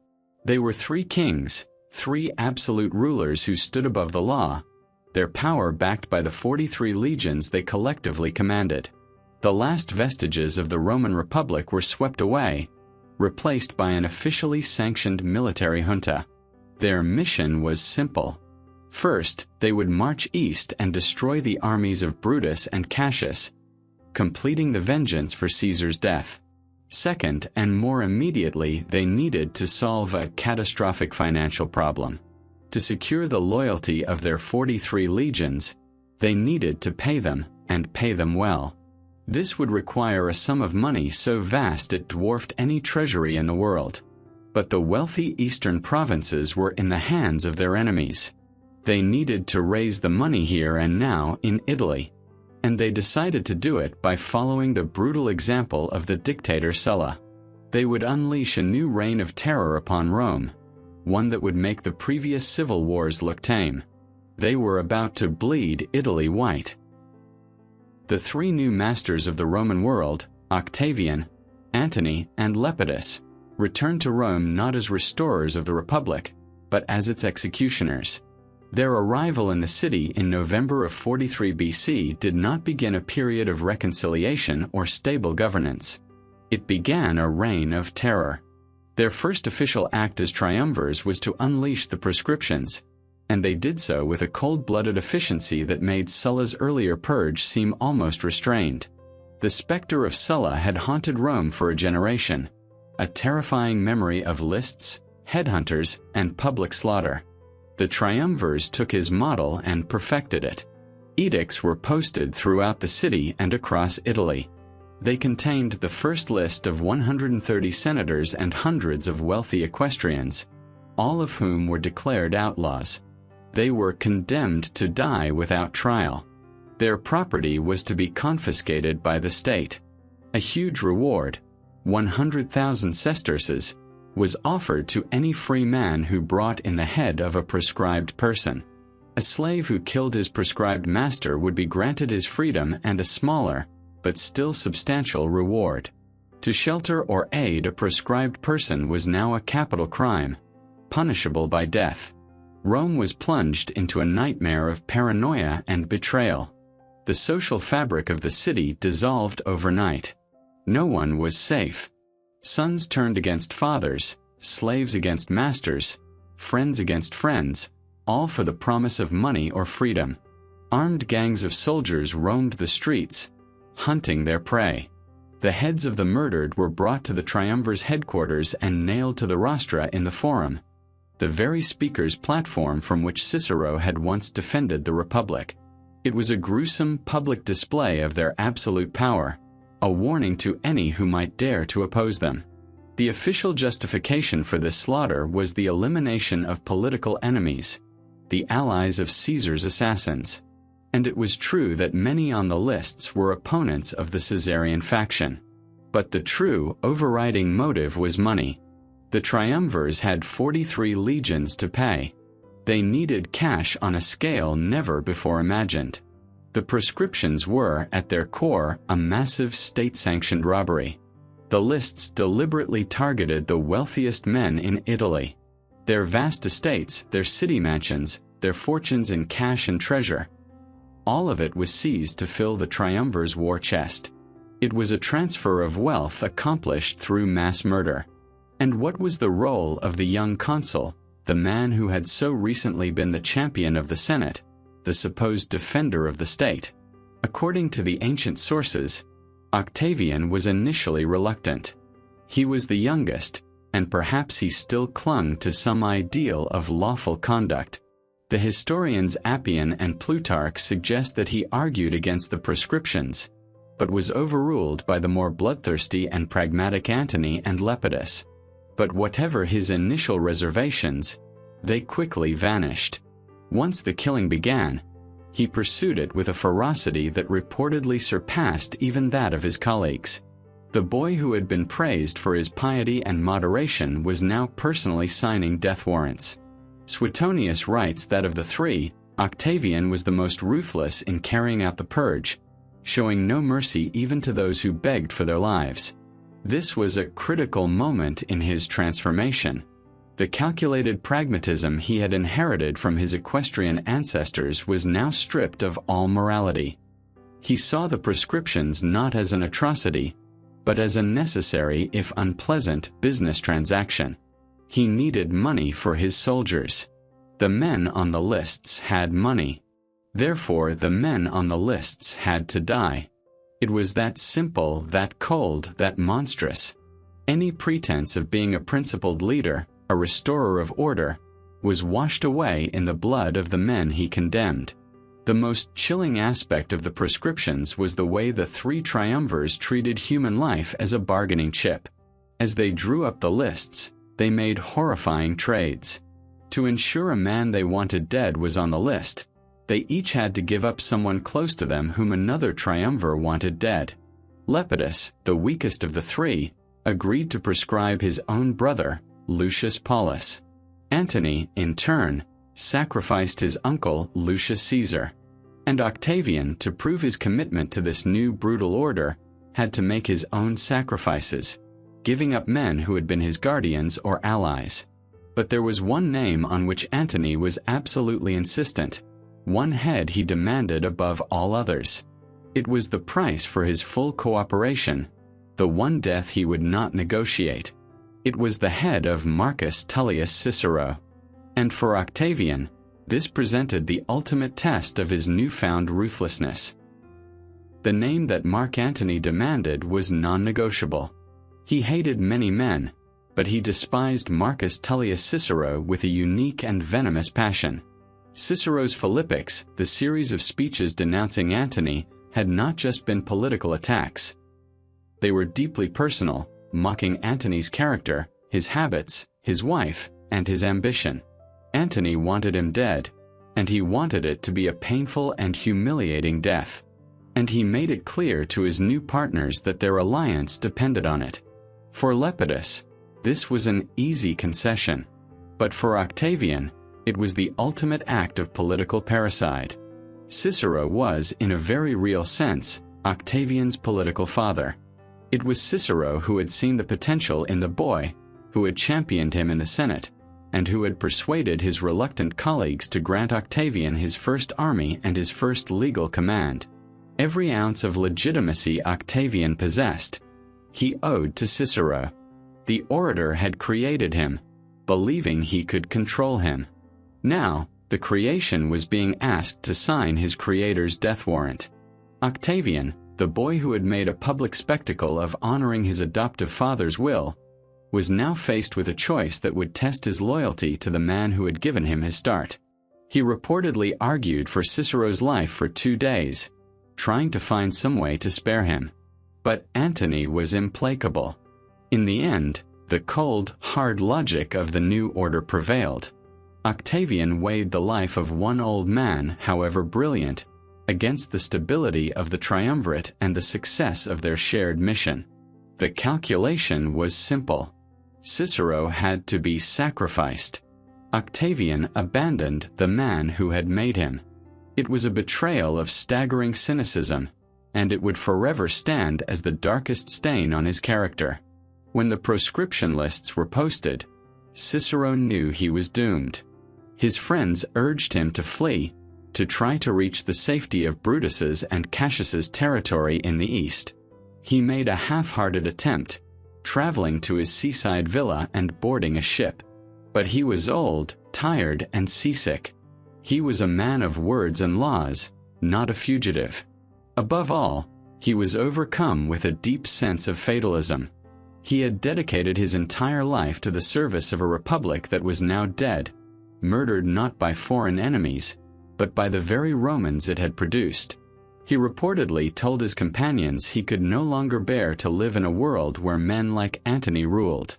They were 3 kings, 3 absolute rulers who stood above the law, their power backed by the 43 legions they collectively commanded. The last vestiges of the Roman Republic were swept away, replaced by an officially sanctioned military junta. Their mission was simple. First, they would march east and destroy the armies of Brutus and Cassius, completing the vengeance for Caesar's death. Second, and more immediately, they needed to solve a catastrophic financial problem. To secure the loyalty of their 43 legions, they needed to pay them, and pay them well. This would require a sum of money so vast it dwarfed any treasury in the world. But the wealthy eastern provinces were in the hands of their enemies. They needed to raise the money here and now in Italy. And they decided to do it by following the brutal example of the dictator Sulla. They would unleash a new reign of terror upon Rome, one that would make the previous civil wars look tame. They were about to bleed Italy white. The 3 new masters of the Roman world, Octavian, Antony, and Lepidus, returned to Rome not as restorers of the Republic, but as its executioners. Their arrival in the city in November of 43 BC did not begin a period of reconciliation or stable governance. It began a reign of terror. Their first official act as triumvirs was to unleash the Proscriptions, and they did so with a cold-blooded efficiency that made Sulla's earlier purge seem almost restrained. The specter of Sulla had haunted Rome for a generation, a terrifying memory of lists, headhunters, and public slaughter. The triumvirs took his model and perfected it. Edicts were posted throughout the city and across Italy. They contained the first list of 130 senators and hundreds of wealthy equestrians, all of whom were declared outlaws. They were condemned to die without trial. Their property was to be confiscated by the state. A huge reward, 100,000 sesterces, was offered to any free man who brought in the head of a proscribed person. A slave who killed his proscribed master would be granted his freedom and a smaller, but still substantial reward. To shelter or aid a proscribed person was now a capital crime, punishable by death. Rome was plunged into a nightmare of paranoia and betrayal. The social fabric of the city dissolved overnight. No one was safe. Sons turned against fathers, slaves against masters, friends against friends, all for the promise of money or freedom. Armed gangs of soldiers roamed the streets, hunting their prey. The heads of the murdered were brought to the triumvirs' headquarters and nailed to the rostra in the Forum, the very speaker's platform from which Cicero had once defended the Republic. It was a gruesome public display of their absolute power, a warning to any who might dare to oppose them. The official justification for this slaughter was the elimination of political enemies, the allies of Caesar's assassins. And it was true that many on the lists were opponents of the Caesarian faction. But the true, overriding motive was money. The triumvirs had 43 legions to pay. They needed cash on a scale never before imagined. The proscriptions were, at their core, a massive state-sanctioned robbery. The lists deliberately targeted the wealthiest men in Italy. Their vast estates, their city mansions, their fortunes in cash and treasure, all of it was seized to fill the triumvirs' war chest. It was a transfer of wealth accomplished through mass murder. And what was the role of the young consul, the man who had so recently been the champion of the Senate, the supposed defender of the state? According to the ancient sources, Octavian was initially reluctant. He was the youngest, and perhaps he still clung to some ideal of lawful conduct. The historians Appian and Plutarch suggest that he argued against the proscriptions, but was overruled by the more bloodthirsty and pragmatic Antony and Lepidus. But whatever his initial reservations, they quickly vanished. Once the killing began, he pursued it with a ferocity that reportedly surpassed even that of his colleagues. The boy who had been praised for his piety and moderation was now personally signing death warrants. Suetonius writes that of the three, Octavian was the most ruthless in carrying out the purge, showing no mercy even to those who begged for their lives. This was a critical moment in his transformation. The calculated pragmatism he had inherited from his equestrian ancestors was now stripped of all morality. He saw the proscriptions not as an atrocity, but as a necessary if unpleasant business transaction. He needed money for his soldiers. The men on the lists had money. Therefore, the men on the lists had to die. It was that simple, that cold, that monstrous. Any pretense of being a principled leader, a restorer of order, was washed away in the blood of the men he condemned. The most chilling aspect of the proscriptions was the way the three triumvirs treated human life as a bargaining chip. As they drew up the lists, they made horrifying trades. To ensure a man they wanted dead was on the list, they each had to give up someone close to them whom another triumvir wanted dead. Lepidus, the weakest of the three, agreed to proscribe his own brother, Lucius Paulus. Antony, in turn, sacrificed his uncle, Lucius Caesar. And Octavian, to prove his commitment to this new brutal order, had to make his own sacrifices, giving up men who had been his guardians or allies. But there was one name on which Antony was absolutely insistent, one head he demanded above all others. It was the price for his full cooperation, the one death he would not negotiate. It was the head of Marcus Tullius Cicero. And for Octavian, this presented the ultimate test of his newfound ruthlessness. The name that Mark Antony demanded was non-negotiable. He hated many men, but he despised Marcus Tullius Cicero with a unique and venomous passion. Cicero's Philippics, the series of speeches denouncing Antony, had not just been political attacks. They were deeply personal, mocking Antony's character, his habits, his wife, and his ambition. Antony wanted him dead, and he wanted it to be a painful and humiliating death. And he made it clear to his new partners that their alliance depended on it. For Lepidus, this was an easy concession. But for Octavian, it was the ultimate act of political parricide. Cicero was, in a very real sense, Octavian's political father. It was Cicero who had seen the potential in the boy, who had championed him in the Senate, and who had persuaded his reluctant colleagues to grant Octavian his first army and his first legal command. Every ounce of legitimacy Octavian possessed, he owed to Cicero. The orator had created him, believing he could control him. Now, the creation was being asked to sign his creator's death warrant. Octavian, the boy who had made a public spectacle of honoring his adoptive father's will, was now faced with a choice that would test his loyalty to the man who had given him his start. He reportedly argued for Cicero's life for 2 days, trying to find some way to spare him. But Antony was implacable. In the end, the cold, hard logic of the new order prevailed. Octavian weighed the life of one old man, however brilliant, against the stability of the triumvirate and the success of their shared mission. The calculation was simple. Cicero had to be sacrificed. Octavian abandoned the man who had made him. It was a betrayal of staggering cynicism, and it would forever stand as the darkest stain on his character. When the proscription lists were posted, Cicero knew he was doomed. His friends urged him to flee, to try to reach the safety of Brutus's and Cassius's territory in the east. He made a half-hearted attempt, traveling to his seaside villa and boarding a ship. But he was old, tired, and seasick. He was a man of words and laws, not a fugitive. Above all, he was overcome with a deep sense of fatalism. He had dedicated his entire life to the service of a republic that was now dead, murdered not by foreign enemies, but by the very Romans it had produced. He reportedly told his companions he could no longer bear to live in a world where men like Antony ruled.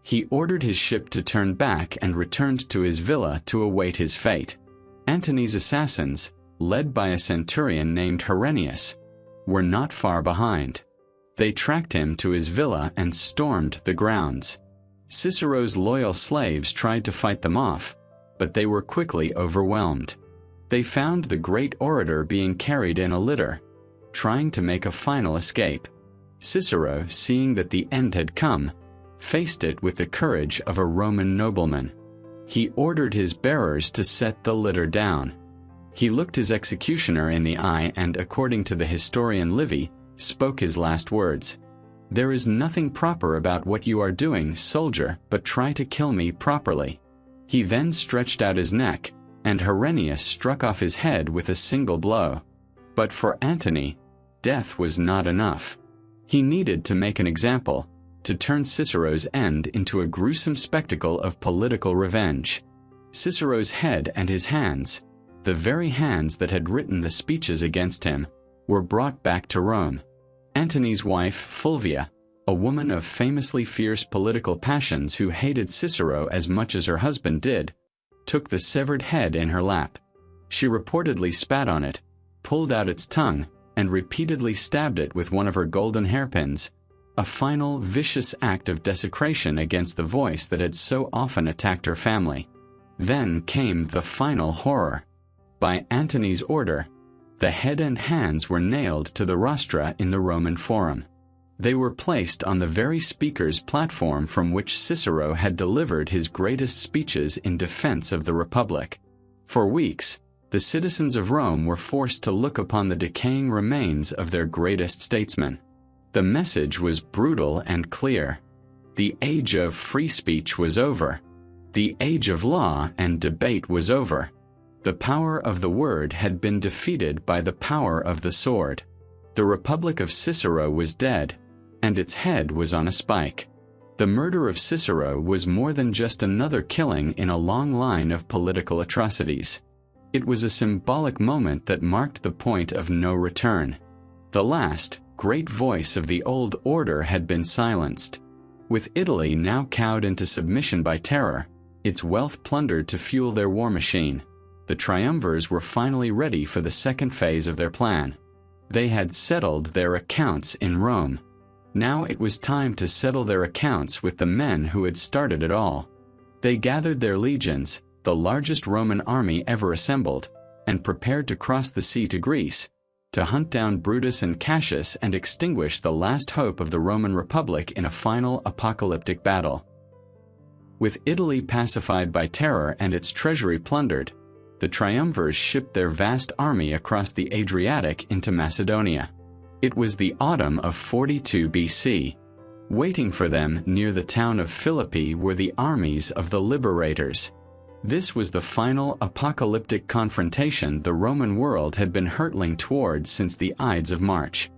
He ordered his ship to turn back and returned to his villa to await his fate. Antony's assassins, led by a centurion named Herennius, were not far behind. They tracked him to his villa and stormed the grounds. Cicero's loyal slaves tried to fight them off, but they were quickly overwhelmed. They found the great orator being carried in a litter, trying to make a final escape. Cicero, seeing that the end had come, faced it with the courage of a Roman nobleman. He ordered his bearers to set the litter down. He looked his executioner in the eye and, according to the historian Livy, spoke his last words. "There is nothing proper about what you are doing, soldier, but try to kill me properly." He then stretched out his neck, and Herennius struck off his head with a single blow. But for Antony, death was not enough. He needed to make an example, to turn Cicero's end into a gruesome spectacle of political revenge. Cicero's head and his hands, the very hands that had written the speeches against him, were brought back to Rome. Antony's wife, Fulvia, a woman of famously fierce political passions who hated Cicero as much as her husband did, took the severed head in her lap. She reportedly spat on it, pulled out its tongue, and repeatedly stabbed it with one of her golden hairpins, a final vicious act of desecration against the voice that had so often attacked her family. Then came the final horror. By Antony's order, the head and hands were nailed to the rostra in the Roman Forum. They were placed on the very speaker's platform from which Cicero had delivered his greatest speeches in defense of the Republic. For weeks, the citizens of Rome were forced to look upon the decaying remains of their greatest statesman. The message was brutal and clear. The age of free speech was over. The age of law and debate was over. The power of the word had been defeated by the power of the sword. The Republic of Cicero was dead, and its head was on a spike. The murder of Cicero was more than just another killing in a long line of political atrocities. It was a symbolic moment that marked the point of no return. The last, great voice of the old order had been silenced. With Italy now cowed into submission by terror, its wealth plundered to fuel their war machine, the triumvirs were finally ready for the second phase of their plan. They had settled their accounts in Rome. Now it was time to settle their accounts with the men who had started it all. They gathered their legions, the largest Roman army ever assembled, and prepared to cross the sea to Greece, to hunt down Brutus and Cassius and extinguish the last hope of the Roman Republic in a final apocalyptic battle. With Italy pacified by terror and its treasury plundered, the triumvirs shipped their vast army across the Adriatic into Macedonia. It was the autumn of 42 BC. Waiting for them near the town of Philippi were the armies of the liberators. This was the final apocalyptic confrontation the Roman world had been hurtling towards since the Ides of March.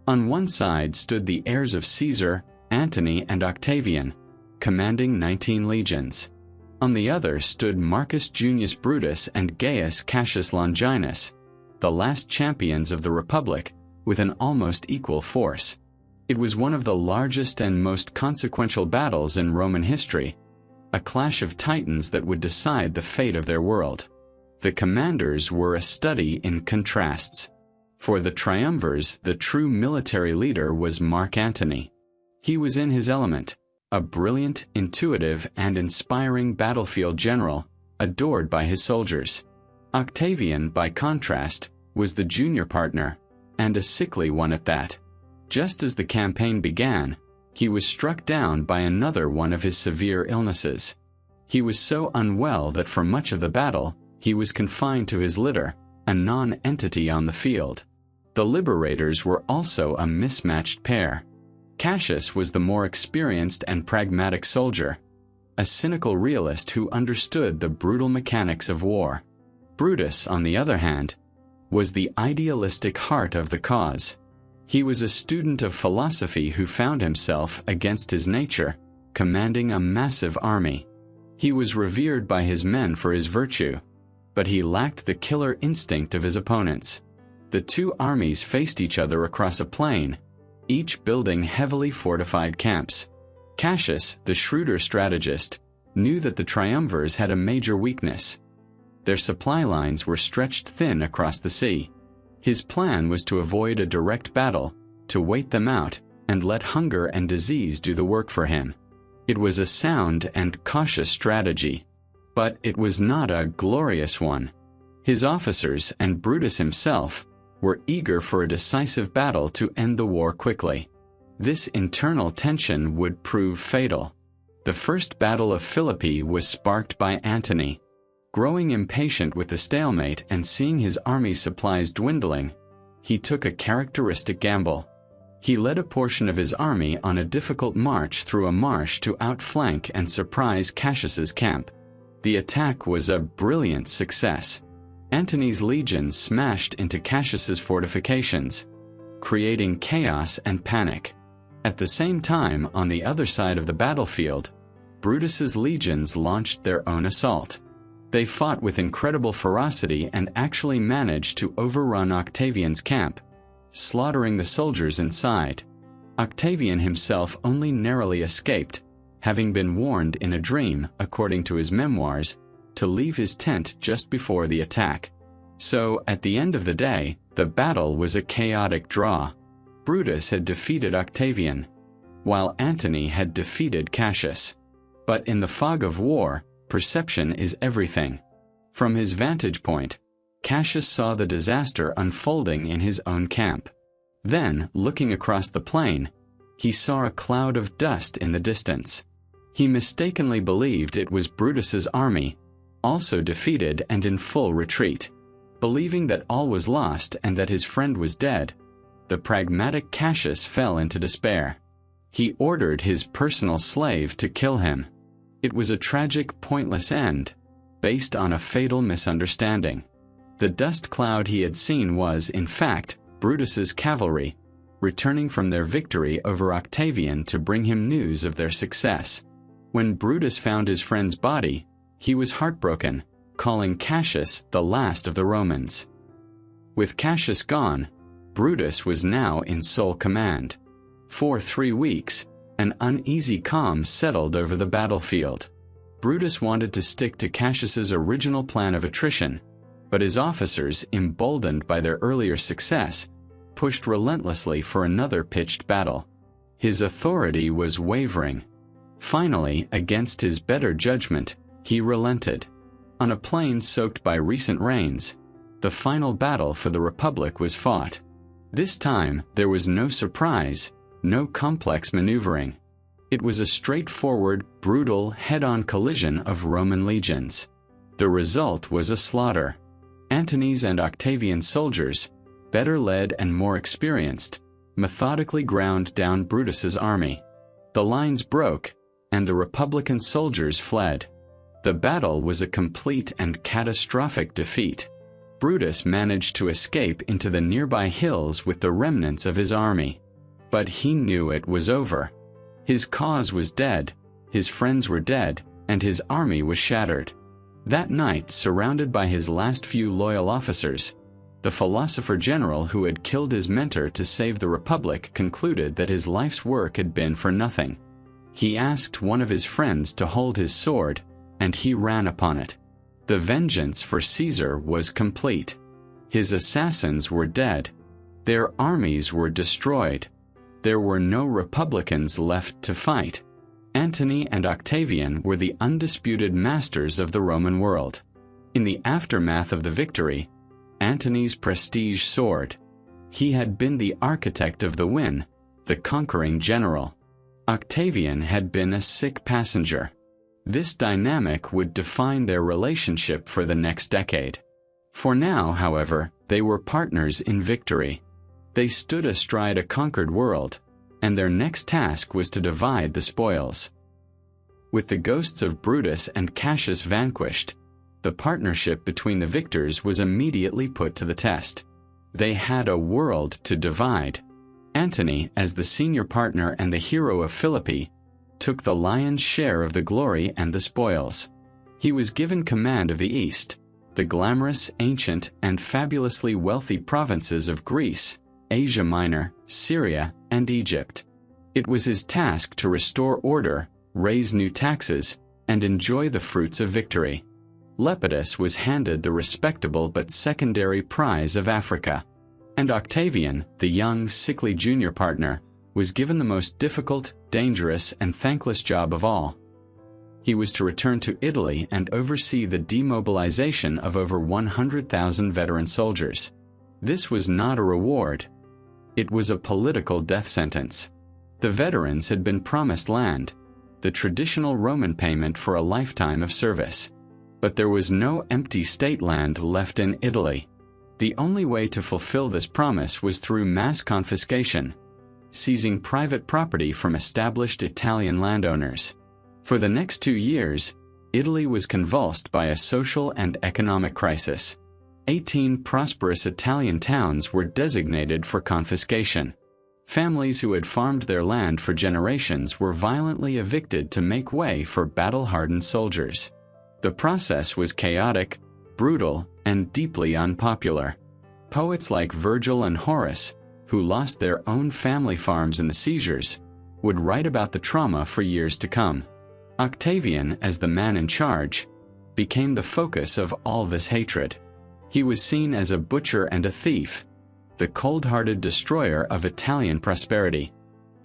On one side stood the heirs of Caesar, Antony, and Octavian, commanding 19 legions. On the other stood Marcus Junius Brutus and Gaius Cassius Longinus, the last champions of the Republic, with an almost equal force. It was one of the largest and most consequential battles in Roman history, a clash of titans that would decide the fate of their world. The commanders were a study in contrasts. For the triumvirs, the true military leader was Mark Antony. He was in his element, a brilliant, intuitive, and inspiring battlefield general, adored by his soldiers. Octavian, by contrast, was the junior partner, and a sickly one at that. Just as the campaign began, he was struck down by another one of his severe illnesses. He was so unwell that for much of the battle, he was confined to his litter, a non-entity on the field. The liberators were also a mismatched pair. Cassius was the more experienced and pragmatic soldier, a cynical realist who understood the brutal mechanics of war. Brutus, on the other hand, was the idealistic heart of the cause. He was a student of philosophy who found himself, against his nature, commanding a massive army. He was revered by his men for his virtue, but he lacked the killer instinct of his opponents. The two armies faced each other across a plain, each building heavily fortified camps. Cassius, the shrewder strategist, knew that the triumvirs had a major weakness. Their supply lines were stretched thin across the sea. His plan was to avoid a direct battle, to wait them out, and let hunger and disease do the work for him. It was a sound and cautious strategy, but it was not a glorious one. His officers, and Brutus himself, were eager for a decisive battle to end the war quickly. This internal tension would prove fatal. The first battle of Philippi was sparked by Antony. Growing impatient with the stalemate and seeing his army's supplies dwindling, he took a characteristic gamble. He led a portion of his army on a difficult march through a marsh to outflank and surprise Cassius's camp. The attack was a brilliant success. Antony's legions smashed into Cassius's fortifications, creating chaos and panic. At the same time, on the other side of the battlefield, Brutus's legions launched their own assault. They fought with incredible ferocity and actually managed to overrun Octavian's camp, slaughtering the soldiers inside. Octavian himself only narrowly escaped, having been warned in a dream, according to his memoirs, to leave his tent just before the attack. So, at the end of the day, the battle was a chaotic draw. Brutus had defeated Octavian, while Antony had defeated Cassius. But in the fog of war, perception is everything. From his vantage point, Cassius saw the disaster unfolding in his own camp. Then, looking across the plain, he saw a cloud of dust in the distance. He mistakenly believed it was Brutus's army, also defeated and in full retreat. Believing that all was lost and that his friend was dead, the pragmatic Cassius fell into despair. He ordered his personal slave to kill him. It was a tragic, pointless end, based on a fatal misunderstanding. The dust cloud he had seen was, in fact, Brutus's cavalry, returning from their victory over Octavian to bring him news of their success. When Brutus found his friend's body, he was heartbroken, calling Cassius the last of the Romans. With Cassius gone, Brutus was now in sole command. For 3 weeks, an uneasy calm settled over the battlefield. Brutus wanted to stick to Cassius's original plan of attrition, but his officers, emboldened by their earlier success, pushed relentlessly for another pitched battle. His authority was wavering. Finally, against his better judgment, he relented. On a plain soaked by recent rains, the final battle for the Republic was fought. This time, there was no surprise, no complex maneuvering. It was a straightforward, brutal, head-on collision of Roman legions. The result was a slaughter. Antony's and Octavian's soldiers, better led and more experienced, methodically ground down Brutus's army. The lines broke, and the Republican soldiers fled. The battle was a complete and catastrophic defeat. Brutus managed to escape into the nearby hills with the remnants of his army. But he knew it was over. His cause was dead, his friends were dead, and his army was shattered. That night, surrounded by his last few loyal officers, the philosopher general who had killed his mentor to save the Republic concluded that his life's work had been for nothing. He asked one of his friends to hold his sword, and he ran upon it. The vengeance for Caesar was complete. His assassins were dead. Their armies were destroyed. There were no Republicans left to fight. Antony and Octavian were the undisputed masters of the Roman world. In the aftermath of the victory, Antony's prestige soared. He had been the architect of the win, the conquering general. Octavian had been a sick passenger. This dynamic would define their relationship for the next decade. For now, however, they were partners in victory. They stood astride a conquered world, and their next task was to divide the spoils. With the ghosts of Brutus and Cassius vanquished, the partnership between the victors was immediately put to the test. They had a world to divide. Antony, as the senior partner and the hero of Philippi, took the lion's share of the glory and the spoils. He was given command of the East, the glamorous, ancient, and fabulously wealthy provinces of Greece, Asia Minor, Syria, and Egypt. It was his task to restore order, raise new taxes, and enjoy the fruits of victory. Lepidus was handed the respectable but secondary prize of Africa, and Octavian, the young, sickly junior partner, was given the most difficult, dangerous, and thankless job of all. He was to return to Italy and oversee the demobilization of over 100,000 veteran soldiers. This was not a reward. It was a political death sentence. The veterans had been promised land, the traditional Roman payment for a lifetime of service. But there was no empty state land left in Italy. The only way to fulfill this promise was through mass confiscation, seizing private property from established Italian landowners. For the next 2 years, Italy was convulsed by a social and economic crisis. 18 prosperous Italian towns were designated for confiscation. Families who had farmed their land for generations were violently evicted to make way for battle-hardened soldiers. The process was chaotic, brutal, and deeply unpopular. Poets like Virgil and Horace, who lost their own family farms in the seizures, would write about the trauma for years to come. Octavian, as the man in charge, became the focus of all this hatred. He was seen as a butcher and a thief, the cold-hearted destroyer of Italian prosperity.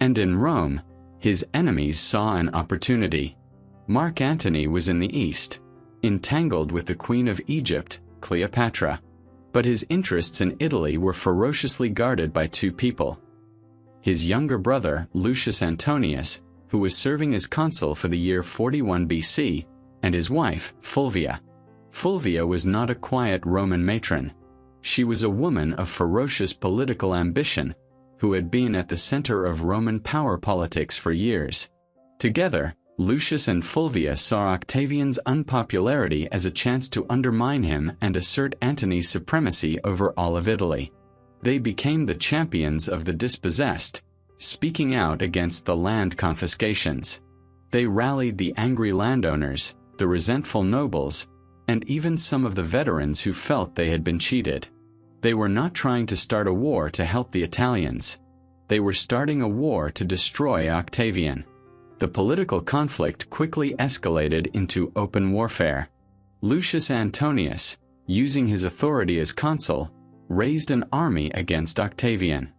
And in Rome, his enemies saw an opportunity. Mark Antony was in the east, entangled with the Queen of Egypt, Cleopatra. But his interests in Italy were ferociously guarded by 2 people. His younger brother, Lucius Antonius, who was serving as consul for the year 41 BC, and his wife, Fulvia. Fulvia was not a quiet Roman matron. She was a woman of ferocious political ambition, who had been at the center of Roman power politics for years. Together, Lucius and Fulvia saw Octavian's unpopularity as a chance to undermine him and assert Antony's supremacy over all of Italy. They became the champions of the dispossessed, speaking out against the land confiscations. They rallied the angry landowners, the resentful nobles, and even some of the veterans who felt they had been cheated. They were not trying to start a war to help the Italians. They were starting a war to destroy Octavian. The political conflict quickly escalated into open warfare. Lucius Antonius, using his authority as consul, raised an army against Octavian.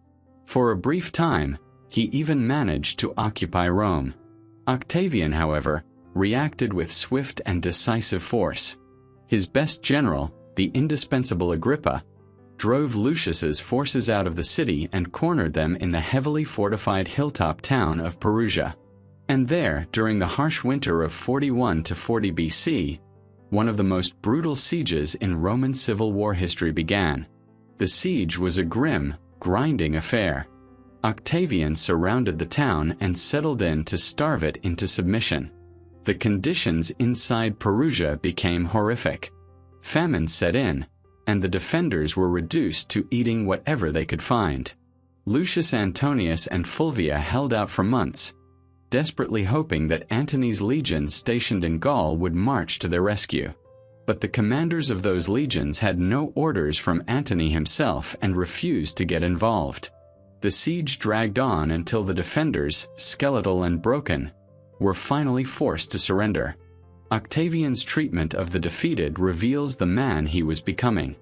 For a brief time, he even managed to occupy Rome. Octavian, however, reacted with swift and decisive force. His best general, the indispensable Agrippa, drove Lucius's forces out of the city and cornered them in the heavily fortified hilltop town of Perugia. And there, during the harsh winter of 41 to 40 BC, one of the most brutal sieges in Roman civil war history began. The siege was a grim, grinding affair. Octavian surrounded the town and settled in to starve it into submission. The conditions inside Perugia became horrific. Famine set in, and the defenders were reduced to eating whatever they could find. Lucius Antonius and Fulvia held out for months, desperately hoping that Antony's legions stationed in Gaul would march to their rescue. But the commanders of those legions had no orders from Antony himself and refused to get involved. The siege dragged on until the defenders, skeletal and broken, were finally forced to surrender. Octavian's treatment of the defeated reveals the man he was becoming.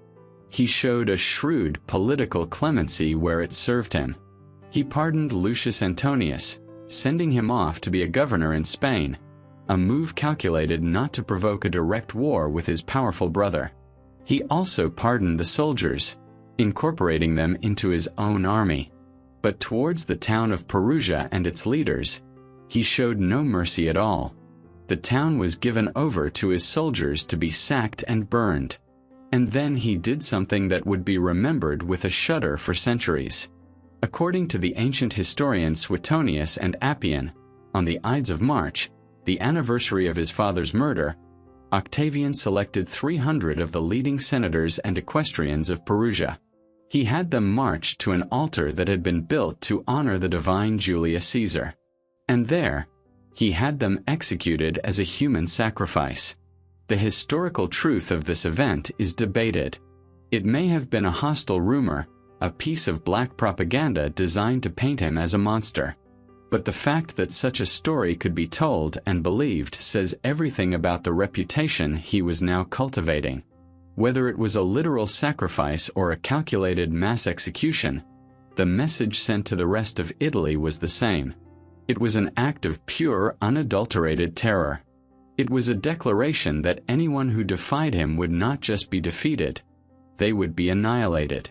He showed a shrewd political clemency where it served him. He pardoned Lucius Antonius, sending him off to be a governor in Spain, a move calculated not to provoke a direct war with his powerful brother. He also pardoned the soldiers, incorporating them into his own army. But towards the town of Perugia and its leaders, he showed no mercy at all. The town was given over to his soldiers to be sacked and burned. And then he did something that would be remembered with a shudder for centuries. According to the ancient historians Suetonius and Appian, on the Ides of March, the anniversary of his father's murder, Octavian selected 300 of the leading senators and equestrians of Perugia. He had them march to an altar that had been built to honor the divine Julius Caesar. And there, he had them executed as a human sacrifice. The historical truth of this event is debated. It may have been a hostile rumor, a piece of black propaganda designed to paint him as a monster. But the fact that such a story could be told and believed says everything about the reputation he was now cultivating. Whether it was a literal sacrifice or a calculated mass execution, the message sent to the rest of Italy was the same. It was an act of pure, unadulterated terror. It was a declaration that anyone who defied him would not just be defeated, they would be annihilated.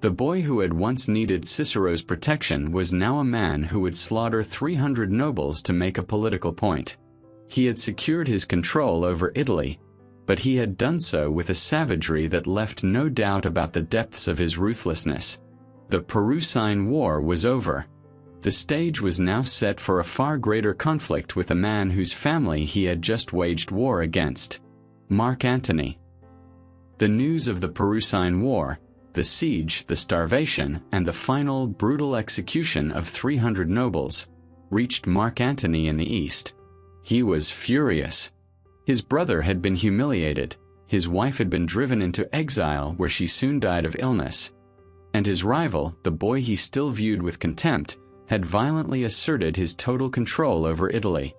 The boy who had once needed Cicero's protection was now a man who would slaughter 300 nobles to make a political point. He had secured his control over Italy, but he had done so with a savagery that left no doubt about the depths of his ruthlessness. The Perusine War was over. The stage was now set for a far greater conflict with a man whose family he had just waged war against, Mark Antony. The news of the Perusine War, the siege, the starvation, and the final brutal execution of 300 nobles, reached Mark Antony in the east. He was furious. His brother had been humiliated, his wife had been driven into exile where she soon died of illness, and his rival, the boy he still viewed with contempt, had violently asserted his total control over Italy.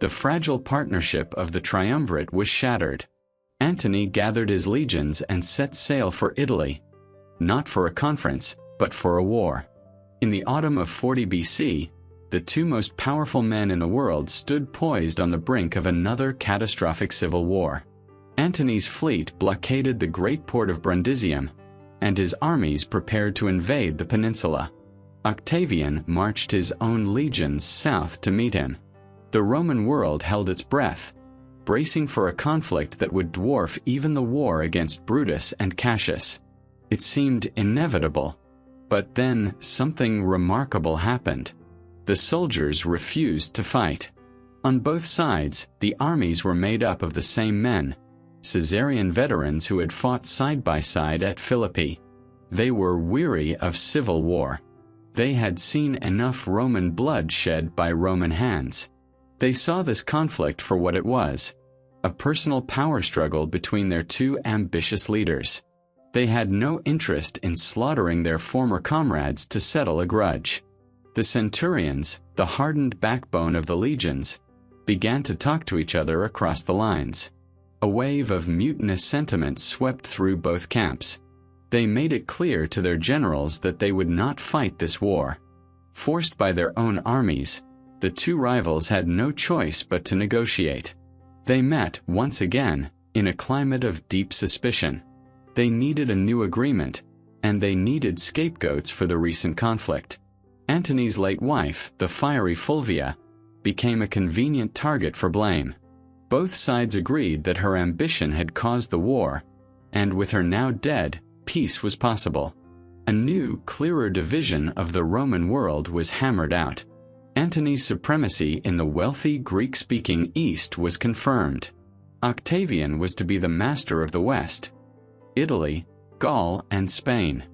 The fragile partnership of the Triumvirate was shattered. Antony gathered his legions and set sail for Italy, not for a conference, but for a war. In the autumn of 40 BC, the two most powerful men in the world stood poised on the brink of another catastrophic civil war. Antony's fleet blockaded the great port of Brundisium, and his armies prepared to invade the peninsula. Octavian marched his own legions south to meet him. The Roman world held its breath, bracing for a conflict that would dwarf even the war against Brutus and Cassius. It seemed inevitable, but then something remarkable happened. The soldiers refused to fight. On both sides, the armies were made up of the same men, Caesarian veterans who had fought side by side at Philippi. They were weary of civil war. They had seen enough Roman blood shed by Roman hands. They saw this conflict for what it was, a personal power struggle between their two ambitious leaders. They had no interest in slaughtering their former comrades to settle a grudge. The centurions, the hardened backbone of the legions, began to talk to each other across the lines. A wave of mutinous sentiment swept through both camps. They made it clear to their generals that they would not fight this war. Forced by their own armies, the two rivals had no choice but to negotiate. They met, once again, in a climate of deep suspicion. They needed a new agreement, and they needed scapegoats for the recent conflict. Antony's late wife, the fiery Fulvia, became a convenient target for blame. Both sides agreed that her ambition had caused the war, and with her now dead, peace was possible. A new, clearer division of the Roman world was hammered out. Antony's supremacy in the wealthy Greek-speaking East was confirmed. Octavian was to be the master of the West, Italy, Gaul, and Spain.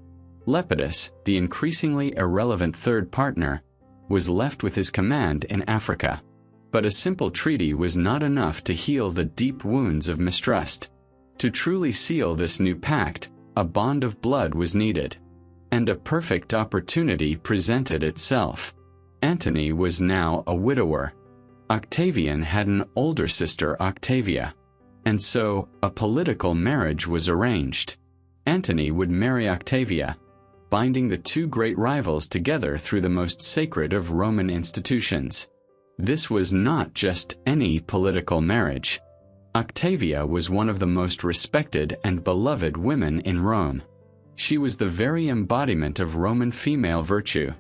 Lepidus, the increasingly irrelevant third partner, was left with his command in Africa. But a simple treaty was not enough to heal the deep wounds of mistrust. To truly seal this new pact, a bond of blood was needed. And a perfect opportunity presented itself. Antony was now a widower. Octavian had an older sister, Octavia. And so, a political marriage was arranged. Antony would marry Octavia, binding the two great rivals together through the most sacred of Roman institutions. This was not just any political marriage. Octavia was one of the most respected and beloved women in Rome. She was the very embodiment of Roman female virtue.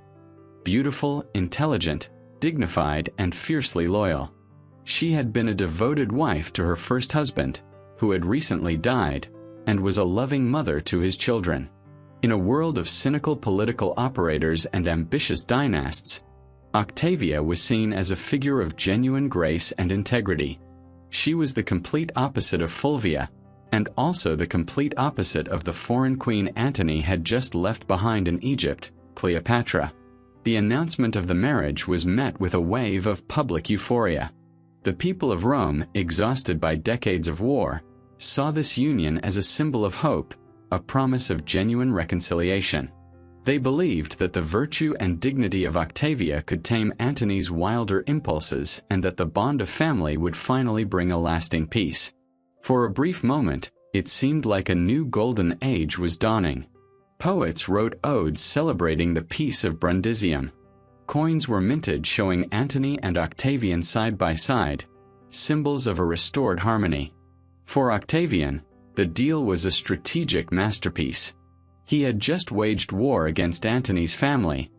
Beautiful, intelligent, dignified, and fiercely loyal. She had been a devoted wife to her first husband, who had recently died, and was a loving mother to his children. In a world of cynical political operators and ambitious dynasts, Octavia was seen as a figure of genuine grace and integrity. She was the complete opposite of Fulvia, and also the complete opposite of the foreign queen Antony had just left behind in Egypt, Cleopatra. The announcement of the marriage was met with a wave of public euphoria. The people of Rome, exhausted by decades of war, saw this union as a symbol of hope, a promise of genuine reconciliation. They believed that the virtue and dignity of Octavia could tame Antony's wilder impulses and that the bond of family would finally bring a lasting peace. For a brief moment, it seemed like a new golden age was dawning. Poets wrote odes celebrating the peace of Brundisium. Coins were minted showing Antony and Octavian side by side, symbols of a restored harmony. For Octavian, the deal was a strategic masterpiece. He had just waged war against Antony's family,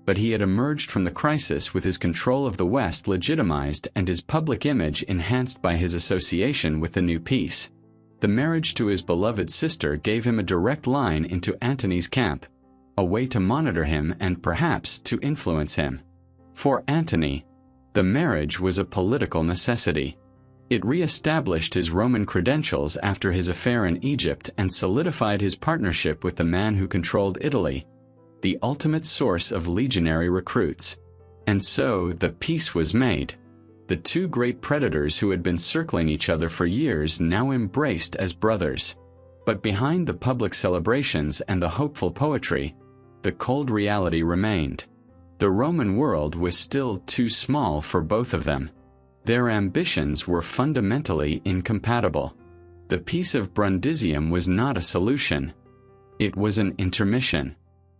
but he had emerged from the crisis with his control of the West legitimized and his public image enhanced by his association with the new peace. The marriage to his beloved sister gave him a direct line into Antony's camp, a way to monitor him and perhaps to influence him. For Antony, the marriage was a political necessity. It re-established his Roman credentials after his affair in Egypt and solidified his partnership with the man who controlled Italy, the ultimate source of legionary recruits. And so the peace was made. The two great predators who had been circling each other for years now embraced as brothers. But behind the public celebrations and the hopeful poetry, the cold reality remained. The Roman world was still too small for both of them. Their ambitions were fundamentally incompatible. The Peace of Brundisium was not a solution. It was an intermission.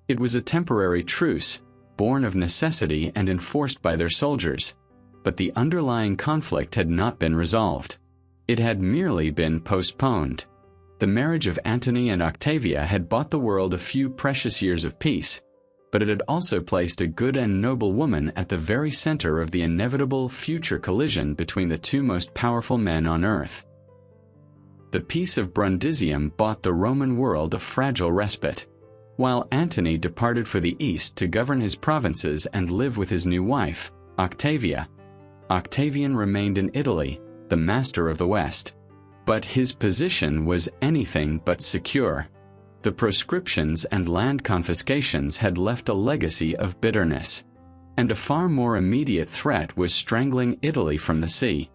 It was a temporary truce, born of necessity and enforced by their soldiers. But the underlying conflict had not been resolved. It had merely been postponed. The marriage of Antony and Octavia had bought the world a few precious years of peace, but it had also placed a good and noble woman at the very center of the inevitable future collision between the two most powerful men on earth. The Peace of Brundisium bought the Roman world a fragile respite. While Antony departed for the east to govern his provinces and live with his new wife, Octavia, Octavian remained in Italy, the master of the West. But his position was anything but secure. The proscriptions and land confiscations had left a legacy of bitterness. And a far more immediate threat was strangling Italy from the sea.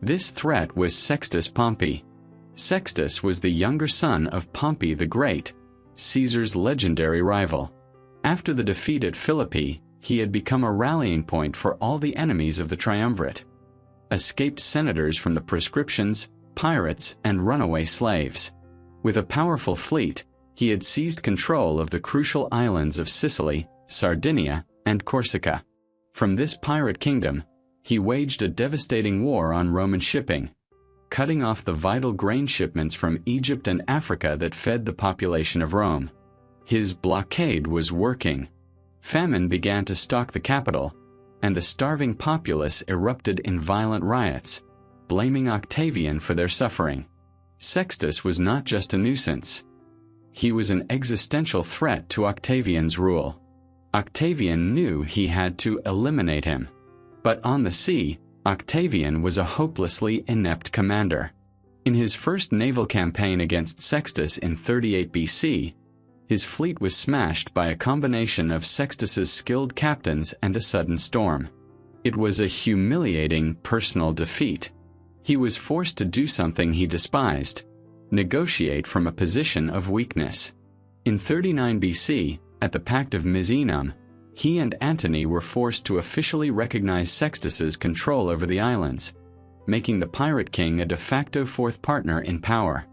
This threat was Sextus Pompey. Sextus was the younger son of Pompey the Great, Caesar's legendary rival. After the defeat at Philippi, he had become a rallying point for all the enemies of the triumvirate. Escaped senators from the proscriptions, pirates, and runaway slaves. With a powerful fleet, he had seized control of the crucial islands of Sicily, Sardinia, and Corsica. From this pirate kingdom, he waged a devastating war on Roman shipping, cutting off the vital grain shipments from Egypt and Africa that fed the population of Rome. His blockade was working. Famine began to stalk the capital, and the starving populace erupted in violent riots, blaming Octavian for their suffering. Sextus was not just a nuisance. He was an existential threat to Octavian's rule. Octavian knew he had to eliminate him. But on the sea, Octavian was a hopelessly inept commander. In his first naval campaign against Sextus in 38 BC, his fleet was smashed by a combination of Sextus's skilled captains and a sudden storm. It was a humiliating personal defeat. He was forced to do something he despised: negotiate from a position of weakness. In 39 BC, at the Pact of Misenum, he and Antony were forced to officially recognize Sextus's control over the islands, making the pirate king a de facto fourth partner in power.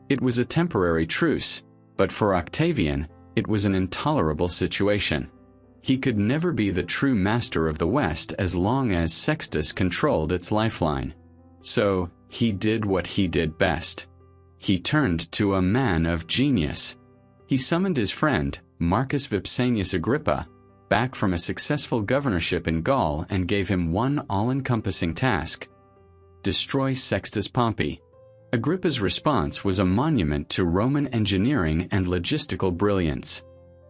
It was a temporary truce, but for Octavian, it was an intolerable situation. He could never be the true master of the West as long as Sextus controlled its lifeline. So, he did what he did best. He turned to a man of genius. He summoned his friend, Marcus Vipsanius Agrippa, back from a successful governorship in Gaul and gave him one all-encompassing task: destroy Sextus Pompey. Agrippa's response was a monument to Roman engineering and logistical brilliance.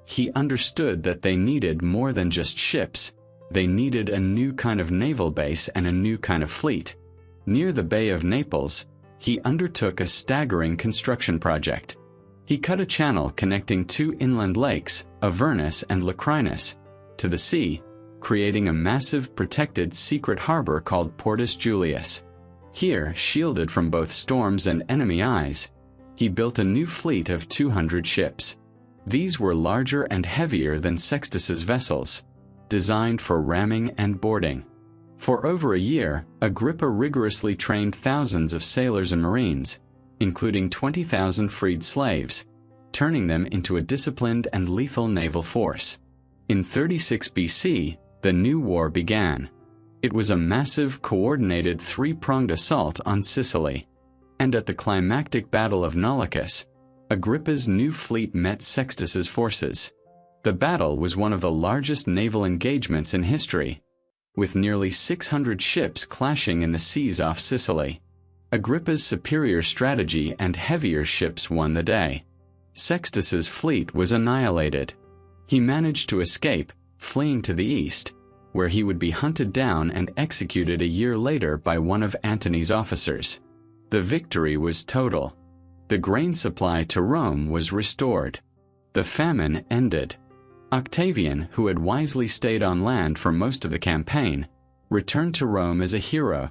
He understood that they needed more than just ships. They needed a new kind of naval base and a new kind of fleet. Near the Bay of Naples, he undertook a staggering construction project. He cut a channel connecting two inland lakes, Avernus and Lacrinus, to the sea, creating a massive protected secret harbor called Portus Julius. Here, shielded from both storms and enemy eyes, he built a new fleet of 200 ships. These were larger and heavier than Sextus's vessels, designed for ramming and boarding. For over a year, Agrippa rigorously trained thousands of sailors and marines, including 20,000 freed slaves, turning them into a disciplined and lethal naval force. In 36 BC, the new war began. It was a massive, coordinated three-pronged assault on Sicily. And at the climactic Battle of Naulochus, Agrippa's new fleet met Sextus's forces. The battle was one of the largest naval engagements in history, with nearly 600 ships clashing in the seas off Sicily. Agrippa's superior strategy and heavier ships won the day. Sextus's fleet was annihilated. He managed to escape, fleeing to the east, where he would be hunted down and executed a year later by one of Antony's officers. The victory was total. The grain supply to Rome was restored. The famine ended. Octavian, who had wisely stayed on land for most of the campaign, returned to Rome as a hero,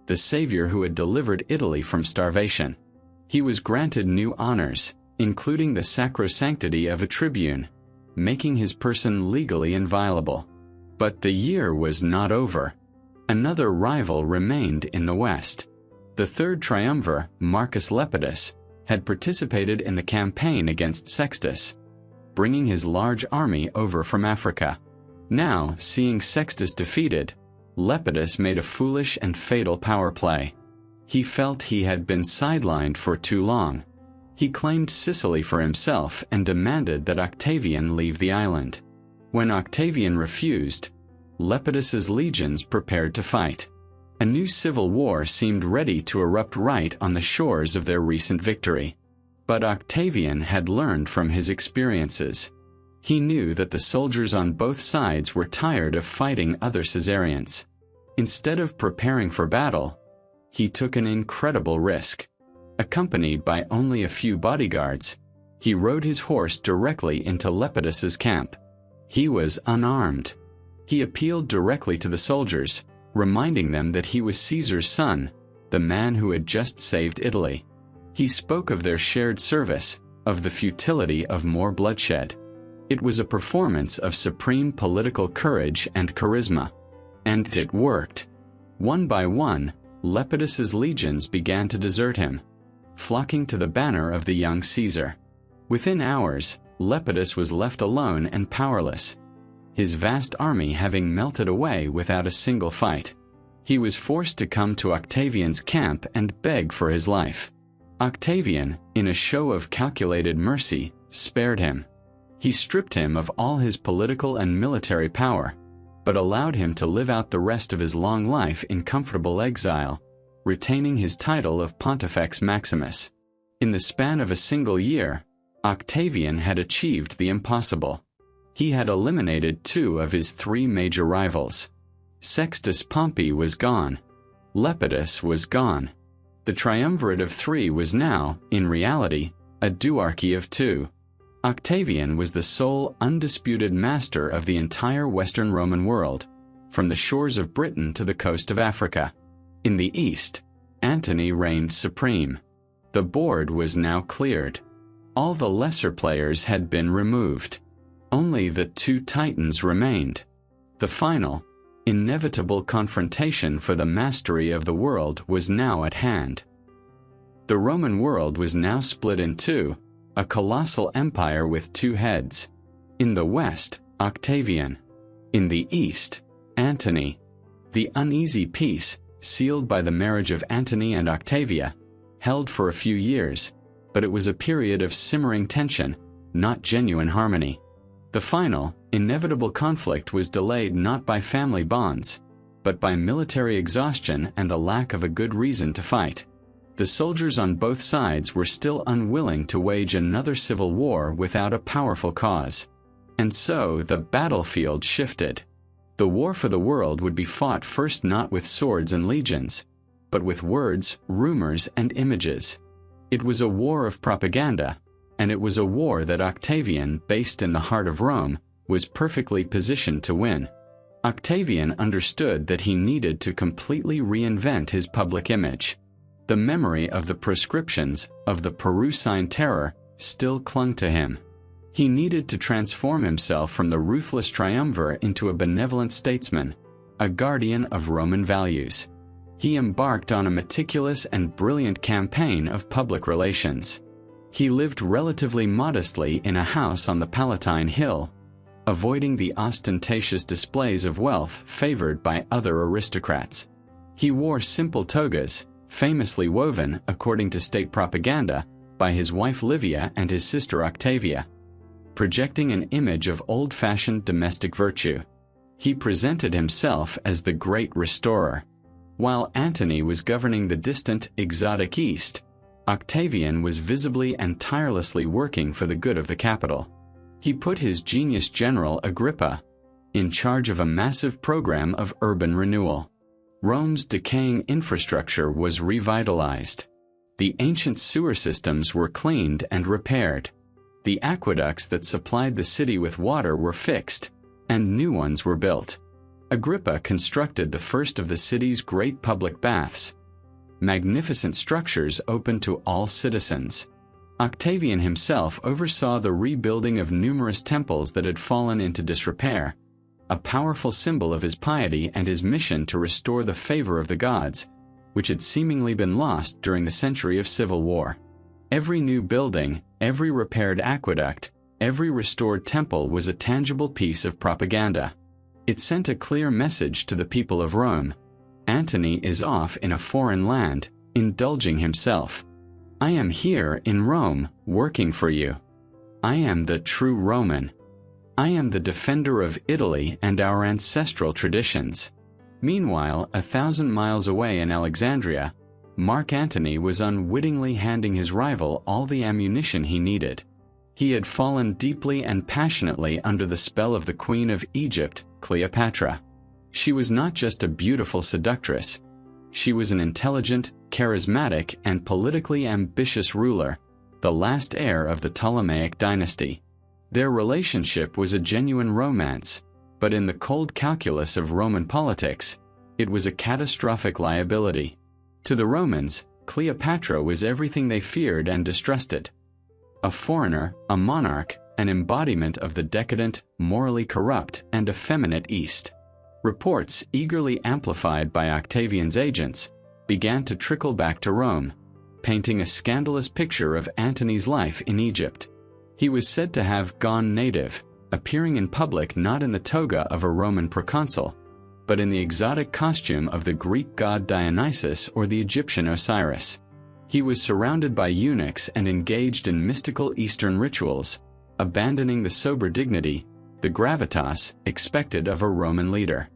the savior who had delivered Italy from starvation. He was granted new honors, including the sacrosanctity of a tribune, making his person legally inviolable. But the year was not over. Another rival remained in the West. The third triumvir, Marcus Lepidus, had participated in the campaign against Sextus, bringing his large army over from Africa. Now, seeing Sextus defeated, Lepidus made a foolish and fatal power play. He felt he had been sidelined for too long. He claimed Sicily for himself and demanded that Octavian leave the island. When Octavian refused, Lepidus's legions prepared to fight. A new civil war seemed ready to erupt right on the shores of their recent victory. But Octavian had learned from his experiences. He knew that the soldiers on both sides were tired of fighting other Caesarians. Instead of preparing for battle, he took an incredible risk. Accompanied by only a few bodyguards, He rode his horse directly into Lepidus's camp. He was unarmed. He appealed directly to the soldiers, reminding them that he was Caesar's son, the man who had just saved Italy. He spoke of their shared service, of the futility of more bloodshed. It was a performance of supreme political courage and charisma. And it worked. One by one, Lepidus's legions began to desert him, flocking to the banner of the young Caesar. Within hours, Lepidus was left alone and powerless, his vast army having melted away without a single fight. He was forced to come to Octavian's camp and beg for his life. Octavian, in a show of calculated mercy, spared him. He stripped him of all his political and military power, but allowed him to live out the rest of his long life in comfortable exile, retaining his title of Pontifex Maximus. In the span of a single year, Octavian had achieved the impossible. He had eliminated 2 of his 3 major rivals. Sextus Pompey was gone. Lepidus was gone. The Triumvirate of 3 was now, in reality, a duarchy of 2. Octavian was the sole undisputed master of the entire Western Roman world, from the shores of Britain to the coast of Africa. In the east, Antony reigned supreme. The board was now cleared. All the lesser players had been removed. Only the 2 titans remained. The final, inevitable confrontation for the mastery of the world was now at hand. The Roman world was now split in 2, a colossal empire with 2 heads. In the west, Octavian. In the east, Antony. The uneasy peace, sealed by the marriage of Antony and Octavia, held for a few years, but it was a period of simmering tension, not genuine harmony. The final, inevitable conflict was delayed not by family bonds, but by military exhaustion and the lack of a good reason to fight. The soldiers on both sides were still unwilling to wage another civil war without a powerful cause. And so the battlefield shifted. The war for the world would be fought first not with swords and legions, but with words, rumors, and images. It was a war of propaganda, and it was a war that Octavian, based in the heart of Rome, was perfectly positioned to win. Octavian understood that he needed to completely reinvent his public image. The memory of the proscriptions, of the Perusine terror, still clung to him. He needed to transform himself from the ruthless triumvirate into a benevolent statesman, a guardian of Roman values. He embarked on a meticulous and brilliant campaign of public relations. He lived relatively modestly in a house on the Palatine Hill, avoiding the ostentatious displays of wealth favored by other aristocrats. He wore simple togas, famously woven, according to state propaganda, by his wife Livia and his sister Octavia, projecting an image of old-fashioned domestic virtue. He presented himself as the great restorer. While Antony was governing the distant, exotic East, Octavian was visibly and tirelessly working for the good of the capital. He put his genius general Agrippa in charge of a massive program of urban renewal. Rome's decaying infrastructure was revitalized. The ancient sewer systems were cleaned and repaired. The aqueducts that supplied the city with water were fixed, and new ones were built. Agrippa constructed the first of the city's great public baths, magnificent structures open to all citizens. Octavian himself oversaw the rebuilding of numerous temples that had fallen into disrepair, a powerful symbol of his piety and his mission to restore the favor of the gods, which had seemingly been lost during the century of civil war. Every new building, every repaired aqueduct, every restored temple was a tangible piece of propaganda. It sent a clear message to the people of Rome. Antony is off in a foreign land, indulging himself. I am here in Rome, working for you. I am the true Roman. I am the defender of Italy and our ancestral traditions. Meanwhile, 1,000 miles away in Alexandria, Mark Antony was unwittingly handing his rival all the ammunition he needed. He had fallen deeply and passionately under the spell of the Queen of Egypt, Cleopatra. She was not just a beautiful seductress. She was an intelligent, charismatic, and politically ambitious ruler, the last heir of the Ptolemaic dynasty. Their relationship was a genuine romance, but in the cold calculus of Roman politics, it was a catastrophic liability. To the Romans, Cleopatra was everything they feared and distrusted. A foreigner, a monarch, an embodiment of the decadent, morally corrupt, and effeminate East. Reports, eagerly amplified by Octavian's agents, began to trickle back to Rome, painting a scandalous picture of Antony's life in Egypt. He was said to have gone native, appearing in public not in the toga of a Roman proconsul, but in the exotic costume of the Greek god Dionysus or the Egyptian Osiris. He was surrounded by eunuchs and engaged in mystical Eastern rituals, abandoning the sober dignity, the gravitas, expected of a Roman leader.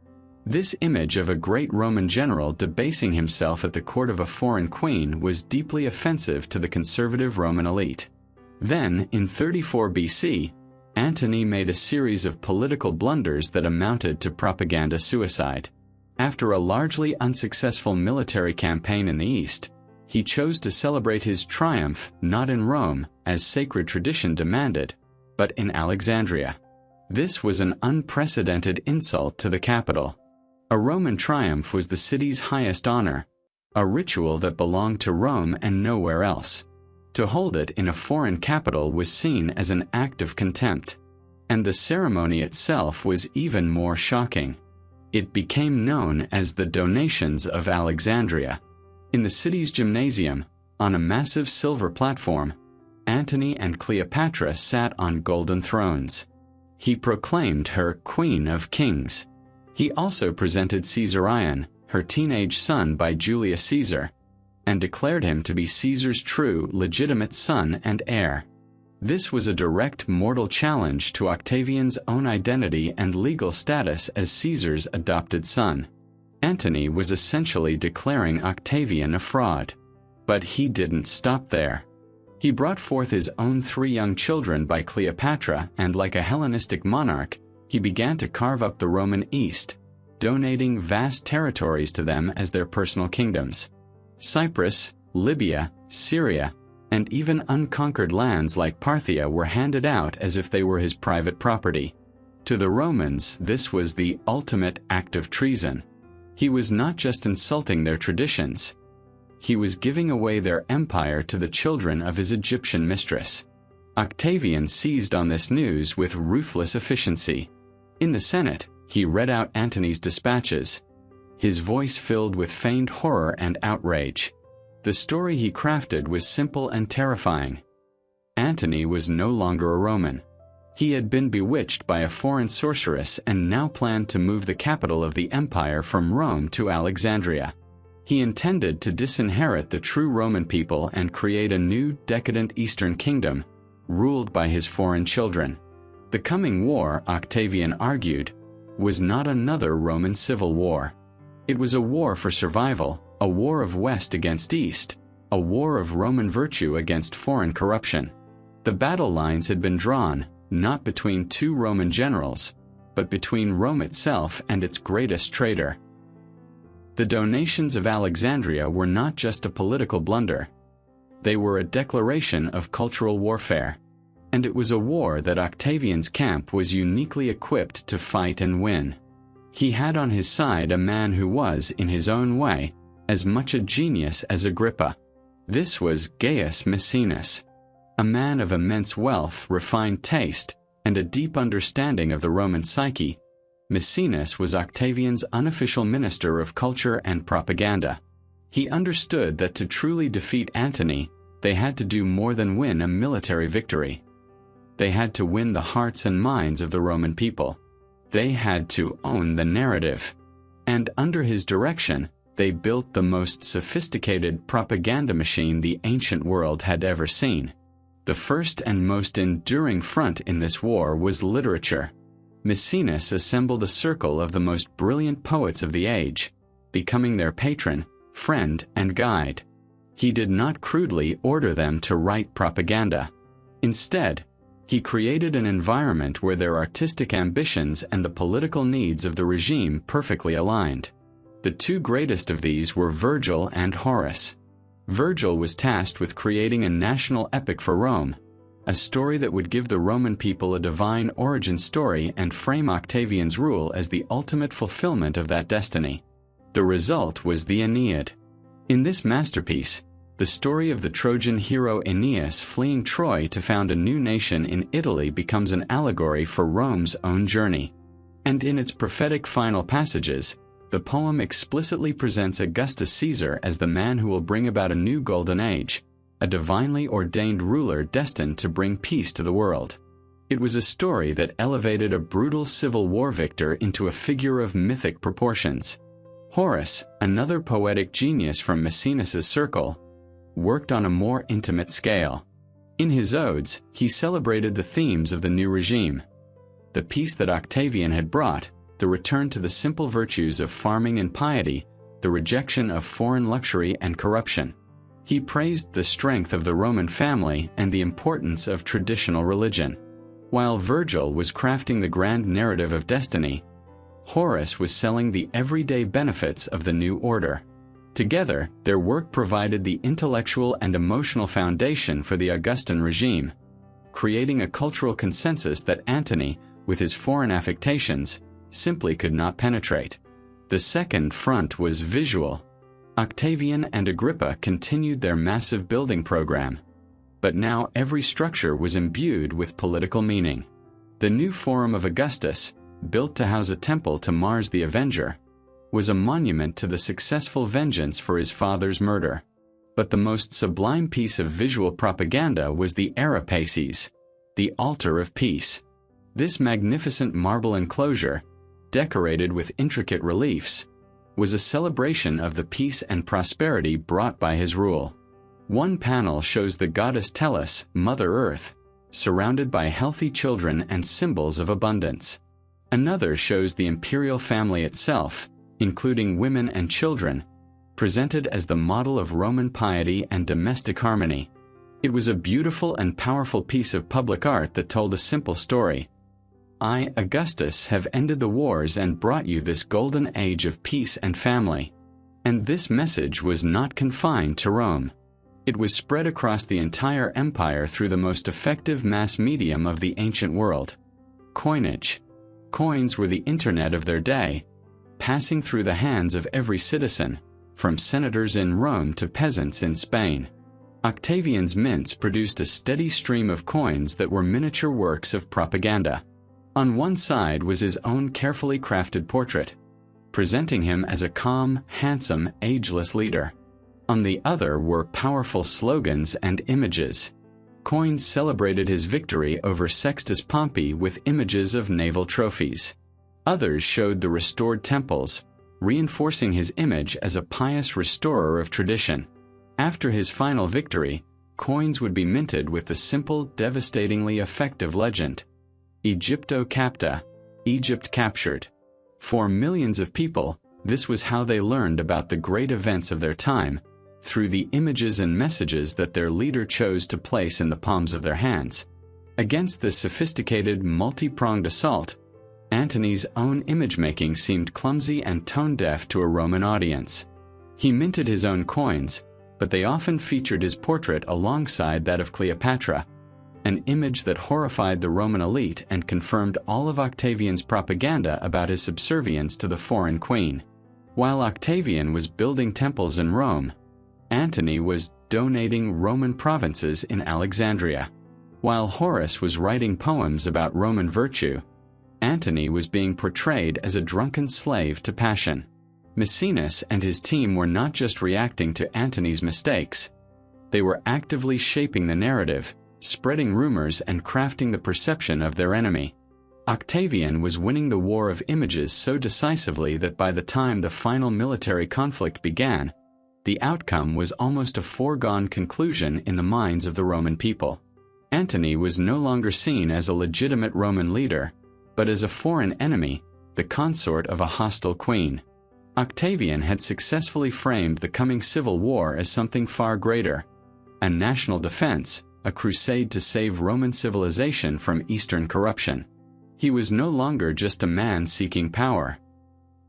This image of a great Roman general debasing himself at the court of a foreign queen was deeply offensive to the conservative Roman elite. Then, in 34 BC, Antony made a series of political blunders that amounted to propaganda suicide. After a largely unsuccessful military campaign in the East, he chose to celebrate his triumph not in Rome, as sacred tradition demanded, but in Alexandria. This was an unprecedented insult to the capital. A Roman triumph was the city's highest honor, a ritual that belonged to Rome and nowhere else. To hold it in a foreign capital was seen as an act of contempt, and the ceremony itself was even more shocking. It became known as the Donations of Alexandria. In the city's gymnasium, on a massive silver platform, Antony and Cleopatra sat on golden thrones. He proclaimed her Queen of Kings. He also presented Caesarion, her teenage son by Julius Caesar, and declared him to be Caesar's true, legitimate son and heir. This was a direct mortal challenge to Octavian's own identity and legal status as Caesar's adopted son. Antony was essentially declaring Octavian a fraud. But he didn't stop there. He brought forth his own 3 young children by Cleopatra, and like a Hellenistic monarch, he began to carve up the Roman East, donating vast territories to them as their personal kingdoms. Cyprus, Libya, Syria, and even unconquered lands like Parthia were handed out as if they were his private property. To the Romans, this was the ultimate act of treason. He was not just insulting their traditions. He was giving away their empire to the children of his Egyptian mistress. Octavian seized on this news with ruthless efficiency. In the Senate, he read out Antony's dispatches, his voice filled with feigned horror and outrage. The story he crafted was simple and terrifying. Antony was no longer a Roman. He had been bewitched by a foreign sorceress and now planned to move the capital of the empire from Rome to Alexandria. He intended to disinherit the true Roman people and create a new, decadent Eastern kingdom, ruled by his foreign children. The coming war, Octavian argued, was not another Roman civil war. It was a war for survival, a war of West against East, a war of Roman virtue against foreign corruption. The battle lines had been drawn, not between 2 Roman generals, but between Rome itself and its greatest traitor. The Donations of Alexandria were not just a political blunder. They were a declaration of cultural warfare, and it was a war that Octavian's camp was uniquely equipped to fight and win. He had on his side a man who was, in his own way, as much a genius as Agrippa. This was Gaius Maecenas, a man of immense wealth, refined taste, and a deep understanding of the Roman psyche. Maecenas was Octavian's unofficial minister of culture and propaganda. He understood that to truly defeat Antony, they had to do more than win a military victory. They had to win the hearts and minds of the Roman people. They had to own the narrative. And under his direction, they built the most sophisticated propaganda machine the ancient world had ever seen. The first and most enduring front in this war was literature. Maecenas assembled a circle of the most brilliant poets of the age, becoming their patron, friend, and guide. He did not crudely order them to write propaganda. Instead, he created an environment where their artistic ambitions and the political needs of the regime perfectly aligned. The 2 greatest of these were Virgil and Horace. Virgil was tasked with creating a national epic for Rome, a story that would give the Roman people a divine origin story and frame Octavian's rule as the ultimate fulfillment of that destiny. The result was the Aeneid. In this masterpiece, the story of the Trojan hero Aeneas fleeing Troy to found a new nation in Italy becomes an allegory for Rome's own journey. And in its prophetic final passages, the poem explicitly presents Augustus Caesar as the man who will bring about a new golden age, a divinely ordained ruler destined to bring peace to the world. It was a story that elevated a brutal civil war victor into a figure of mythic proportions. Horace, another poetic genius from Maecenas' circle, worked on a more intimate scale. In his odes, he celebrated the themes of the new regime: the peace that Octavian had brought, the return to the simple virtues of farming and piety, the rejection of foreign luxury and corruption. He praised the strength of the Roman family and the importance of traditional religion. While Virgil was crafting the grand narrative of destiny, Horace was selling the everyday benefits of the new order. Together, their work provided the intellectual and emotional foundation for the Augustan regime, creating a cultural consensus that Antony, with his foreign affectations, simply could not penetrate. The second front was visual. Octavian and Agrippa continued their massive building program, but now every structure was imbued with political meaning. The new Forum of Augustus, built to house a temple to Mars the Avenger, was a monument to the successful vengeance for his father's murder. But the most sublime piece of visual propaganda was the Arapaces, the altar of peace. This magnificent marble enclosure, decorated with intricate reliefs, was a celebration of the peace and prosperity brought by his rule. One panel shows the goddess Tellus, Mother Earth, surrounded by healthy children and symbols of abundance. Another shows the imperial family itself, including women and children, presented as the model of Roman piety and domestic harmony. It was a beautiful and powerful piece of public art that told a simple story. I, Augustus, have ended the wars and brought you this golden age of peace and family. And this message was not confined to Rome. It was spread across the entire empire through the most effective mass medium of the ancient world: coinage. Coins were the internet of their day, passing through the hands of every citizen, from senators in Rome to peasants in Spain. Octavian's mints produced a steady stream of coins that were miniature works of propaganda. On one side was his own carefully crafted portrait, presenting him as a calm, handsome, ageless leader. On the other were powerful slogans and images. Coins celebrated his victory over Sextus Pompey with images of naval trophies. Others showed the restored temples, reinforcing his image as a pious restorer of tradition. After his final victory, coins would be minted with the simple, devastatingly effective legend: Egypto capta, Egypt captured. For millions of people, this was how they learned about the great events of their time, through the images and messages that their leader chose to place in the palms of their hands. Against this sophisticated, multi-pronged assault, Antony's own image-making seemed clumsy and tone-deaf to a Roman audience. He minted his own coins, but they often featured his portrait alongside that of Cleopatra, an image that horrified the Roman elite and confirmed all of Octavian's propaganda about his subservience to the foreign queen. While Octavian was building temples in Rome, Antony was donating Roman provinces in Alexandria. While Horace was writing poems about Roman virtue, Antony was being portrayed as a drunken slave to passion. Maecenas and his team were not just reacting to Antony's mistakes. They were actively shaping the narrative, spreading rumors and crafting the perception of their enemy. Octavian was winning the war of images so decisively that by the time the final military conflict began, the outcome was almost a foregone conclusion in the minds of the Roman people. Antony was no longer seen as a legitimate Roman leader, but as a foreign enemy, the consort of a hostile queen. Octavian had successfully framed the coming civil war as something far greater: a national defense, a crusade to save Roman civilization from Eastern corruption. He was no longer just a man seeking power.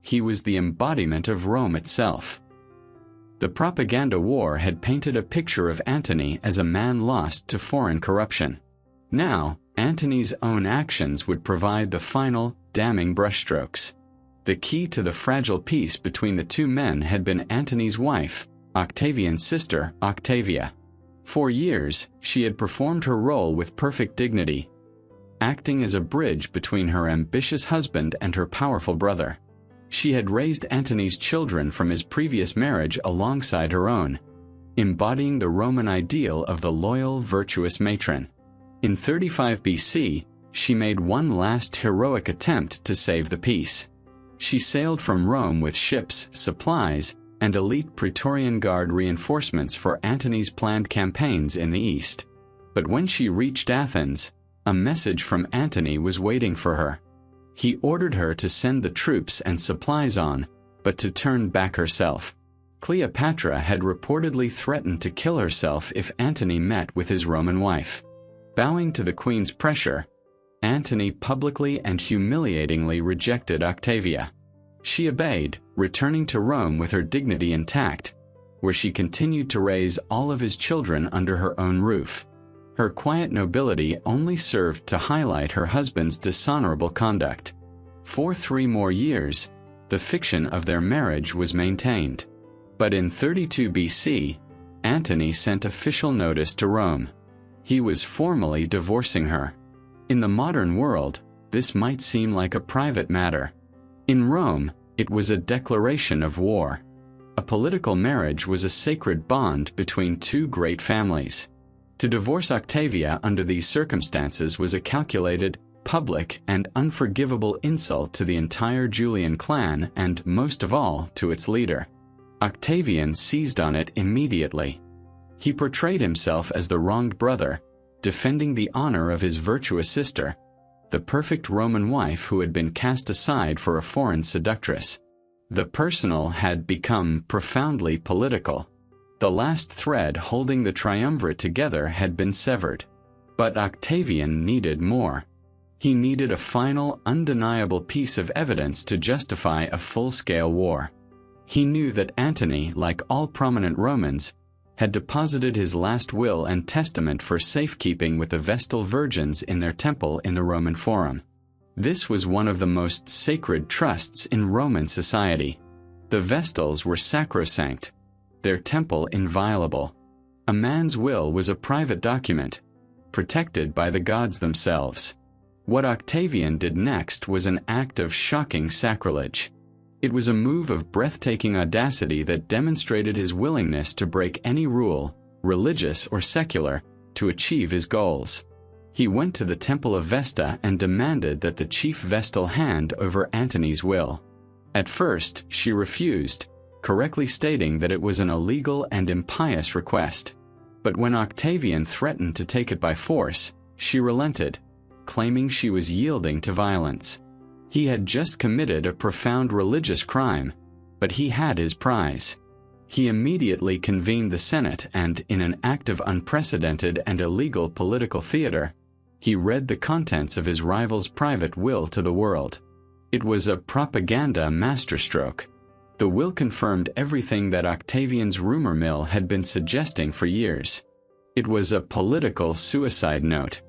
He was the embodiment of Rome itself. The propaganda war had painted a picture of Antony as a man lost to foreign corruption. Now, Antony's own actions would provide the final, damning brushstrokes. The key to the fragile peace between the two men had been Antony's wife, Octavian's sister, Octavia. For years, she had performed her role with perfect dignity, acting as a bridge between her ambitious husband and her powerful brother. She had raised Antony's children from his previous marriage alongside her own, embodying the Roman ideal of the loyal, virtuous matron. In 35 BC, she made one last heroic attempt to save the peace. She sailed from Rome with ships, supplies, and elite Praetorian Guard reinforcements for Antony's planned campaigns in the east. But when she reached Athens, a message from Antony was waiting for her. He ordered her to send the troops and supplies on, but to turn back herself. Cleopatra had reportedly threatened to kill herself if Antony met with his Roman wife. Bowing to the queen's pressure, Antony publicly and humiliatingly rejected Octavia. She obeyed, returning to Rome with her dignity intact, where she continued to raise all of his children under her own roof. Her quiet nobility only served to highlight her husband's dishonorable conduct. For 3 more years, the fiction of their marriage was maintained. But in 32 BC, Antony sent official notice to Rome. He was formally divorcing her. In the modern world, this might seem like a private matter. In Rome, it was a declaration of war. A political marriage was a sacred bond between two great families. To divorce Octavia under these circumstances was a calculated, public, and unforgivable insult to the entire Julian clan and, most of all, to its leader. Octavian seized on it immediately. He portrayed himself as the wronged brother, defending the honor of his virtuous sister, the perfect Roman wife who had been cast aside for a foreign seductress. The personal had become profoundly political. The last thread holding the triumvirate together had been severed. But Octavian needed more. He needed a final, undeniable piece of evidence to justify a full-scale war. He knew that Antony, like all prominent Romans, had deposited his last will and testament for safekeeping with the Vestal virgins in their temple in the Roman Forum. This was one of the most sacred trusts in Roman society. The Vestals were sacrosanct, their temple inviolable. A man's will was a private document, protected by the gods themselves. What Octavian did next was an act of shocking sacrilege. It was a move of breathtaking audacity that demonstrated his willingness to break any rule, religious or secular, to achieve his goals. He went to the temple of Vesta and demanded that the chief Vestal hand over Antony's will. At first, she refused, correctly stating that it was an illegal and impious request. But when Octavian threatened to take it by force, she relented, claiming she was yielding to violence. He had just committed a profound religious crime, but he had his prize. He immediately convened the Senate and, in an act of unprecedented and illegal political theater, he read the contents of his rival's private will to the world. It was a propaganda masterstroke. The will confirmed everything that Octavian's rumor mill had been suggesting for years. It was a political suicide note.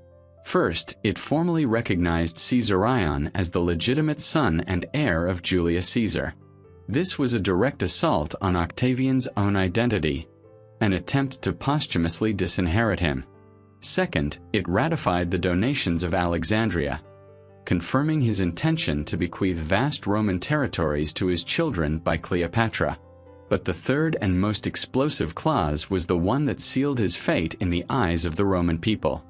First, it formally recognized Caesarion as the legitimate son and heir of Julius Caesar. This was a direct assault on Octavian's own identity, an attempt to posthumously disinherit him. Second, it ratified the donations of Alexandria, confirming his intention to bequeath vast Roman territories to his children by Cleopatra. But the third and most explosive clause was the one that sealed his fate in the eyes of the Roman people.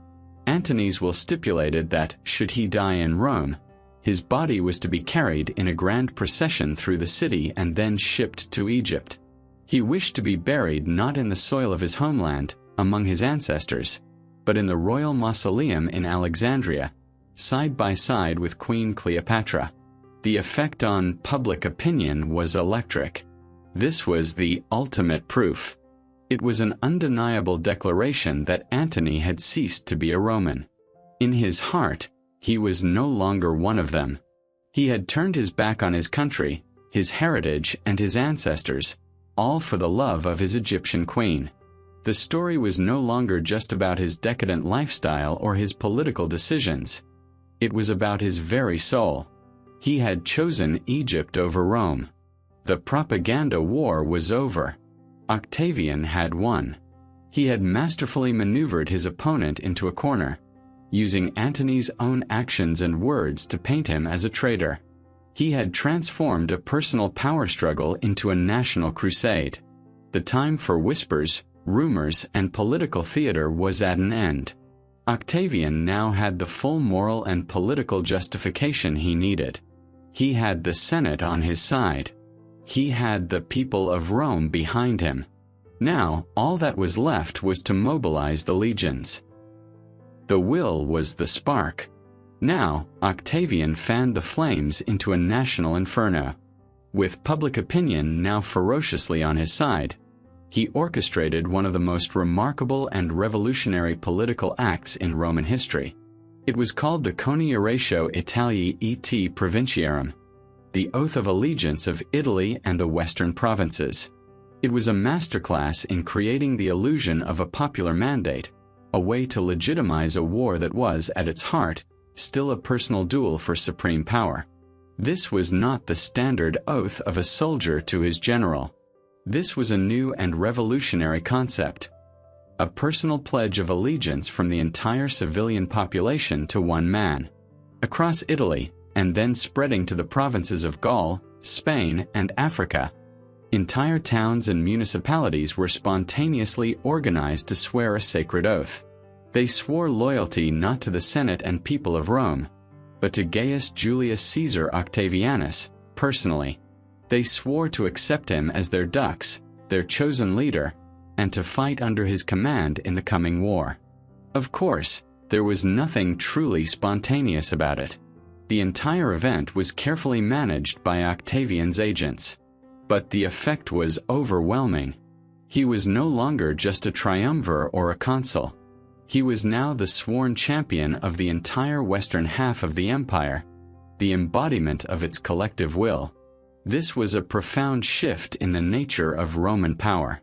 Antony's will stipulated that, should he die in Rome, his body was to be carried in a grand procession through the city and then shipped to Egypt. He wished to be buried not in the soil of his homeland, among his ancestors, but in the royal mausoleum in Alexandria, side by side with Queen Cleopatra. The effect on public opinion was electric. This was the ultimate proof. It was an undeniable declaration that Antony had ceased to be a Roman. In his heart, he was no longer one of them. He had turned his back on his country, his heritage, and his ancestors, all for the love of his Egyptian queen. The story was no longer just about his decadent lifestyle or his political decisions. It was about his very soul. He had chosen Egypt over Rome. The propaganda war was over. Octavian had won. He had masterfully maneuvered his opponent into a corner, using Antony's own actions and words to paint him as a traitor. He had transformed a personal power struggle into a national crusade. The time for whispers, rumors, and political theater was at an end. Octavian now had the full moral and political justification he needed. He had the Senate on his side. He had the people of Rome behind him. Now, all that was left was to mobilize the legions. The will was the spark. Now, Octavian fanned the flames into a national inferno. With public opinion now ferociously on his side, he orchestrated one of the most remarkable and revolutionary political acts in Roman history. It was called the Coniuratio Italiae et Provinciarum, the oath of allegiance of Italy and the western provinces. It was a masterclass in creating the illusion of a popular mandate, a way to legitimize a war that was, at its heart, still a personal duel for supreme power. This was not the standard oath of a soldier to his general. This was a new and revolutionary concept. A personal pledge of allegiance from the entire civilian population to one man. Across Italy, and then spreading to the provinces of Gaul, Spain, and Africa, entire towns and municipalities were spontaneously organized to swear a sacred oath. They swore loyalty not to the Senate and people of Rome, but to Gaius Julius Caesar Octavianus, personally. They swore to accept him as their dux, their chosen leader, and to fight under his command in the coming war. Of course, there was nothing truly spontaneous about it. The entire event was carefully managed by Octavian's agents. But the effect was overwhelming. He was no longer just a triumvir or a consul. He was now the sworn champion of the entire western half of the empire, the embodiment of its collective will. This was a profound shift in the nature of Roman power.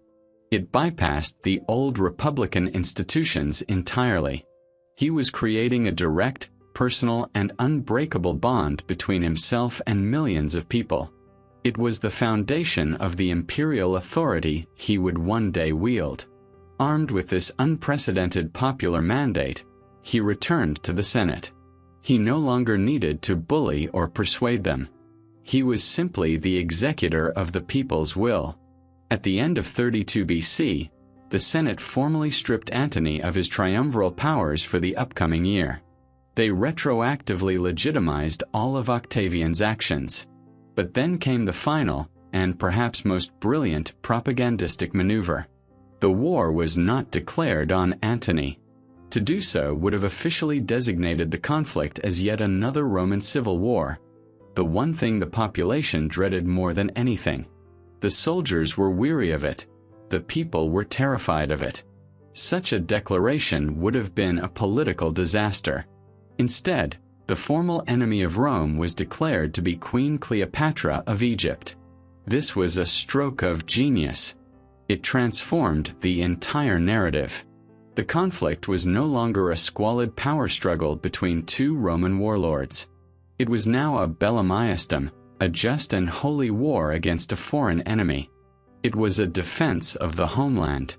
It bypassed the old republican institutions entirely. He was creating a direct, personal, and unbreakable bond between himself and millions of people. It was the foundation of the imperial authority he would one day wield. Armed with this unprecedented popular mandate, he returned to the Senate. He no longer needed to bully or persuade them. He was simply the executor of the people's will. At the end of 32 BC, the Senate formally stripped Antony of his triumviral powers for the upcoming year. They retroactively legitimized all of Octavian's actions. But then came the final, and perhaps most brilliant, propagandistic maneuver. The war was not declared on Antony. To do so would have officially designated the conflict as yet another Roman civil war, the one thing the population dreaded more than anything. The soldiers were weary of it. The people were terrified of it. Such a declaration would have been a political disaster. Instead, the formal enemy of Rome was declared to be Queen Cleopatra of Egypt. This was a stroke of genius. It transformed the entire narrative. The conflict was no longer a squalid power struggle between two Roman warlords. It was now a bellum iustum, a just and holy war against a foreign enemy. It was a defense of the homeland.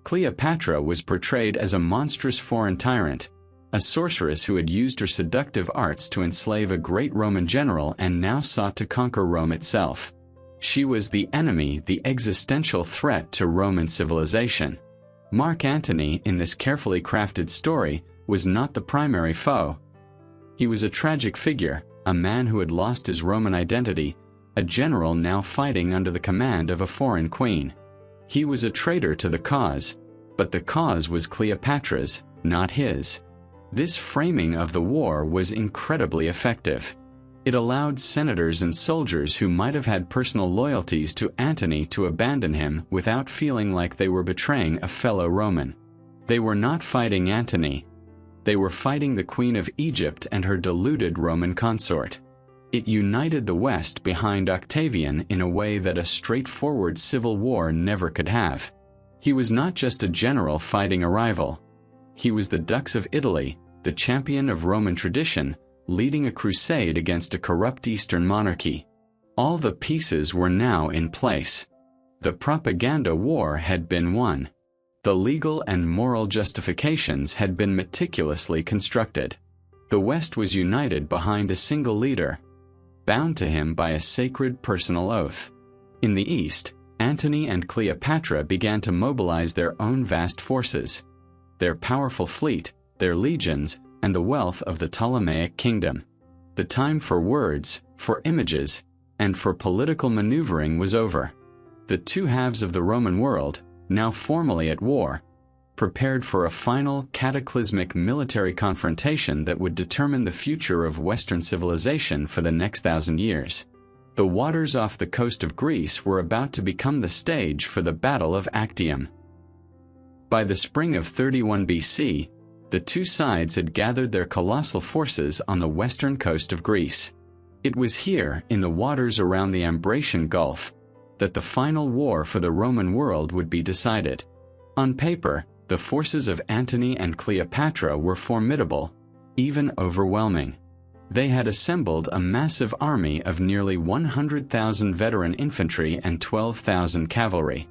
Cleopatra was portrayed as a monstrous foreign tyrant, a sorceress who had used her seductive arts to enslave a great Roman general and now sought to conquer Rome itself. She was the enemy, the existential threat to Roman civilization. Mark Antony, in this carefully crafted story, was not the primary foe. He was a tragic figure, a man who had lost his Roman identity, a general now fighting under the command of a foreign queen. He was a traitor to the cause, but the cause was Cleopatra's, not his. This framing of the war was incredibly effective. It allowed senators and soldiers who might have had personal loyalties to Antony to abandon him without feeling like they were betraying a fellow Roman. They were not fighting Antony. They were fighting the Queen of Egypt and her deluded Roman consort. It united the West behind Octavian in a way that a straightforward civil war never could have. He was not just a general fighting a rival. He was the Dux of Italy, the champion of Roman tradition, leading a crusade against a corrupt Eastern monarchy. All the pieces were now in place. The propaganda war had been won. The legal and moral justifications had been meticulously constructed. The West was united behind a single leader, bound to him by a sacred personal oath. In the East, Antony and Cleopatra began to mobilize their own vast forces, their powerful fleet, their legions, and the wealth of the Ptolemaic kingdom. The time for words, for images, and for political maneuvering was over. The two halves of the Roman world, now formally at war, prepared for a final cataclysmic military confrontation that would determine the future of Western civilization for the next 1,000 years. The waters off the coast of Greece were about to become the stage for the Battle of Actium. By the spring of 31 BC, the two sides had gathered their colossal forces on the western coast of Greece. It was here, in the waters around the Ambracian Gulf, that the final war for the Roman world would be decided. On paper, the forces of Antony and Cleopatra were formidable, even overwhelming. They had assembled a massive army of nearly 100,000 veteran infantry and 12,000 cavalry.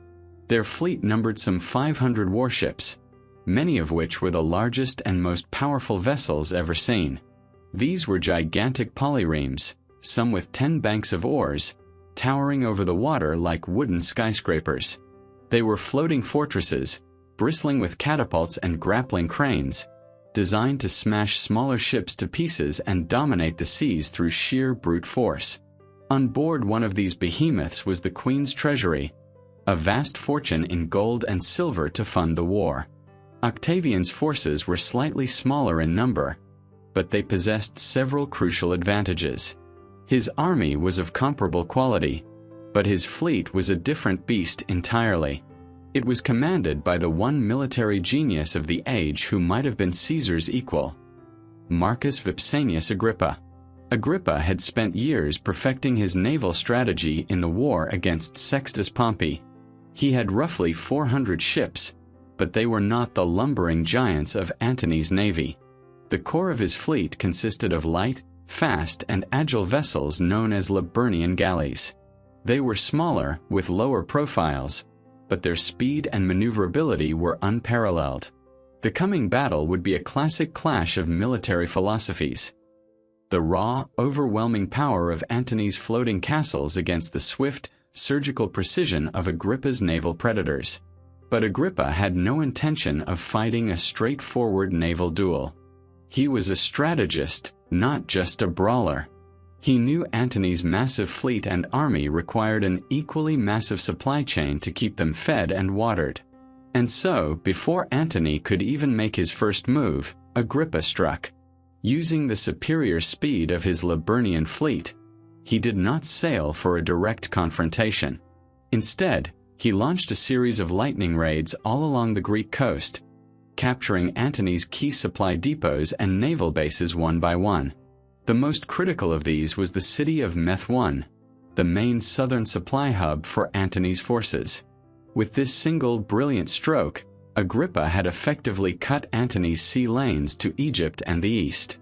Their fleet numbered some 500 warships, many of which were the largest and most powerful vessels ever seen. These were gigantic polyremes, some with 10 banks of oars, towering over the water like wooden skyscrapers. They were floating fortresses, bristling with catapults and grappling cranes, designed to smash smaller ships to pieces and dominate the seas through sheer brute force. On board one of these behemoths was the Queen's treasury, a vast fortune in gold and silver to fund the war. Octavian's forces were slightly smaller in number, but they possessed several crucial advantages. His army was of comparable quality, but his fleet was a different beast entirely. It was commanded by the one military genius of the age who might have been Caesar's equal, Marcus Vipsanius Agrippa. Agrippa had spent years perfecting his naval strategy in the war against Sextus Pompey. He had roughly 400 ships, but they were not the lumbering giants of Antony's navy. The core of his fleet consisted of light, fast, and agile vessels known as Liburnian galleys. They were smaller, with lower profiles, but their speed and maneuverability were unparalleled. The coming battle would be a classic clash of military philosophies. The raw, overwhelming power of Antony's floating castles against the swift, surgical precision of Agrippa's naval predators. But Agrippa had no intention of fighting a straightforward naval duel. He was a strategist, not just a brawler. He knew Antony's massive fleet and army required an equally massive supply chain to keep them fed and watered. And so, before Antony could even make his first move, Agrippa struck. Using the superior speed of his Liburnian fleet, he did not sail for a direct confrontation. Instead, he launched a series of lightning raids all along the Greek coast, capturing Antony's key supply depots and naval bases one by one. The most critical of these was the city of Methone, the main southern supply hub for Antony's forces. With this single brilliant stroke, Agrippa had effectively cut Antony's sea lanes to Egypt and the east.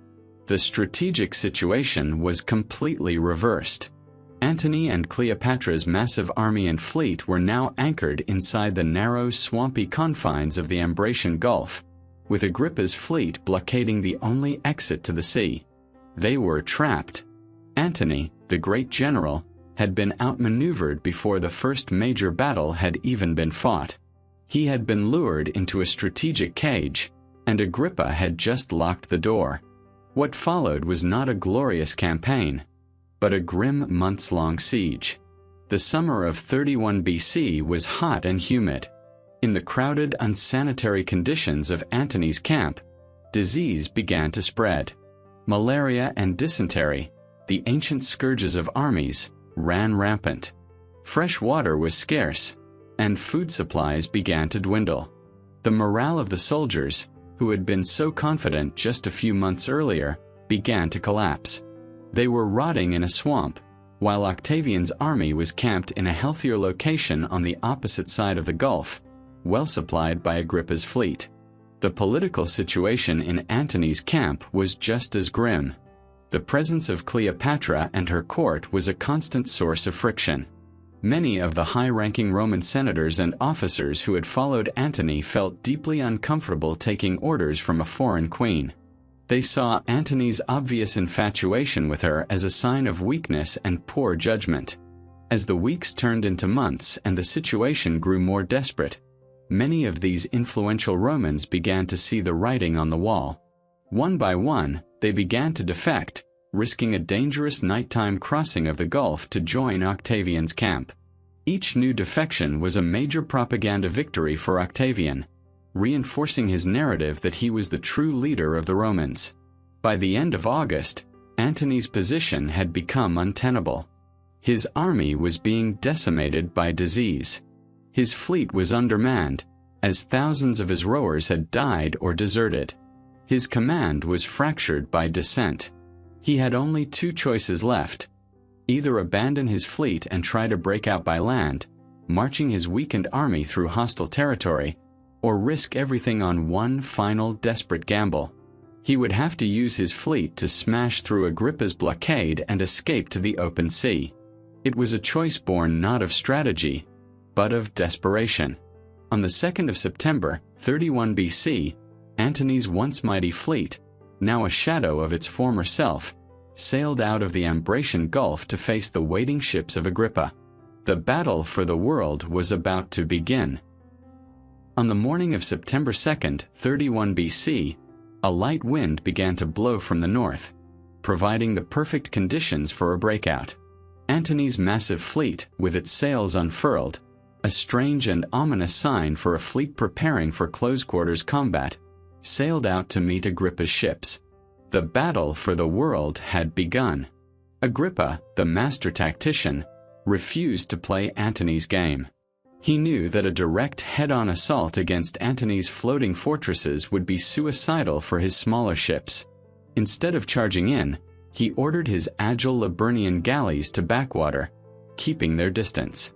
The strategic situation was completely reversed. Antony and Cleopatra's massive army and fleet were now anchored inside the narrow, swampy confines of the Ambracian Gulf, with Agrippa's fleet blockading the only exit to the sea. They were trapped. Antony, the great general, had been outmaneuvered before the first major battle had even been fought. He had been lured into a strategic cage, and Agrippa had just locked the door. What followed was not a glorious campaign, but a grim months-long siege. The summer of 31 BC was hot and humid. In the crowded, unsanitary conditions of Antony's camp, disease began to spread. Malaria and dysentery, the ancient scourges of armies, ran rampant. Fresh water was scarce, and food supplies began to dwindle. The morale of the soldiers, who had been so confident just a few months earlier, began to collapse. They were rotting in a swamp, while Octavian's army was camped in a healthier location on the opposite side of the Gulf, well supplied by Agrippa's fleet. The political situation in Antony's camp was just as grim. The presence of Cleopatra and her court was a constant source of friction. Many of the high-ranking Roman senators and officers who had followed Antony felt deeply uncomfortable taking orders from a foreign queen. They saw Antony's obvious infatuation with her as a sign of weakness and poor judgment. As the weeks turned into months and the situation grew more desperate, many of these influential Romans began to see the writing on the wall. One by one, they began to defect, risking a dangerous nighttime crossing of the Gulf to join Octavian's camp. Each new defection was a major propaganda victory for Octavian, reinforcing his narrative that he was the true leader of the Romans. By the end of August, Antony's position had become untenable. His army was being decimated by disease. His fleet was undermanned, as thousands of his rowers had died or deserted. His command was fractured by dissent. He had only two choices left: either abandon his fleet and try to break out by land, marching his weakened army through hostile territory, or risk everything on one final desperate gamble. He would have to use his fleet to smash through Agrippa's blockade and escape to the open sea. It was a choice born not of strategy, but of desperation. On the 2nd of September, 31 BC, Antony's once mighty fleet, now a shadow of its former self, sailed out of the Ambracian Gulf to face the waiting ships of Agrippa. The battle for the world was about to begin. On the morning of September 2nd, 31 BC, a light wind began to blow from the north, providing the perfect conditions for a breakout. Antony's massive fleet, with its sails unfurled, a strange and ominous sign for a fleet preparing for close-quarters combat, sailed out to meet Agrippa's ships. The battle for the world had begun. Agrippa, the master tactician, refused to play Antony's game. He knew that a direct head-on assault against Antony's floating fortresses would be suicidal for his smaller ships. Instead of charging in, he ordered his agile Liburnian galleys to backwater, keeping their distance.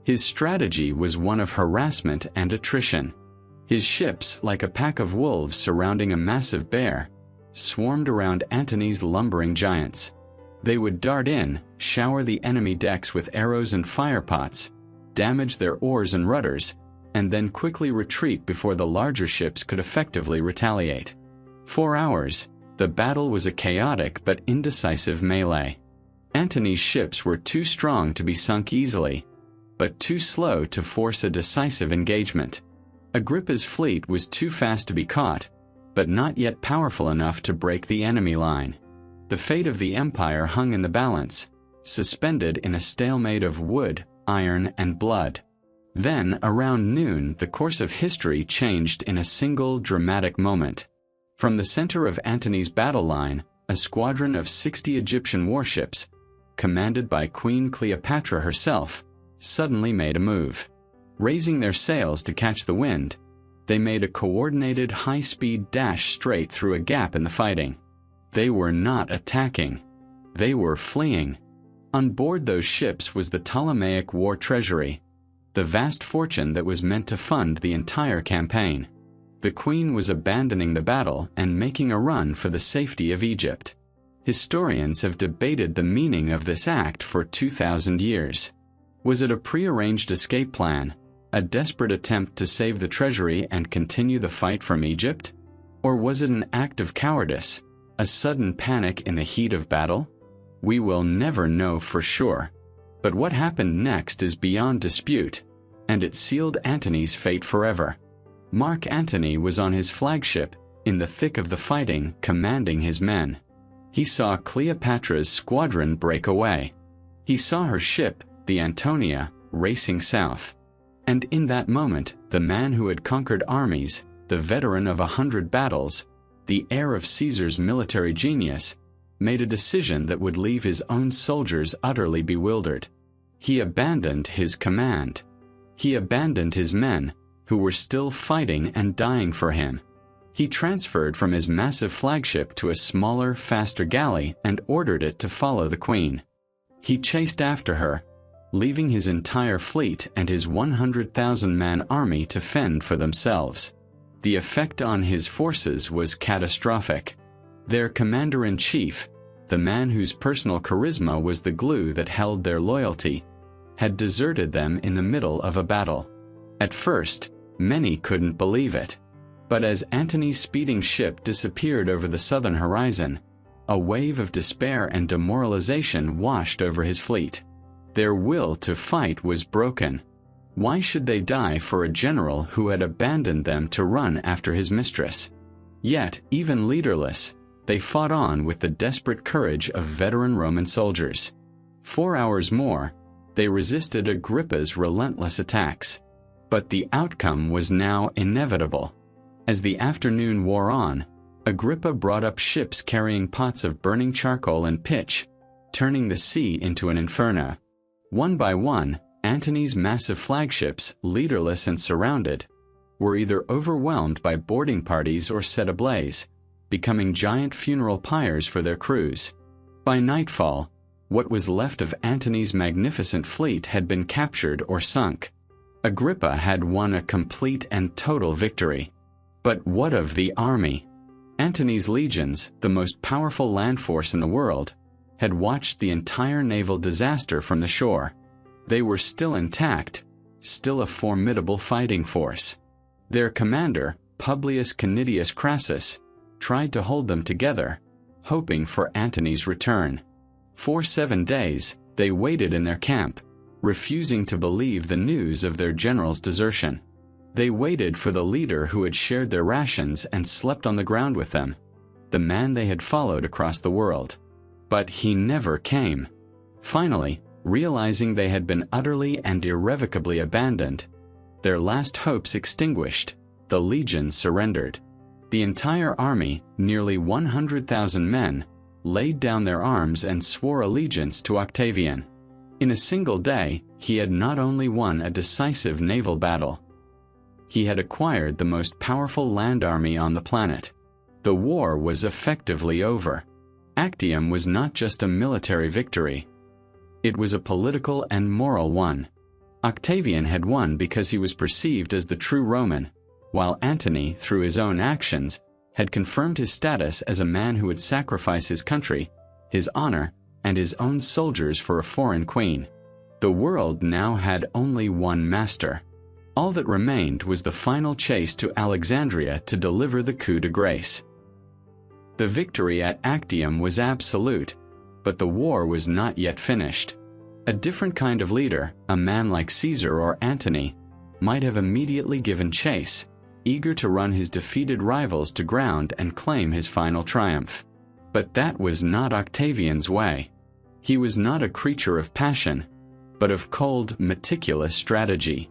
His strategy was one of harassment and attrition. His ships, like a pack of wolves surrounding a massive bear, swarmed around Antony's lumbering giants. They would dart in, shower the enemy decks with arrows and firepots, damage their oars and rudders, and then quickly retreat before the larger ships could effectively retaliate. For hours, the battle was a chaotic but indecisive melee. Antony's ships were too strong to be sunk easily, but too slow to force a decisive engagement. Agrippa's fleet was too fast to be caught, but not yet powerful enough to break the enemy line. The fate of the empire hung in the balance, suspended in a stalemate of wood, iron, and blood. Then, around noon, the course of history changed in a single dramatic moment. From the center of Antony's battle line, a squadron of 60 Egyptian warships, commanded by Queen Cleopatra herself, suddenly made a move. Raising their sails to catch the wind, they made a coordinated high-speed dash straight through a gap in the fighting. They were not attacking. They were fleeing. On board those ships was the Ptolemaic war treasury, the vast fortune that was meant to fund the entire campaign. The queen was abandoning the battle and making a run for the safety of Egypt. Historians have debated the meaning of this act for 2,000 years. Was it a prearranged escape plan, a desperate attempt to save the treasury and continue the fight from Egypt? Or was it an act of cowardice, a sudden panic in the heat of battle? We will never know for sure. But what happened next is beyond dispute, and it sealed Antony's fate forever. Mark Antony was on his flagship, in the thick of the fighting, commanding his men. He saw Cleopatra's squadron break away. He saw her ship, the Antonia, racing south. And in that moment, the man who had conquered armies, the veteran of 100 battles, the heir of Caesar's military genius, made a decision that would leave his own soldiers utterly bewildered. He abandoned his command. He abandoned his men, who were still fighting and dying for him. He transferred from his massive flagship to a smaller, faster galley and ordered it to follow the queen. He chased after her, leaving his entire fleet and his 100,000-man army to fend for themselves. The effect on his forces was catastrophic. Their commander-in-chief, the man whose personal charisma was the glue that held their loyalty, had deserted them in the middle of a battle. At first, many couldn't believe it. But as Antony's speeding ship disappeared over the southern horizon, a wave of despair and demoralization washed over his fleet. Their will to fight was broken. Why should they die for a general who had abandoned them to run after his mistress? Yet, even leaderless, they fought on with the desperate courage of veteran Roman soldiers. 4 hours more, they resisted Agrippa's relentless attacks. But the outcome was now inevitable. As the afternoon wore on, Agrippa brought up ships carrying pots of burning charcoal and pitch, turning the sea into an inferno. One by one, Antony's massive flagships, leaderless and surrounded, were either overwhelmed by boarding parties or set ablaze, becoming giant funeral pyres for their crews. By nightfall, what was left of Antony's magnificent fleet had been captured or sunk. Agrippa had won a complete and total victory. But what of the army? Antony's legions, the most powerful land force in the world, had watched the entire naval disaster from the shore. They were still intact, still a formidable fighting force. Their commander, Publius Canidius Crassus, tried to hold them together, hoping for Antony's return. For 7 days, they waited in their camp, refusing to believe the news of their general's desertion. They waited for the leader who had shared their rations and slept on the ground with them, the man they had followed across the world. But he never came. Finally, realizing they had been utterly and irrevocably abandoned, their last hopes extinguished, the legions surrendered. The entire army, nearly 100,000 men, laid down their arms and swore allegiance to Octavian. In a single day, he had not only won a decisive naval battle, he had acquired the most powerful land army on the planet. The war was effectively over. Actium was not just a military victory. It was a political and moral one. Octavian had won because he was perceived as the true Roman, while Antony, through his own actions, had confirmed his status as a man who would sacrifice his country, his honor, and his own soldiers for a foreign queen. The world now had only one master. All that remained was the final chase to Alexandria to deliver the coup de grace. The victory at Actium was absolute, but the war was not yet finished. A different kind of leader, a man like Caesar or Antony, might have immediately given chase, eager to run his defeated rivals to ground and claim his final triumph. But that was not Octavian's way. He was not a creature of passion, but of cold, meticulous strategy.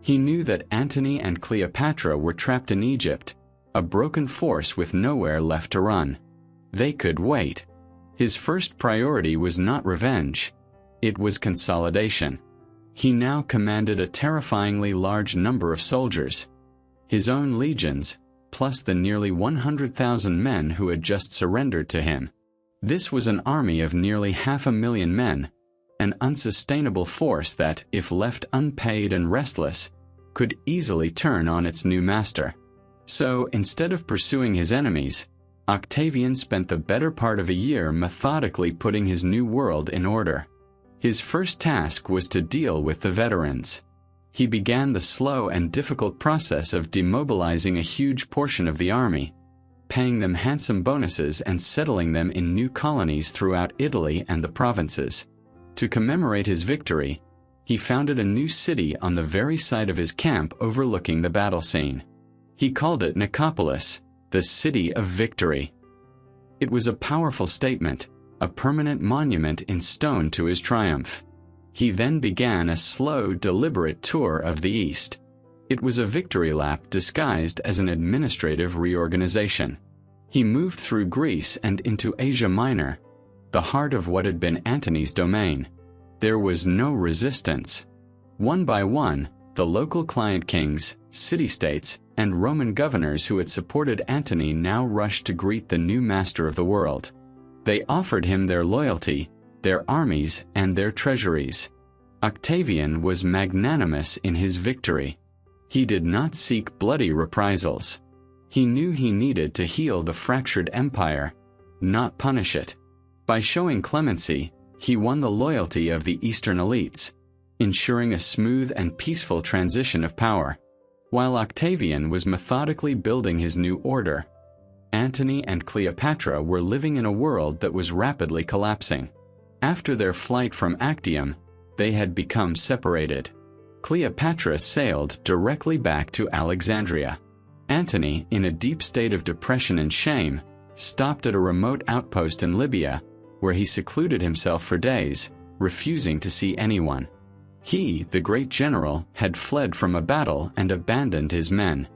He knew that Antony and Cleopatra were trapped in Egypt, a broken force with nowhere left to run. They could wait. His first priority was not revenge. It was consolidation. He now commanded a terrifyingly large number of soldiers. His own legions, plus the nearly 100,000 men who had just surrendered to him. This was an army of nearly 500,000 men, an unsustainable force that, if left unpaid and restless, could easily turn on its new master. So, instead of pursuing his enemies, Octavian spent the better part of a year methodically putting his new world in order. His first task was to deal with the veterans. He began the slow and difficult process of demobilizing a huge portion of the army, paying them handsome bonuses and settling them in new colonies throughout Italy and the provinces. To commemorate his victory, he founded a new city on the very site of his camp overlooking the battle scene. He called it Nicopolis, the City of Victory. It was a powerful statement, a permanent monument in stone to his triumph. He then began a slow, deliberate tour of the East. It was a victory lap disguised as an administrative reorganization. He moved through Greece and into Asia Minor, the heart of what had been Antony's domain. There was no resistance. One by one, the local client kings, city-states, and Roman governors who had supported Antony now rushed to greet the new master of the world. They offered him their loyalty, their armies, and their treasuries. Octavian was magnanimous in his victory. He did not seek bloody reprisals. He knew he needed to heal the fractured empire, not punish it. By showing clemency, he won the loyalty of the Eastern elites, ensuring a smooth and peaceful transition of power. While Octavian was methodically building his new order, Antony and Cleopatra were living in a world that was rapidly collapsing. After their flight from Actium, they had become separated. Cleopatra sailed directly back to Alexandria. Antony, in a deep state of depression and shame, stopped at a remote outpost in Libya, where he secluded himself for days, refusing to see anyone. He, the great general, had fled from a battle and abandoned his men.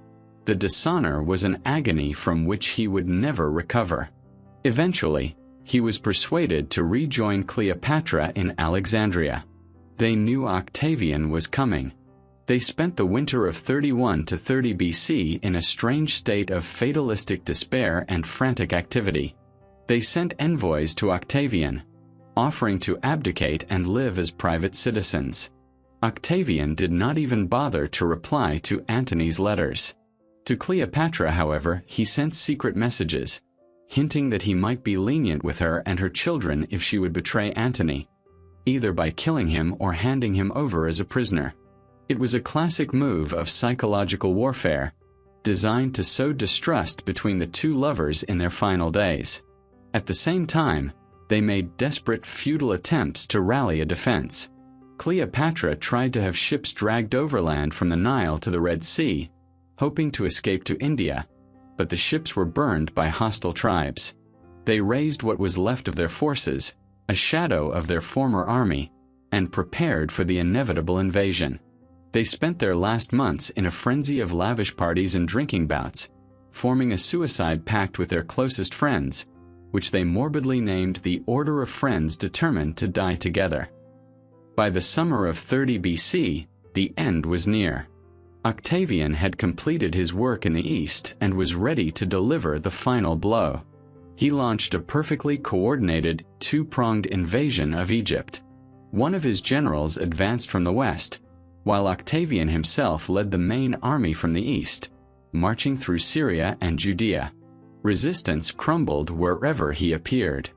The dishonor was an agony from which he would never recover. Eventually, he was persuaded to rejoin Cleopatra in Alexandria. They knew Octavian was coming. They spent the winter of 31 to 30 BC in a strange state of fatalistic despair and frantic activity. They sent envoys to Octavian, offering to abdicate and live as private citizens. Octavian did not even bother to reply to Antony's letters. To Cleopatra, however, he sent secret messages, hinting that he might be lenient with her and her children if she would betray Antony, either by killing him or handing him over as a prisoner. It was a classic move of psychological warfare, designed to sow distrust between the two lovers in their final days. At the same time, they made desperate futile attempts to rally a defense. Cleopatra tried to have ships dragged overland from the Nile to the Red Sea, hoping to escape to India, but the ships were burned by hostile tribes. They raised what was left of their forces, a shadow of their former army, and prepared for the inevitable invasion. They spent their last months in a frenzy of lavish parties and drinking bouts, forming a suicide pact with their closest friends, which they morbidly named the Order of Friends Determined to Die Together. By the summer of 30 BC, the end was near. Octavian had completed his work in the East and was ready to deliver the final blow. He launched a perfectly coordinated, two-pronged invasion of Egypt. One of his generals advanced from the west, while Octavian himself led the main army from the east, marching through Syria and Judea. Resistance crumbled wherever he appeared.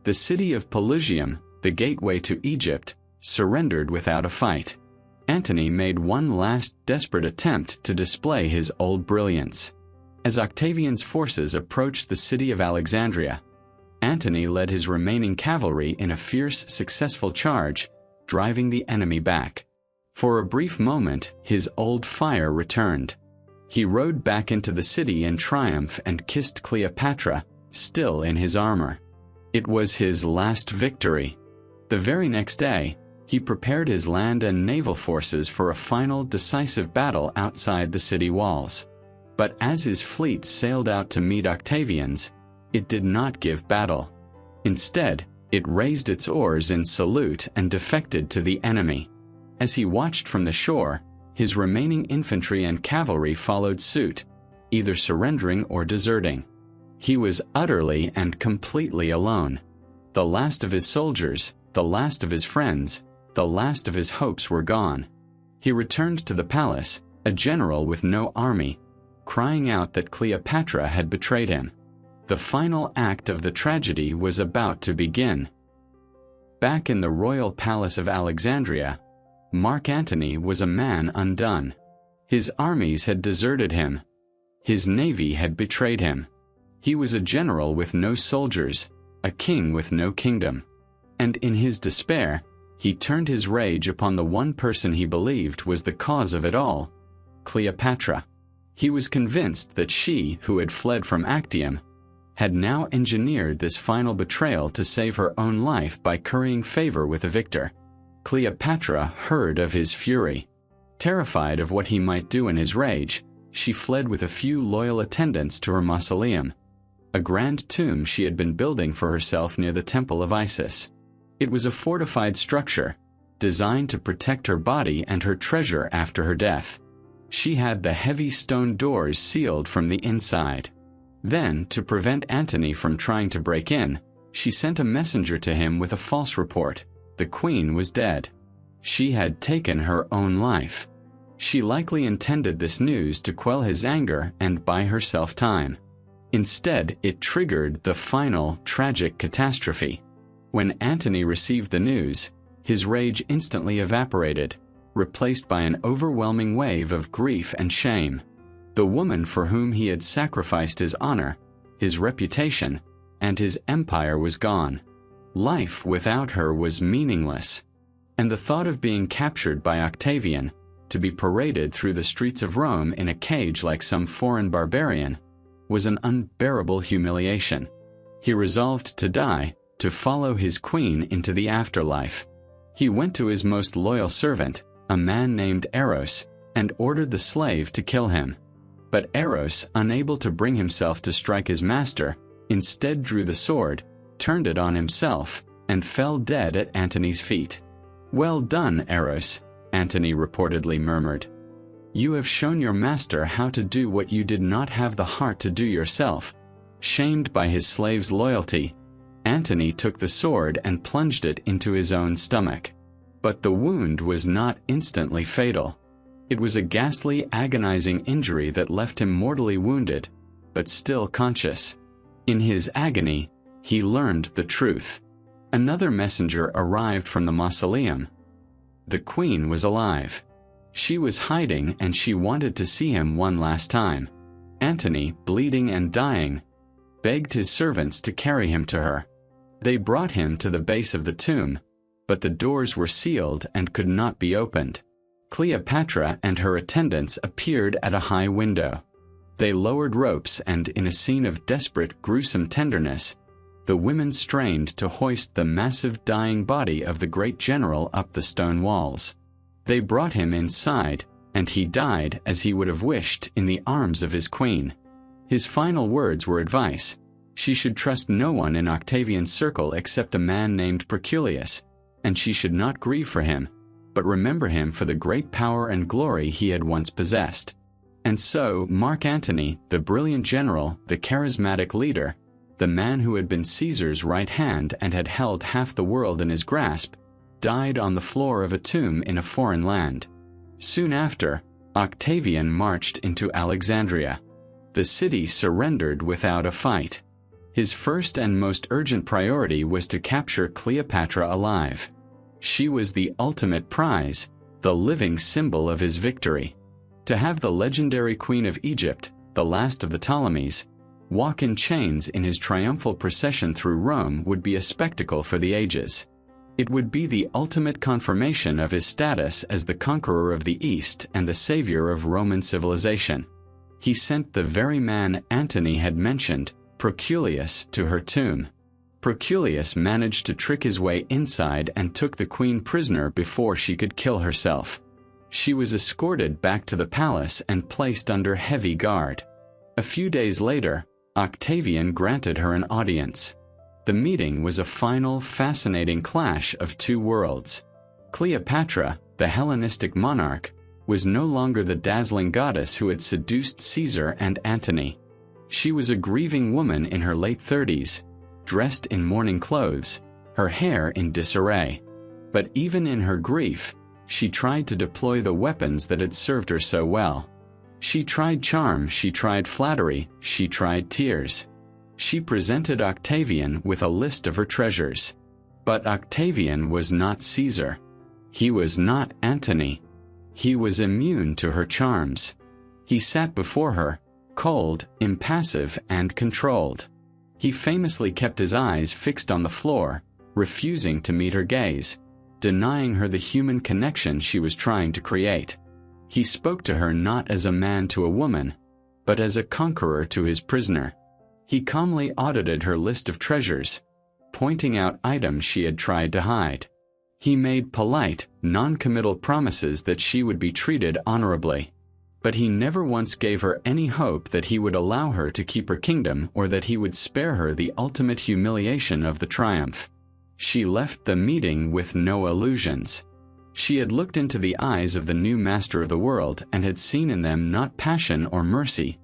The city of Pelusium, the gateway to Egypt, surrendered without a fight. Antony made one last desperate attempt to display his old brilliance. As Octavian's forces approached the city of Alexandria, Antony led his remaining cavalry in a fierce, successful charge, driving the enemy back. For a brief moment, his old fire returned. He rode back into the city in triumph and kissed Cleopatra, still in his armor. It was his last victory. The very next day, he prepared his land and naval forces for a final decisive battle outside the city walls. But as his fleet sailed out to meet Octavian's, it did not give battle. Instead, it raised its oars in salute and defected to the enemy. As he watched from the shore, his remaining infantry and cavalry followed suit, either surrendering or deserting. He was utterly and completely alone. The last of his soldiers, the last of his friends, the last of his hopes were gone. He returned to the palace, a general with no army, crying out that Cleopatra had betrayed him. The final act of the tragedy was about to begin. Back in the royal palace of Alexandria, Mark Antony was a man undone. His armies had deserted him. His navy had betrayed him. He was a general with no soldiers, a king with no kingdom. And in his despair, he turned his rage upon the one person he believed was the cause of it all, Cleopatra. He was convinced that she, who had fled from Actium, had now engineered this final betrayal to save her own life by currying favor with the victor. Cleopatra heard of his fury. Terrified of what he might do in his rage, she fled with a few loyal attendants to her mausoleum, a grand tomb she had been building for herself near the temple of Isis. It was a fortified structure, designed to protect her body and her treasure after her death. She had the heavy stone doors sealed from the inside. Then, to prevent Antony from trying to break in, she sent a messenger to him with a false report. The queen was dead. She had taken her own life. She likely intended this news to quell his anger and buy herself time. Instead, it triggered the final, tragic catastrophe. When Antony received the news, his rage instantly evaporated, replaced by an overwhelming wave of grief and shame. The woman for whom he had sacrificed his honor, his reputation, and his empire was gone. Life without her was meaningless. And the thought of being captured by Octavian, to be paraded through the streets of Rome in a cage like some foreign barbarian, was an unbearable humiliation. He resolved to die, to follow his queen into the afterlife. He went to his most loyal servant, a man named Eros, and ordered the slave to kill him. But Eros, unable to bring himself to strike his master, instead drew the sword, turned it on himself, and fell dead at Antony's feet. "Well done, Eros," Antony reportedly murmured. "You have shown your master how to do what you did not have the heart to do yourself." Shamed by his slave's loyalty, Antony took the sword and plunged it into his own stomach. But the wound was not instantly fatal. It was a ghastly, agonizing injury that left him mortally wounded, but still conscious. In his agony, he learned the truth. Another messenger arrived from the mausoleum. The queen was alive. She was hiding and she wanted to see him one last time. Antony, bleeding and dying, begged his servants to carry him to her. They brought him to the base of the tomb, but the doors were sealed and could not be opened. Cleopatra and her attendants appeared at a high window. They lowered ropes and, in a scene of desperate, gruesome tenderness, the women strained to hoist the massive dying body of the great general up the stone walls. They brought him inside, and he died as he would have wished in the arms of his queen. His final words were advice. She should trust no one in Octavian's circle except a man named Proculius, and she should not grieve for him, but remember him for the great power and glory he had once possessed. And so, Mark Antony, the brilliant general, the charismatic leader, the man who had been Caesar's right hand and had held half the world in his grasp, died on the floor of a tomb in a foreign land. Soon after, Octavian marched into Alexandria. The city surrendered without a fight. His first and most urgent priority was to capture Cleopatra alive. She was the ultimate prize, the living symbol of his victory. To have the legendary Queen of Egypt, the last of the Ptolemies, walk in chains in his triumphal procession through Rome would be a spectacle for the ages. It would be the ultimate confirmation of his status as the conqueror of the East and the savior of Roman civilization. He sent the very man Antony had mentioned, Proculius, to her tomb. Proculius managed to trick his way inside and took the queen prisoner before she could kill herself. She was escorted back to the palace and placed under heavy guard. A few days later, Octavian granted her an audience. The meeting was a final, fascinating clash of two worlds. Cleopatra, the Hellenistic monarch, was no longer the dazzling goddess who had seduced Caesar and Antony. She was a grieving woman in her late 30s, dressed in mourning clothes, her hair in disarray. But even in her grief, she tried to deploy the weapons that had served her so well. She tried charm, she tried flattery, she tried tears. She presented Octavian with a list of her treasures. But Octavian was not Caesar. He was not Antony. He was immune to her charms. He sat before her, cold, impassive, and controlled. He famously kept his eyes fixed on the floor, refusing to meet her gaze, denying her the human connection she was trying to create. He spoke to her not as a man to a woman, but as a conqueror to his prisoner. He calmly audited her list of treasures, pointing out items she had tried to hide. He made polite, non-committal promises that she would be treated honorably. But he never once gave her any hope that he would allow her to keep her kingdom or that he would spare her the ultimate humiliation of the triumph. She left the meeting with no illusions. She had looked into the eyes of the new master of the world and had seen in them not passion or mercy,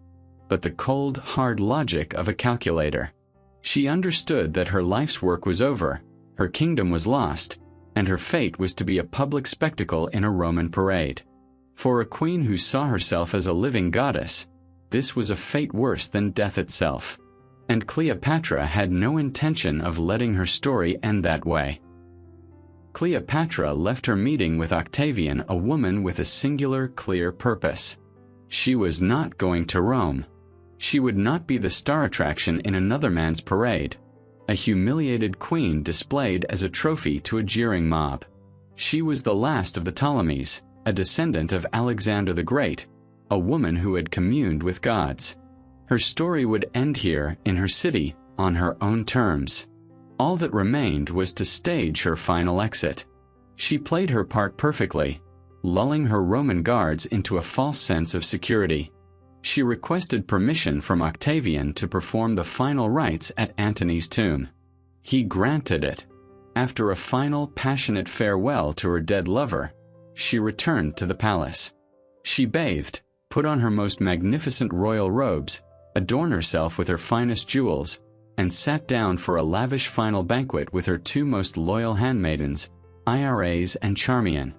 but the cold, hard logic of a calculator. She understood that her life's work was over, her kingdom was lost, and her fate was to be a public spectacle in a Roman parade. For a queen who saw herself as a living goddess, this was a fate worse than death itself. And Cleopatra had no intention of letting her story end that way. Cleopatra left her meeting with Octavian a woman with a singular, clear purpose. She was not going to Rome. She would not be the star attraction in another man's parade, a humiliated queen displayed as a trophy to a jeering mob. She was the last of the Ptolemies, a descendant of Alexander the Great, a woman who had communed with gods. Her story would end here, in her city, on her own terms. All that remained was to stage her final exit. She played her part perfectly, lulling her Roman guards into a false sense of security. She requested permission from Octavian to perform the final rites at Antony's tomb. He granted it. After a final, passionate farewell to her dead lover, she returned to the palace. She bathed, put on her most magnificent royal robes, adorned herself with her finest jewels, and sat down for a lavish final banquet with her two most loyal handmaidens, Iras and Charmian.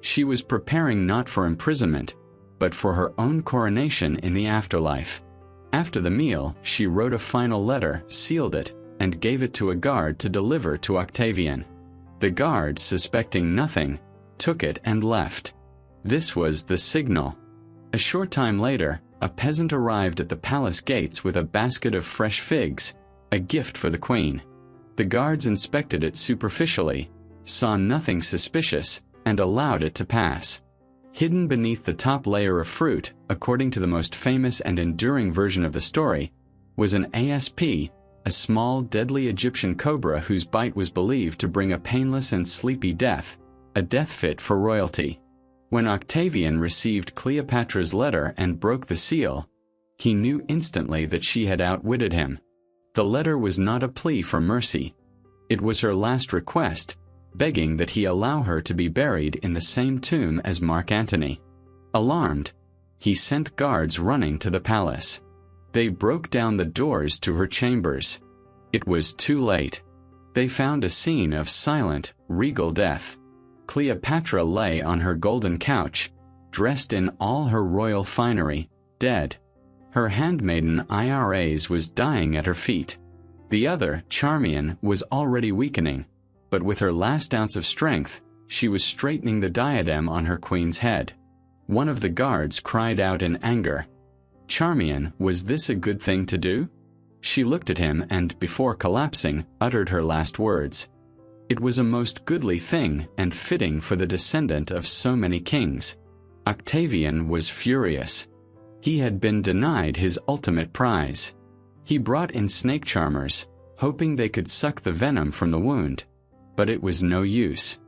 She was preparing not for imprisonment, but for her own coronation in the afterlife. After the meal, she wrote a final letter, sealed it, and gave it to a guard to deliver to Octavian. The guard, suspecting nothing, took it and left. This was the signal. A short time later, a peasant arrived at the palace gates with a basket of fresh figs, a gift for the queen. The guards inspected it superficially, saw nothing suspicious, and allowed it to pass. Hidden beneath the top layer of fruit, according to the most famous and enduring version of the story, was an asp, a small, deadly Egyptian cobra whose bite was believed to bring a painless and sleepy death, a death fit for royalty. When Octavian received Cleopatra's letter and broke the seal, he knew instantly that she had outwitted him. The letter was not a plea for mercy. It was her last request, begging that he allow her to be buried in the same tomb as Mark Antony. Alarmed, he sent guards running to the palace. They broke down the doors to her chambers. It was too late. They found a scene of silent, regal death. Cleopatra lay on her golden couch, dressed in all her royal finery, dead. Her handmaiden Iras was dying at her feet. The other, Charmian, was already weakening, but with her last ounce of strength, she was straightening the diadem on her queen's head. One of the guards cried out in anger. Charmian, was this a good thing to do? She looked at him and, before collapsing, uttered her last words. It was a most goodly thing and fitting for the descendant of so many kings. Octavian was furious. He had been denied his ultimate prize. He brought in snake charmers, hoping they could suck the venom from the wound. But it was no use.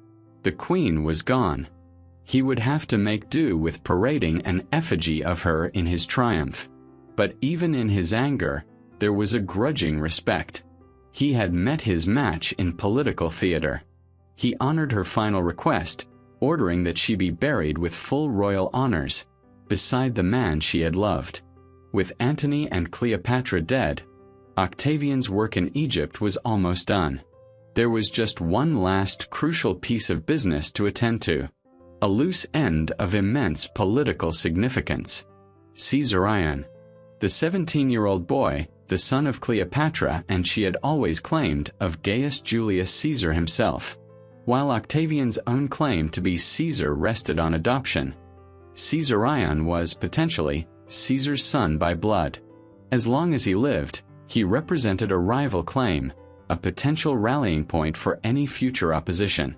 The queen was gone. He would have to make do with parading an effigy of her in his triumph. But even in his anger, there was a grudging respect. He had met his match in political theater. He honored her final request, ordering that she be buried with full royal honors, beside the man she had loved. With Antony and Cleopatra dead, Octavian's work in Egypt was almost done. There was just one last crucial piece of business to attend to, a loose end of immense political significance. Caesarion. The 17-year-old boy, the son of Cleopatra and she had always claimed of Gaius Julius Caesar himself. While Octavian's own claim to be Caesar rested on adoption, Caesarion was, potentially, Caesar's son by blood. As long as he lived, he represented a rival claim, a potential rallying point for any future opposition.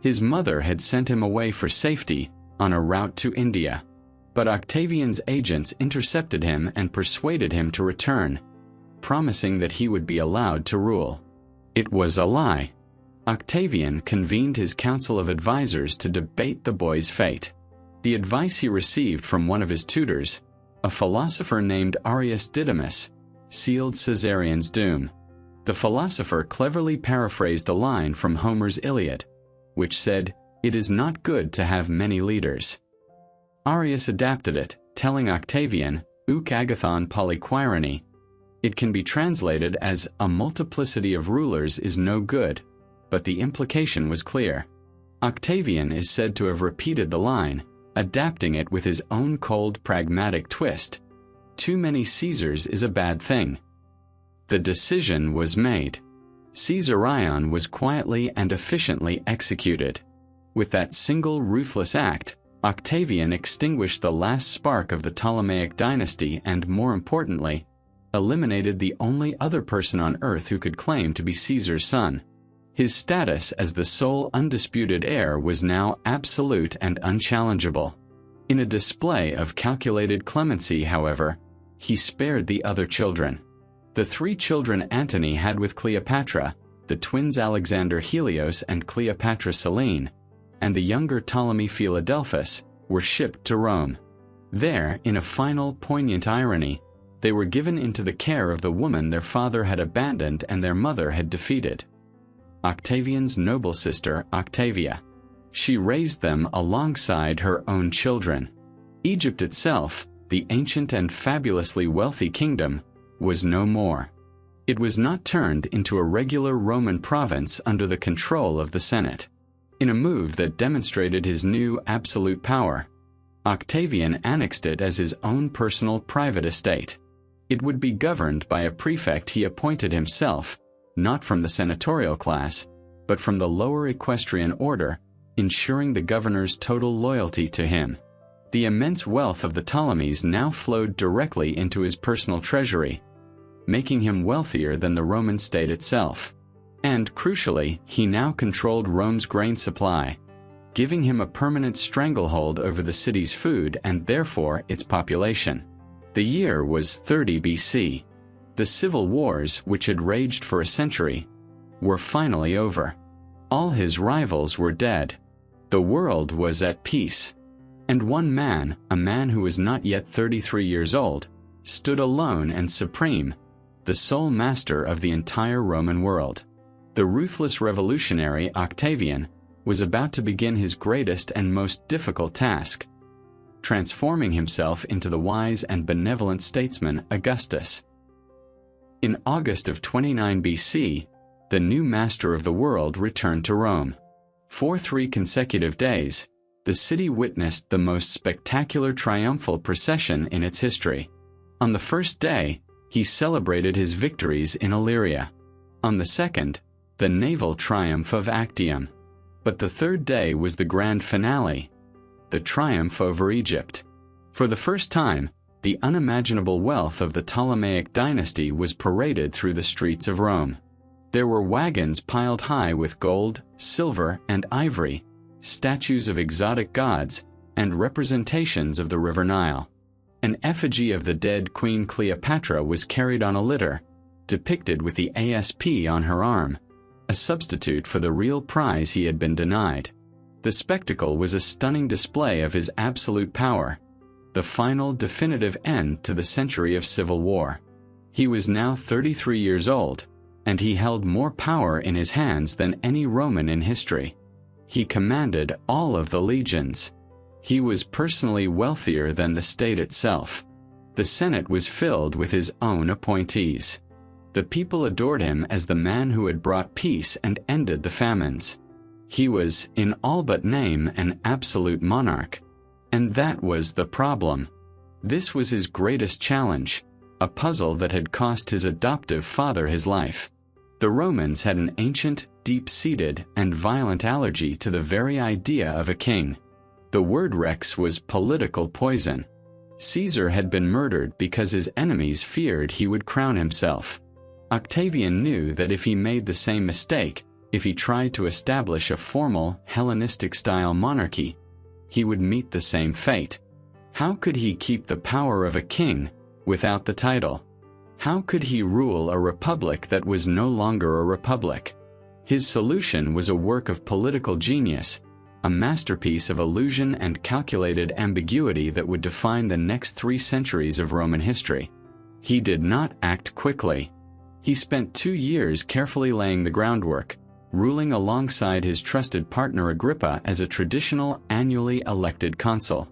His mother had sent him away for safety, on a route to India. But Octavian's agents intercepted him and persuaded him to return, promising that he would be allowed to rule. It was a lie. Octavian convened his council of advisors to debate the boy's fate. The advice he received from one of his tutors, a philosopher named Arrius Didymus, sealed Caesarion's doom. The philosopher cleverly paraphrased a line from Homer's Iliad, which said, It is not good to have many leaders. Arius adapted it, telling Octavian, uk agathon polyquirone. It can be translated as, a multiplicity of rulers is no good, but the implication was clear. Octavian is said to have repeated the line, adapting it with his own cold pragmatic twist. Too many Caesars is a bad thing. The decision was made. Caesarion was quietly and efficiently executed. With that single ruthless act, Octavian extinguished the last spark of the Ptolemaic dynasty and, more importantly, eliminated the only other person on earth who could claim to be Caesar's son. His status as the sole undisputed heir was now absolute and unchallengeable. In a display of calculated clemency, however, he spared the other children. The 3 children Antony had with Cleopatra, the twins Alexander Helios and Cleopatra Selene, and the younger Ptolemy Philadelphus, were shipped to Rome. There, in a final poignant irony, they were given into the care of the woman their father had abandoned and their mother had defeated. Octavian's noble sister, Octavia. She raised them alongside her own children. Egypt itself, the ancient and fabulously wealthy kingdom, was no more. It was not turned into a regular Roman province under the control of the Senate. In a move that demonstrated his new absolute power, Octavian annexed it as his own personal private estate. It would be governed by a prefect he appointed himself, not from the senatorial class, but from the lower equestrian order, ensuring the governor's total loyalty to him. The immense wealth of the Ptolemies now flowed directly into his personal treasury, making him wealthier than the Roman state itself. And, crucially, he now controlled Rome's grain supply, giving him a permanent stranglehold over the city's food and therefore its population. The year was 30 BC. The civil wars, which had raged for a century, were finally over. All his rivals were dead. The world was at peace. And one man, a man who was not yet 33 years old, stood alone and supreme, the sole master of the entire Roman world. The ruthless revolutionary Octavian was about to begin his greatest and most difficult task, transforming himself into the wise and benevolent statesman Augustus. In August of 29 BC, the new master of the world returned to Rome. For 3 consecutive days, the city witnessed the most spectacular triumphal procession in its history. On the first day, he celebrated his victories in Illyria. On the second, the naval triumph of Actium. But the third day was the grand finale, the triumph over Egypt. For the first time, the unimaginable wealth of the Ptolemaic dynasty was paraded through the streets of Rome. There were wagons piled high with gold, silver, and ivory, statues of exotic gods, and representations of the River Nile. An effigy of the dead Queen Cleopatra was carried on a litter, depicted with the ASP on her arm, a substitute for the real prize he had been denied. The spectacle was a stunning display of his absolute power, the final definitive end to the century of civil war. He was now 33 years old, and he held more power in his hands than any Roman in history. He commanded all of the legions. He was personally wealthier than the state itself. The Senate was filled with his own appointees. The people adored him as the man who had brought peace and ended the famines. He was, in all but name, an absolute monarch. And that was the problem. This was his greatest challenge, a puzzle that had cost his adoptive father his life. The Romans had an ancient, deep-seated, and violent allergy to the very idea of a king. The word rex was political poison. Caesar had been murdered because his enemies feared he would crown himself. Octavian knew that if he made the same mistake, if he tried to establish a formal, Hellenistic-style monarchy, he would meet the same fate. How could he keep the power of a king without the title? How could he rule a republic that was no longer a republic? His solution was a work of political genius, a masterpiece of illusion and calculated ambiguity that would define the next 3 centuries of Roman history. He did not act quickly. He spent 2 years carefully laying the groundwork, ruling alongside his trusted partner Agrippa as a traditional annually elected consul.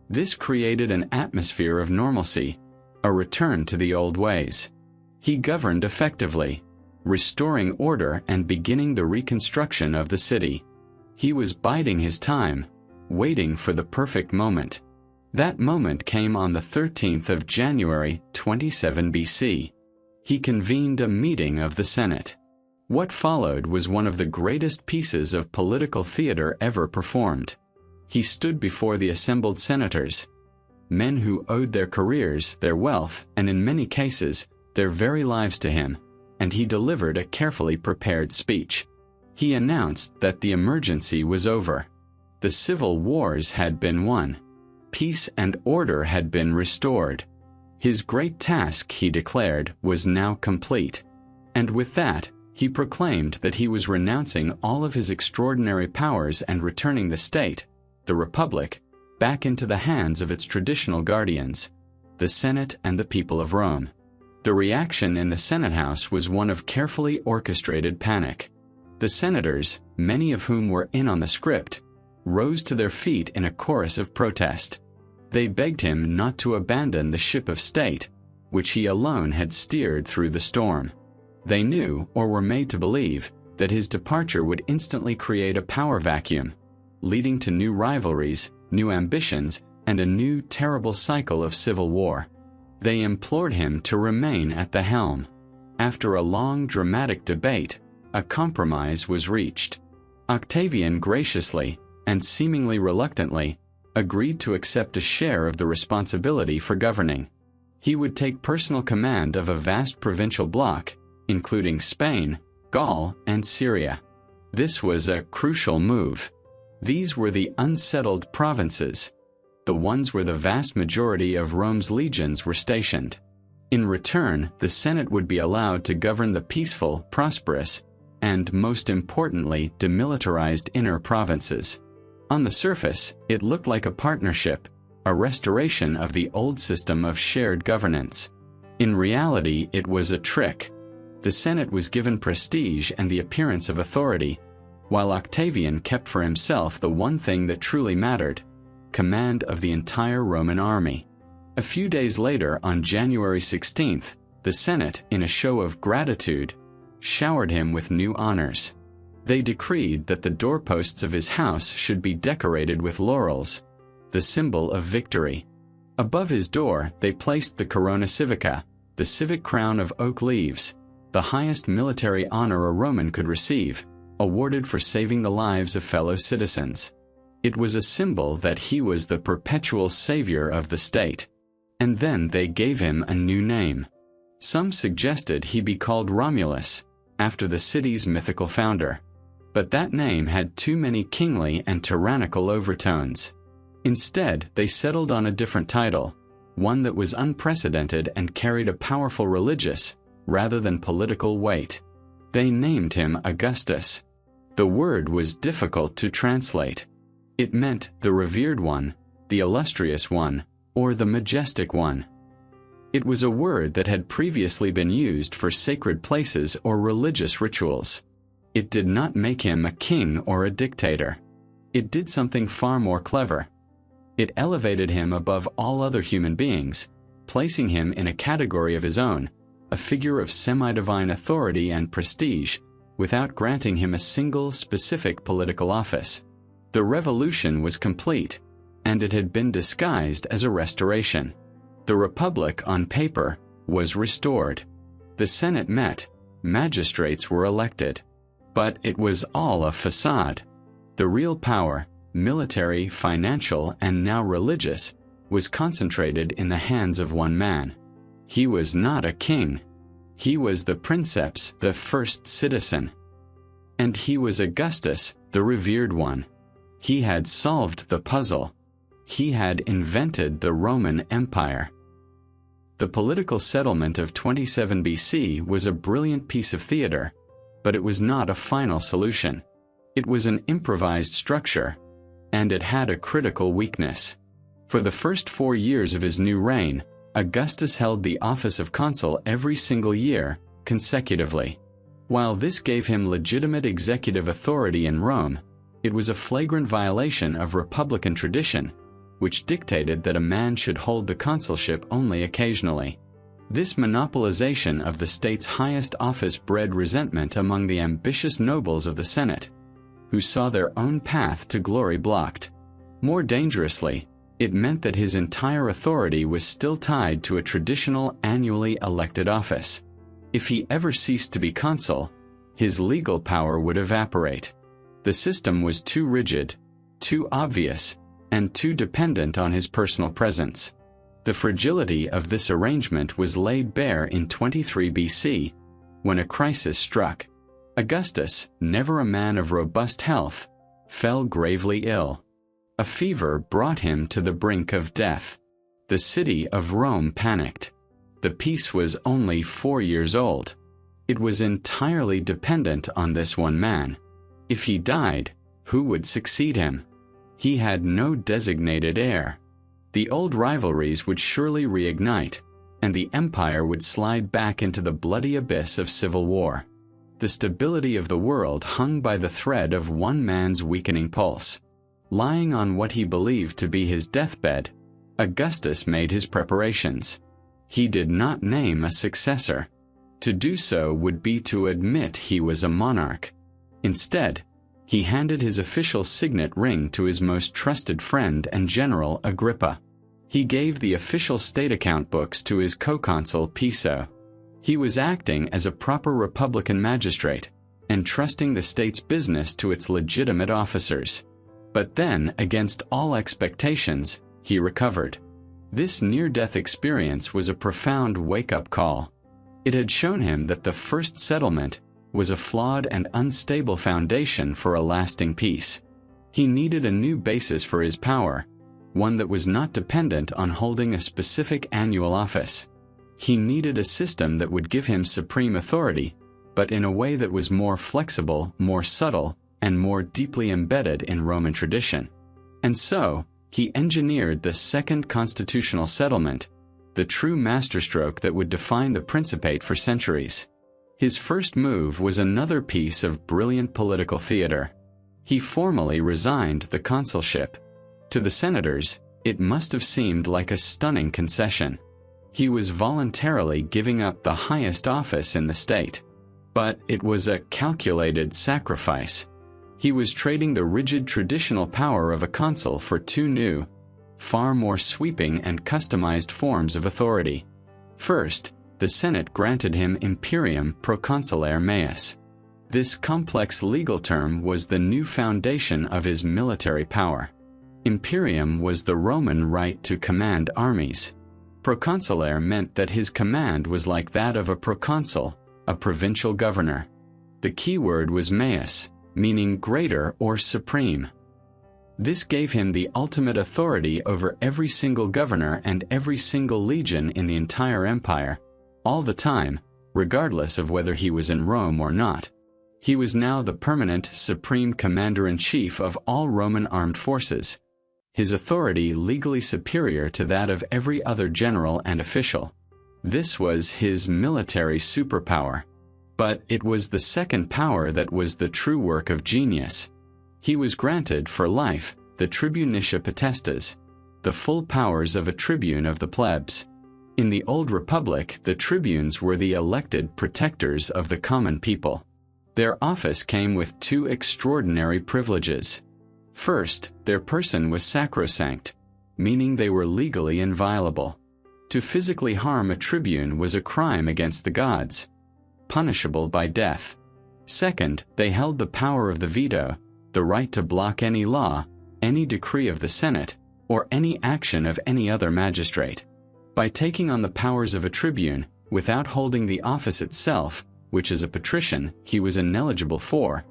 This created an atmosphere of normalcy, a return to the old ways. He governed effectively, restoring order and beginning the reconstruction of the city. He was biding his time, waiting for the perfect moment. That moment came on the 13th of January, 27 BC. He convened a meeting of the Senate. What followed was one of the greatest pieces of political theater ever performed. He stood before the assembled senators, men who owed their careers, their wealth, and in many cases, their very lives to him, and he delivered a carefully prepared speech. He announced that the emergency was over. The civil wars had been won. Peace and order had been restored. His great task, he declared, was now complete. And with that, he proclaimed that he was renouncing all of his extraordinary powers and returning the state, the Republic, back into the hands of its traditional guardians, the Senate and the people of Rome. The reaction in the Senate House was one of carefully orchestrated panic. The senators, many of whom were in on the script, rose to their feet in a chorus of protest. They begged him not to abandon the ship of state, which he alone had steered through the storm. They knew, or were made to believe, that his departure would instantly create a power vacuum, leading to new rivalries, new ambitions, and a new terrible cycle of civil war. They implored him to remain at the helm. After a long, dramatic debate, a compromise was reached. Octavian graciously, and seemingly reluctantly, agreed to accept a share of the responsibility for governing. He would take personal command of a vast provincial bloc, including Spain, Gaul, and Syria. This was a crucial move. These were the unsettled provinces, the ones where the vast majority of Rome's legions were stationed. In return, the Senate would be allowed to govern the peaceful, prosperous, and, most importantly, demilitarized inner provinces. On the surface, it looked like a partnership, a restoration of the old system of shared governance. In reality, it was a trick. The Senate was given prestige and the appearance of authority, while Octavian kept for himself the one thing that truly mattered: command of the entire Roman army. A few days later, on January 16th, the Senate, in a show of gratitude, showered him with new honors. They decreed that the doorposts of his house should be decorated with laurels, the symbol of victory. Above his door, they placed the corona civica, the civic crown of oak leaves, the highest military honor a Roman could receive, awarded for saving the lives of fellow citizens. It was a symbol that he was the perpetual savior of the state. And then they gave him a new name. Some suggested he be called Romulus, after the city's mythical founder. But that name had too many kingly and tyrannical overtones. Instead, they settled on a different title, one that was unprecedented and carried a powerful religious, rather than political weight. They named him Augustus. The word was difficult to translate. It meant the revered one, the illustrious one, or the majestic one. It was a word that had previously been used for sacred places or religious rituals. It did not make him a king or a dictator. It did something far more clever. It elevated him above all other human beings, placing him in a category of his own, a figure of semi-divine authority and prestige, without granting him a single specific political office. The revolution was complete, and it had been disguised as a restoration. The Republic, on paper, was restored. The Senate met, magistrates were elected. But it was all a facade. The real power, military, financial, and now religious, was concentrated in the hands of one man. He was not a king. He was the princeps, the first citizen. And he was Augustus, the revered one. He had solved the puzzle. He had invented the Roman Empire. The political settlement of 27 BC was a brilliant piece of theater, but it was not a final solution. It was an improvised structure, and it had a critical weakness. For the first 4 years of his new reign, Augustus held the office of consul every single year, consecutively. While this gave him legitimate executive authority in Rome, it was a flagrant violation of republican tradition, which dictated that a man should hold the consulship only occasionally. This monopolization of the state's highest office bred resentment among the ambitious nobles of the Senate, who saw their own path to glory blocked. More dangerously, it meant that his entire authority was still tied to a traditional annually elected office. If he ever ceased to be consul, his legal power would evaporate. The system was too rigid, too obvious, and too dependent on his personal presence. The fragility of this arrangement was laid bare in 23 BC, when a crisis struck. Augustus, never a man of robust health, fell gravely ill. A fever brought him to the brink of death. The city of Rome panicked. The peace was only 4 years old. It was entirely dependent on this one man. If he died, who would succeed him? He had no designated heir. The old rivalries would surely reignite, and the empire would slide back into the bloody abyss of civil war. The stability of the world hung by the thread of one man's weakening pulse. Lying on what he believed to be his deathbed, Augustus made his preparations. He did not name a successor. To do so would be to admit he was a monarch. Instead, he handed his official signet ring to his most trusted friend and general, Agrippa. He gave the official state account books to his co-consul, Piso. He was acting as a proper republican magistrate, entrusting the state's business to its legitimate officers. But then, against all expectations, he recovered. This near-death experience was a profound wake-up call. It had shown him that the first settlement was a flawed and unstable foundation for a lasting peace. He needed a new basis for his power, one that was not dependent on holding a specific annual office. He needed a system that would give him supreme authority, but in a way that was more flexible, more subtle, and more deeply embedded in Roman tradition. And so, he engineered the Second Constitutional Settlement, the true masterstroke that would define the Principate for centuries. His first move was another piece of brilliant political theater. He formally resigned the consulship. To the senators, it must have seemed like a stunning concession. He was voluntarily giving up the highest office in the state. But it was a calculated sacrifice. He was trading the rigid traditional power of a consul for two new, far more sweeping and customized forms of authority. First, the Senate granted him imperium proconsulare meus. This complex legal term was the new foundation of his military power. Imperium was the Roman right to command armies. Proconsulare meant that his command was like that of a proconsul, a provincial governor. The key word was meus, meaning greater or supreme. This gave him the ultimate authority over every single governor and every single legion in the entire empire, all the time, regardless of whether he was in Rome or not. He was now the permanent supreme commander-in-chief of all Roman armed forces, his authority legally superior to that of every other general and official. This was his military superpower. But it was the second power that was the true work of genius. He was granted for life the tribunicia potestas, the full powers of a tribune of the plebs. In the Old Republic, the tribunes were the elected protectors of the common people. Their office came with two extraordinary privileges. First, their person was sacrosanct, meaning they were legally inviolable. To physically harm a tribune was a crime against the gods, punishable by death. Second, they held the power of the veto, the right to block any law, any decree of the Senate, or any action of any other magistrate. By taking on the powers of a tribune, without holding the office itself, which as a patrician he was ineligible for,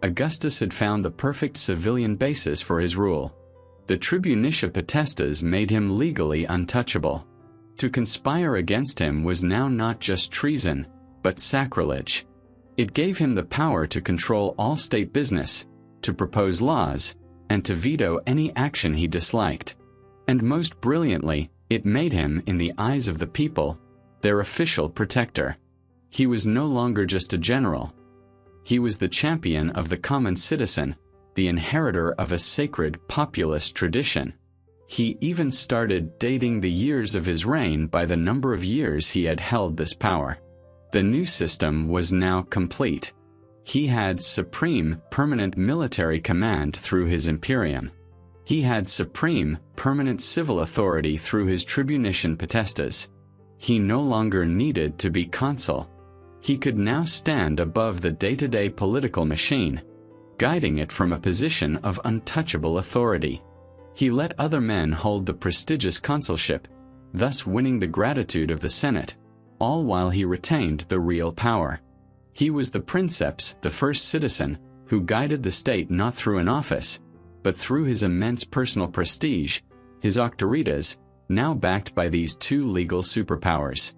Augustus had found the perfect civilian basis for his rule. The tribunicia potestas made him legally untouchable. To conspire against him was now not just treason, but sacrilege. It gave him the power to control all state business, to propose laws, and to veto any action he disliked. And most brilliantly, it made him, in the eyes of the people, their official protector. He was no longer just a general. He was the champion of the common citizen, the inheritor of a sacred populist tradition. He even started dating the years of his reign by the number of years he had held this power. The new system was now complete. He had supreme, permanent military command through his imperium. He had supreme, permanent civil authority through his tribunician potestas. He no longer needed to be consul. He could now stand above the day-to-day political machine, guiding it from a position of untouchable authority. He let other men hold the prestigious consulship, thus winning the gratitude of the Senate, all while he retained the real power. He was the princeps, the first citizen, who guided the state not through an office, but through his immense personal prestige, his auctoritas, now backed by these two legal superpowers.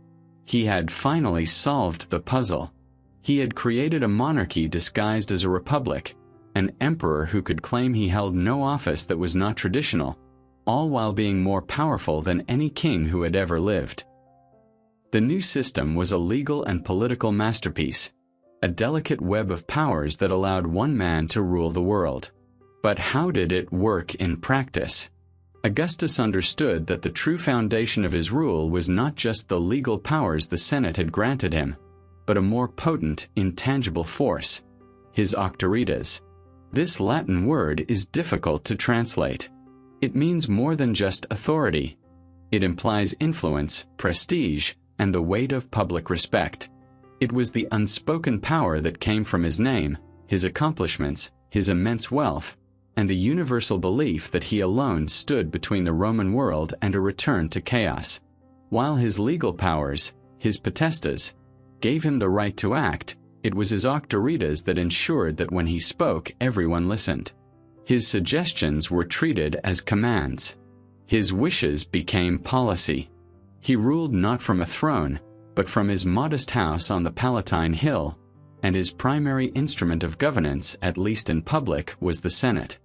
He had finally solved the puzzle. He had created a monarchy disguised as a republic, an emperor who could claim he held no office that was not traditional, all while being more powerful than any king who had ever lived. The new system was a legal and political masterpiece, a delicate web of powers that allowed one man to rule the world. But how did it work in practice? Augustus understood that the true foundation of his rule was not just the legal powers the Senate had granted him, but a more potent, intangible force, his auctoritas. This Latin word is difficult to translate. It means more than just authority. It implies influence, prestige, and the weight of public respect. It was the unspoken power that came from his name, his accomplishments, his immense wealth, and the universal belief that he alone stood between the Roman world and a return to chaos. While his legal powers, his potestas, gave him the right to act, it was his auctoritas that ensured that when he spoke, everyone listened. His suggestions were treated as commands. His wishes became policy. He ruled not from a throne, but from his modest house on the Palatine Hill, and his primary instrument of governance, at least in public, was the Senate.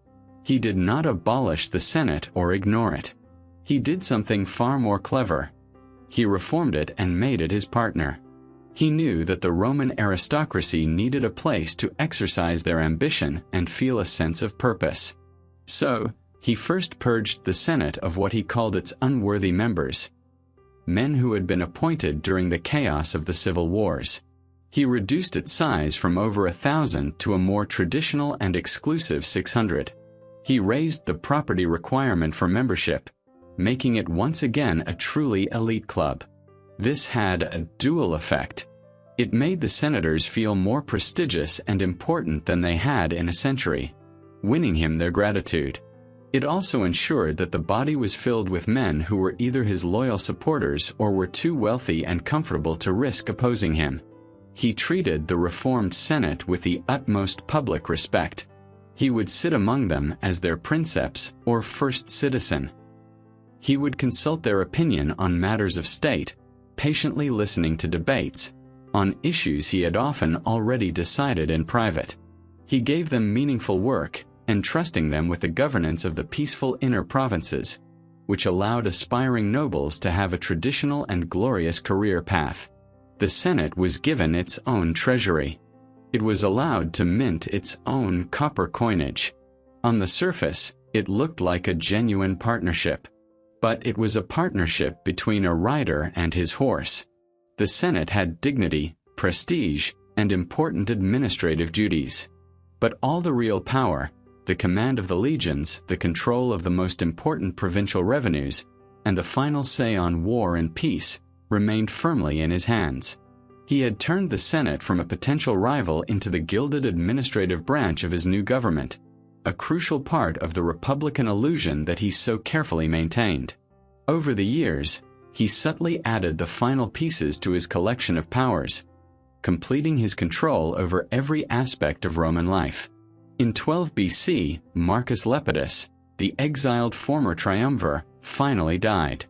He did not abolish the Senate or ignore it. He did something far more clever. He reformed it and made it his partner. He knew that the Roman aristocracy needed a place to exercise their ambition and feel a sense of purpose. So, he first purged the Senate of what he called its unworthy members, men who had been appointed during the chaos of the civil wars. He reduced its size from over 1,000 to a more traditional and exclusive 600. He raised the property requirement for membership, making it once again a truly elite club. This had a dual effect. It made the senators feel more prestigious and important than they had in a century, winning him their gratitude. It also ensured that the body was filled with men who were either his loyal supporters or were too wealthy and comfortable to risk opposing him. He treated the reformed Senate with the utmost public respect. He would sit among them as their princeps or first citizen. He would consult their opinion on matters of state, patiently listening to debates on issues he had often already decided in private. He gave them meaningful work, entrusting them with the governance of the peaceful inner provinces, which allowed aspiring nobles to have a traditional and glorious career path. The Senate was given its own treasury. It was allowed to mint its own copper coinage. On the surface, it looked like a genuine partnership. But it was a partnership between a rider and his horse. The Senate had dignity, prestige, and important administrative duties. But all the real power, the command of the legions, the control of the most important provincial revenues, and the final say on war and peace, remained firmly in his hands. He had turned the Senate from a potential rival into the gilded administrative branch of his new government, a crucial part of the Republican illusion that he so carefully maintained. Over the years, he subtly added the final pieces to his collection of powers, completing his control over every aspect of Roman life. In 12 BC, Marcus Lepidus, the exiled former triumvir, finally died.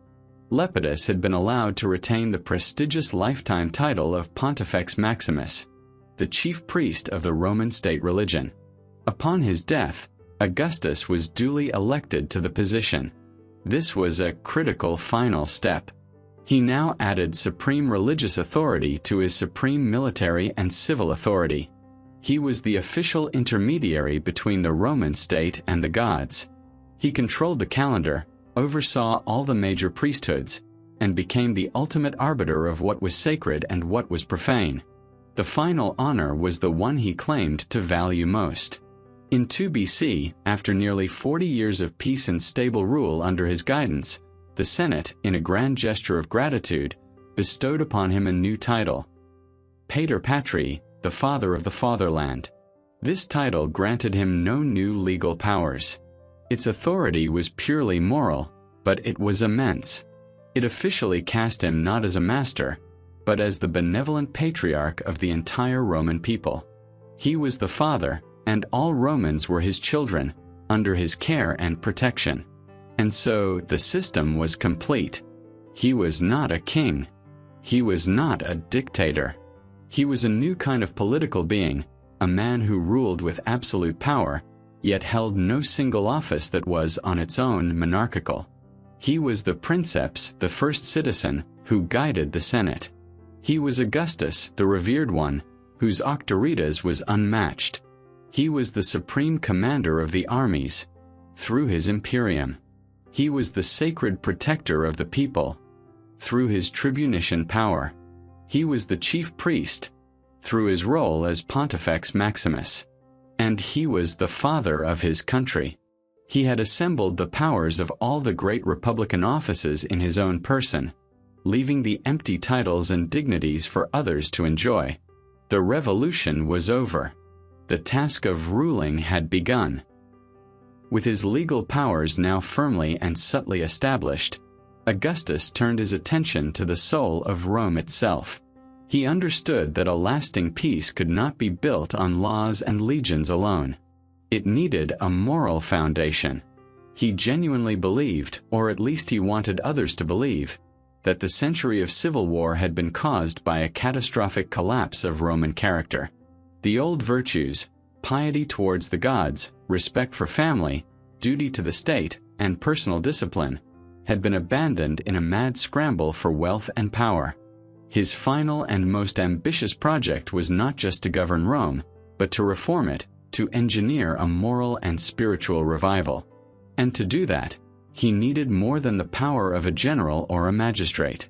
Lepidus had been allowed to retain the prestigious lifetime title of Pontifex Maximus, the chief priest of the Roman state religion. Upon his death, Augustus was duly elected to the position. This was a critical final step. He now added supreme religious authority to his supreme military and civil authority. He was the official intermediary between the Roman state and the gods. He controlled the calendar, oversaw all the major priesthoods, and became the ultimate arbiter of what was sacred and what was profane. The final honor was the one he claimed to value most. In 2 BC, after nearly 40 years of peace and stable rule under his guidance, the Senate, in a grand gesture of gratitude, bestowed upon him a new title, Pater Patri, the Father of the Fatherland. This title granted him no new legal powers. Its authority was purely moral, but it was immense. It officially cast him not as a master, but as the benevolent patriarch of the entire Roman people. He was the father, and all Romans were his children, under his care and protection. And so the system was complete. He was not a king. He was not a dictator. He was a new kind of political being, a man who ruled with absolute power, yet held no single office that was on its own monarchical. He was the princeps, the first citizen, who guided the Senate. He was Augustus, the revered one, whose auctoritas was unmatched. He was the supreme commander of the armies, through his imperium. He was the sacred protector of the people, through his tribunician power. He was the chief priest, through his role as Pontifex Maximus. And he was the father of his country. He had assembled the powers of all the great republican offices in his own person, leaving the empty titles and dignities for others to enjoy. The revolution was over. The task of ruling had begun. With his legal powers now firmly and subtly established, Augustus turned his attention to the soul of Rome itself. He understood that a lasting peace could not be built on laws and legions alone. It needed a moral foundation. He genuinely believed, or at least he wanted others to believe, that the century of civil war had been caused by a catastrophic collapse of Roman character. The old virtues, piety towards the gods, respect for family, duty to the state, and personal discipline, had been abandoned in a mad scramble for wealth and power. His final and most ambitious project was not just to govern Rome, but to reform it, to engineer a moral and spiritual revival. And to do that, he needed more than the power of a general or a magistrate.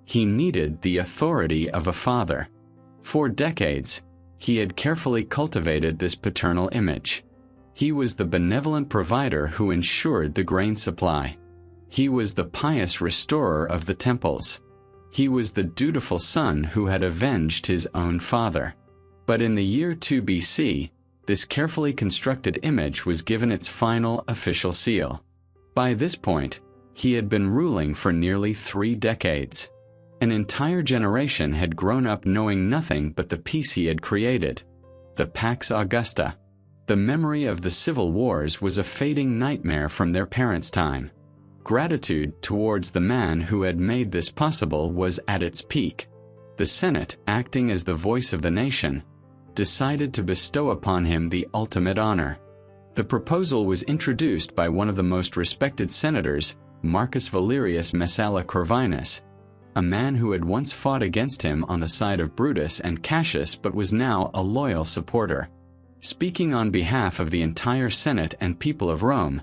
He needed the authority of a father. For decades, he had carefully cultivated this paternal image. He was the benevolent provider who ensured the grain supply. He was the pious restorer of the temples. He was the dutiful son who had avenged his own father. But in the year 2 BC, this carefully constructed image was given its final official seal. By this point, he had been ruling for nearly 3 decades. An entire generation had grown up knowing nothing but the peace he had created, the Pax Augusta. The memory of the civil wars was a fading nightmare from their parents' time. Gratitude towards the man who had made this possible was at its peak. The Senate, acting as the voice of the nation, decided to bestow upon him the ultimate honor. The proposal was introduced by one of the most respected senators, Marcus Valerius Messala Corvinus, a man who had once fought against him on the side of Brutus and Cassius but was now a loyal supporter. Speaking on behalf of the entire Senate and people of Rome,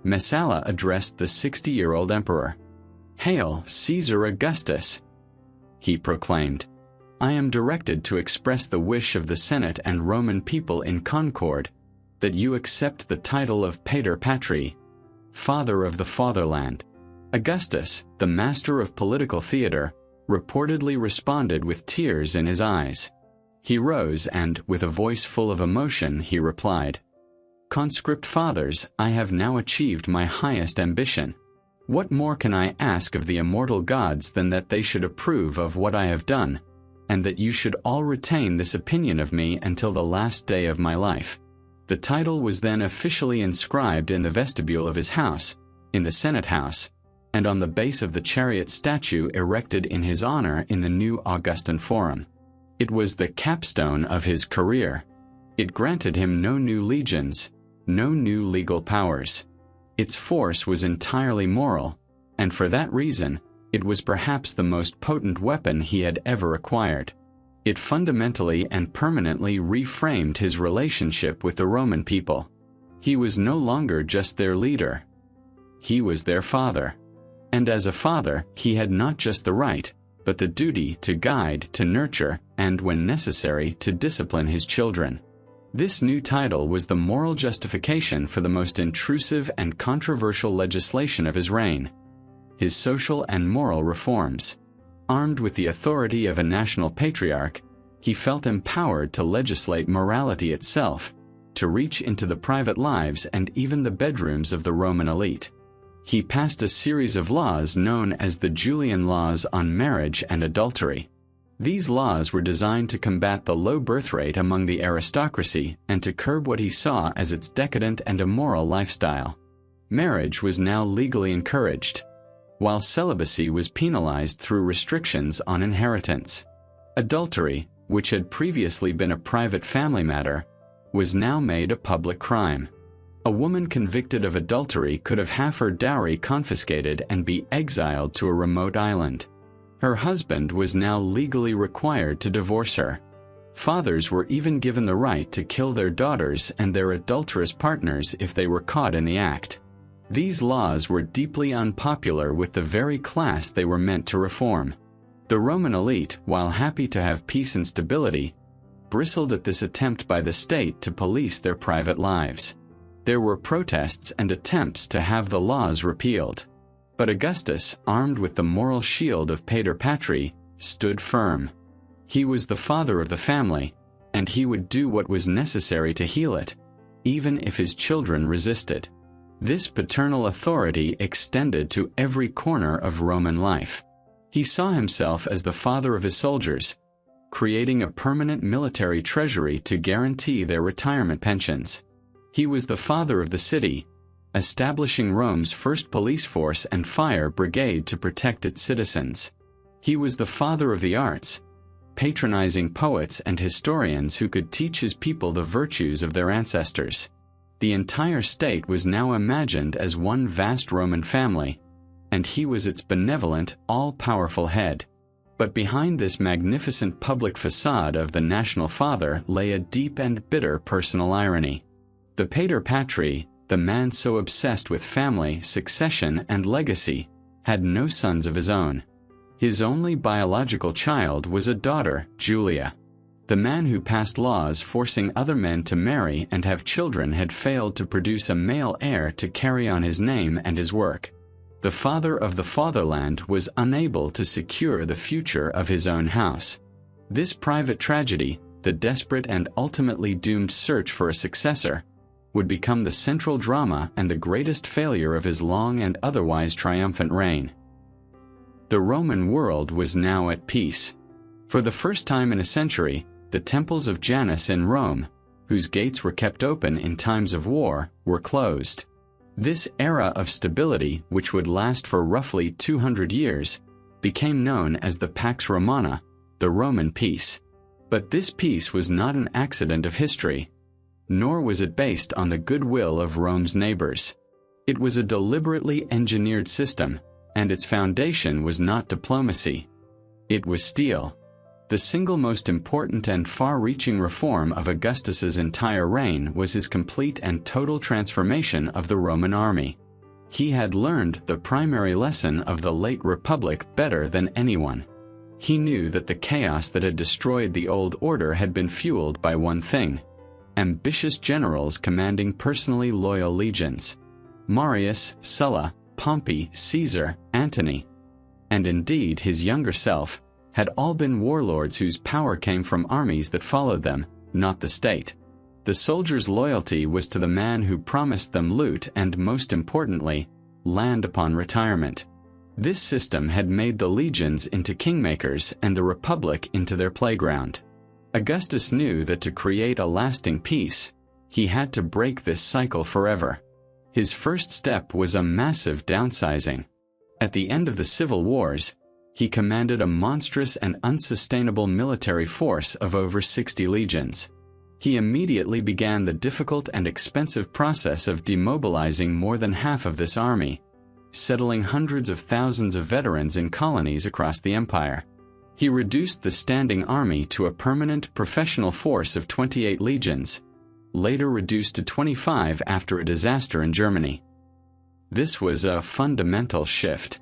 Messala addressed the 60-year-old emperor. "Hail, Caesar Augustus!" he proclaimed. "I am directed to express the wish of the Senate and Roman people in concord that you accept the title of Pater Patri, Father of the Fatherland." Augustus, the master of political theater, reportedly responded with tears in his eyes. He rose and, with a voice full of emotion, he replied, "Conscript fathers, I have now achieved my highest ambition. What more can I ask of the immortal gods than that they should approve of what I have done, and that you should all retain this opinion of me until the last day of my life?" The title was then officially inscribed in the vestibule of his house, in the Senate House, and on the base of the chariot statue erected in his honor in the new Augustan Forum. It was the capstone of his career. It granted him no new legions, no new legal powers. Its force was entirely moral, and for that reason, It was perhaps the most potent weapon he had ever acquired. It fundamentally and permanently reframed his relationship with the Roman people. He was no longer just their leader. He was their father. And as a father, he had not just the right, but the duty to guide, to nurture, and, when necessary, to discipline his children. This new title was the moral justification for the most intrusive and controversial legislation of his reign: his social and moral reforms. Armed with the authority of a national patriarch, he felt empowered to legislate morality itself, to reach into the private lives and even the bedrooms of the Roman elite. He passed a series of laws known as the Julian laws on marriage and adultery. These laws were designed to combat the low birth rate among the aristocracy and to curb what he saw as its decadent and immoral lifestyle. Marriage was now legally encouraged, while celibacy was penalized through restrictions on inheritance. Adultery, which had previously been a private family matter, was now made a public crime. A woman convicted of adultery could have half her dowry confiscated and be exiled to a remote island. Her husband was now legally required to divorce her. Fathers were even given the right to kill their daughters and their adulterous partners if they were caught in the act. These laws were deeply unpopular with the very class they were meant to reform. The Roman elite, while happy to have peace and stability, bristled at this attempt by the state to police their private lives. There were protests and attempts to have the laws repealed. But Augustus, armed with the moral shield of pater patriae, stood firm. He was the father of the family, and he would do what was necessary to heal it, even if his children resisted. This paternal authority extended to every corner of Roman life. He saw himself as the father of his soldiers, creating a permanent military treasury to guarantee their retirement pensions. He was the father of the city, establishing Rome's first police force and fire brigade to protect its citizens. He was the father of the arts, patronizing poets and historians who could teach his people the virtues of their ancestors. The entire state was now imagined as one vast Roman family, and he was its benevolent, all-powerful head. But behind this magnificent public facade of the national father lay a deep and bitter personal irony. The pater patriae, the man so obsessed with family, succession, and legacy, had no sons of his own. His only biological child was a daughter, Julia. The man who passed laws forcing other men to marry and have children had failed to produce a male heir to carry on his name and his work. The father of the fatherland was unable to secure the future of his own house. This private tragedy, the desperate and ultimately doomed search for a successor, would become the central drama and the greatest failure of his long and otherwise triumphant reign. The Roman world was now at peace. For the first time in a century, the temples of Janus in Rome, whose gates were kept open in times of war, were closed. This era of stability, which would last for roughly 200 years, became known as the Pax Romana, the Roman peace. But this peace was not an accident of history, nor was it based on the goodwill of Rome's neighbors. It was a deliberately engineered system, and its foundation was not diplomacy. It was steel. The single most important and far-reaching reform of Augustus's entire reign was his complete and total transformation of the Roman army. He had learned the primary lesson of the late Republic better than anyone. He knew that the chaos that had destroyed the old order had been fueled by one thing: ambitious generals commanding personally loyal legions. Marius, Sulla, Pompey, Caesar, Antony, and indeed his younger self, had all been warlords whose power came from armies that followed them, not the state. The soldiers' loyalty was to the man who promised them loot and, most importantly, land upon retirement. This system had made the legions into kingmakers and the Republic into their playground. Augustus knew that to create a lasting peace, he had to break this cycle forever. His first step was a massive downsizing. At the end of the civil wars, he commanded a monstrous and unsustainable military force of over 60 legions. He immediately began the difficult and expensive process of demobilizing more than half of this army, settling hundreds of thousands of veterans in colonies across the empire. He reduced the standing army to a permanent professional force of 28 legions, later reduced to 25 after a disaster in Germany. This was a fundamental shift.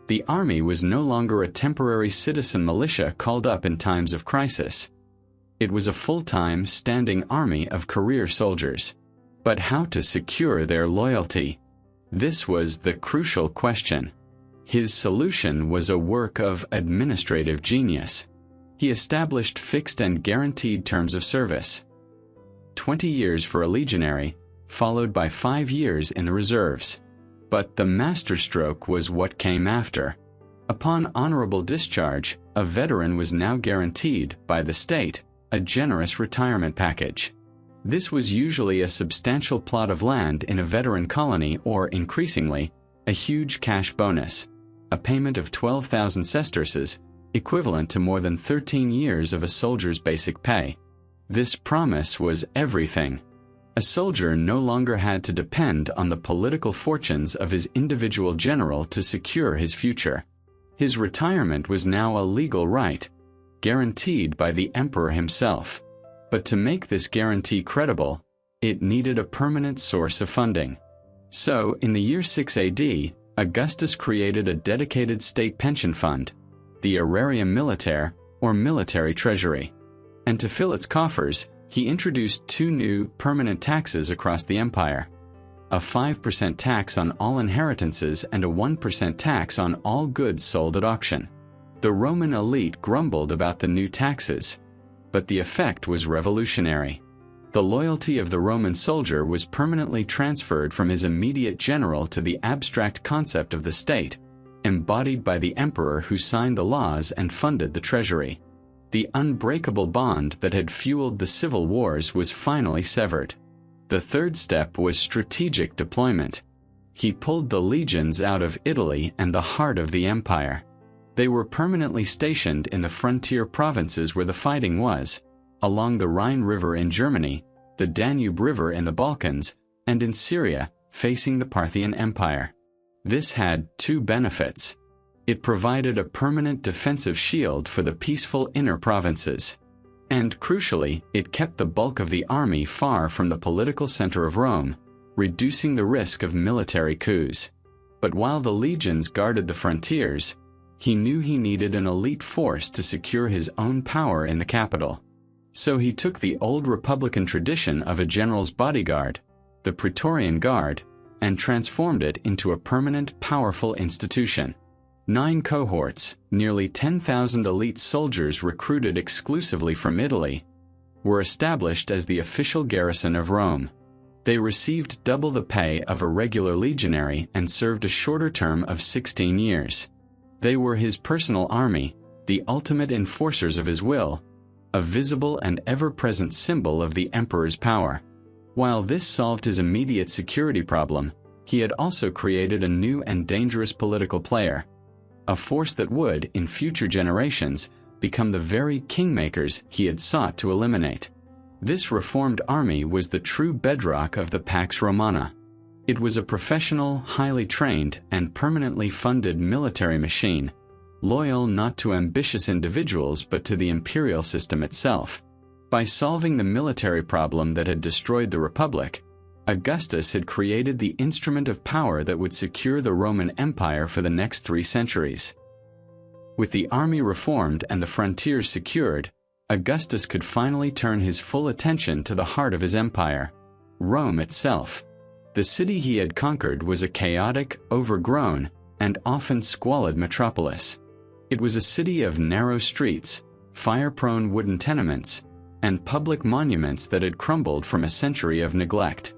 The army was no longer a temporary citizen militia called up in times of crisis. It was a full-time, standing army of career soldiers. But how to secure their loyalty? This was the crucial question. His solution was a work of administrative genius. He established fixed and guaranteed terms of service. 20 years for a legionary, followed by 5 years in the reserves. But the masterstroke was what came after. Upon honorable discharge, a veteran was now guaranteed, by the state, a generous retirement package. This was usually a substantial plot of land in a veteran colony or, increasingly, a huge cash bonus, a payment of 12,000 sesterces, equivalent to more than 13 years of a soldier's basic pay. This promise was everything. A soldier no longer had to depend on the political fortunes of his individual general to secure his future. His retirement was now a legal right, guaranteed by the emperor himself. But to make this guarantee credible, it needed a permanent source of funding. So, in the year 6 AD, Augustus created a dedicated state pension fund, the Aerarium Militare, or military treasury. And to fill its coffers, he introduced 2 new permanent taxes across the empire: a 5% tax on all inheritances and a 1% tax on all goods sold at auction. The Roman elite grumbled about the new taxes, but the effect was revolutionary. The loyalty of the Roman soldier was permanently transferred from his immediate general to the abstract concept of the state, embodied by the emperor who signed the laws and funded the treasury. The unbreakable bond that had fueled the civil wars was finally severed. The third step was strategic deployment. He pulled the legions out of Italy and the heart of the empire. They were permanently stationed in the frontier provinces where the fighting was, along the Rhine River in Germany, the Danube River in the Balkans, and in Syria, facing the Parthian Empire. This had 2 benefits. It provided a permanent defensive shield for the peaceful inner provinces. And, crucially, it kept the bulk of the army far from the political center of Rome, reducing the risk of military coups. But while the legions guarded the frontiers, he knew he needed an elite force to secure his own power in the capital. So he took the old republican tradition of a general's bodyguard, the Praetorian Guard, and transformed it into a permanent, powerful institution. 9 cohorts, nearly 10,000 elite soldiers recruited exclusively from Italy, were established as the official garrison of Rome. They received double the pay of a regular legionary and served a shorter term of 16 years. They were his personal army, the ultimate enforcers of his will, a visible and ever-present symbol of the emperor's power. While this solved his immediate security problem, he had also created a new and dangerous political player, a force that would, in future generations, become the very kingmakers he had sought to eliminate. This reformed army was the true bedrock of the Pax Romana. It was a professional, highly trained, and permanently funded military machine, loyal not to ambitious individuals but to the imperial system itself. By solving the military problem that had destroyed the Republic, Augustus had created the instrument of power that would secure the Roman Empire for the next 3 centuries. With the army reformed and the frontiers secured, Augustus could finally turn his full attention to the heart of his empire, Rome itself. The city he had conquered was a chaotic, overgrown, and often squalid metropolis. It was a city of narrow streets, fire-prone wooden tenements, and public monuments that had crumbled from a century of neglect.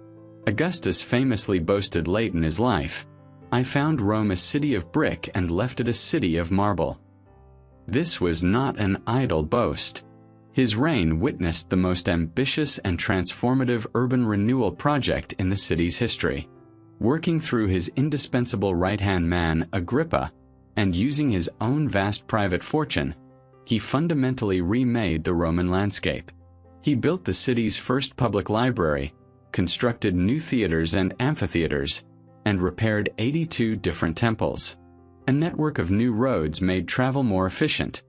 Augustus famously boasted late in his life, "I found Rome a city of brick and left it a city of marble." This was not an idle boast. His reign witnessed the most ambitious and transformative urban renewal project in the city's history. Working through his indispensable right-hand man, Agrippa, and using his own vast private fortune, he fundamentally remade the Roman landscape. He built the city's first public library, constructed new theaters and amphitheaters, and repaired 82 different temples. A network of new roads made travel more efficient,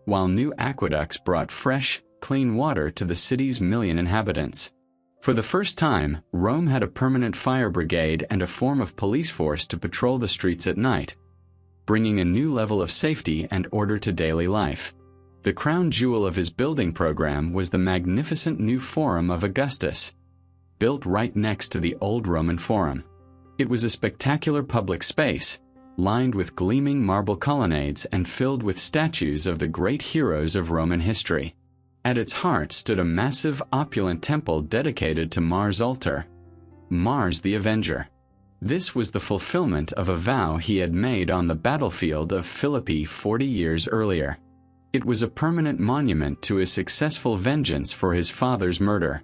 while new aqueducts brought fresh, clean water to the city's million inhabitants. For the first time, Rome had a permanent fire brigade and a form of police force to patrol the streets at night, bringing a new level of safety and order to daily life. The crown jewel of his building program was the magnificent new Forum of Augustus, built right next to the old Roman Forum. It was a spectacular public space, lined with gleaming marble colonnades and filled with statues of the great heroes of Roman history. At its heart stood a massive, opulent temple dedicated to Mars' altar, Mars the Avenger. This was the fulfillment of a vow he had made on the battlefield of Philippi 40 years earlier. It was a permanent monument to his successful vengeance for his father's murder.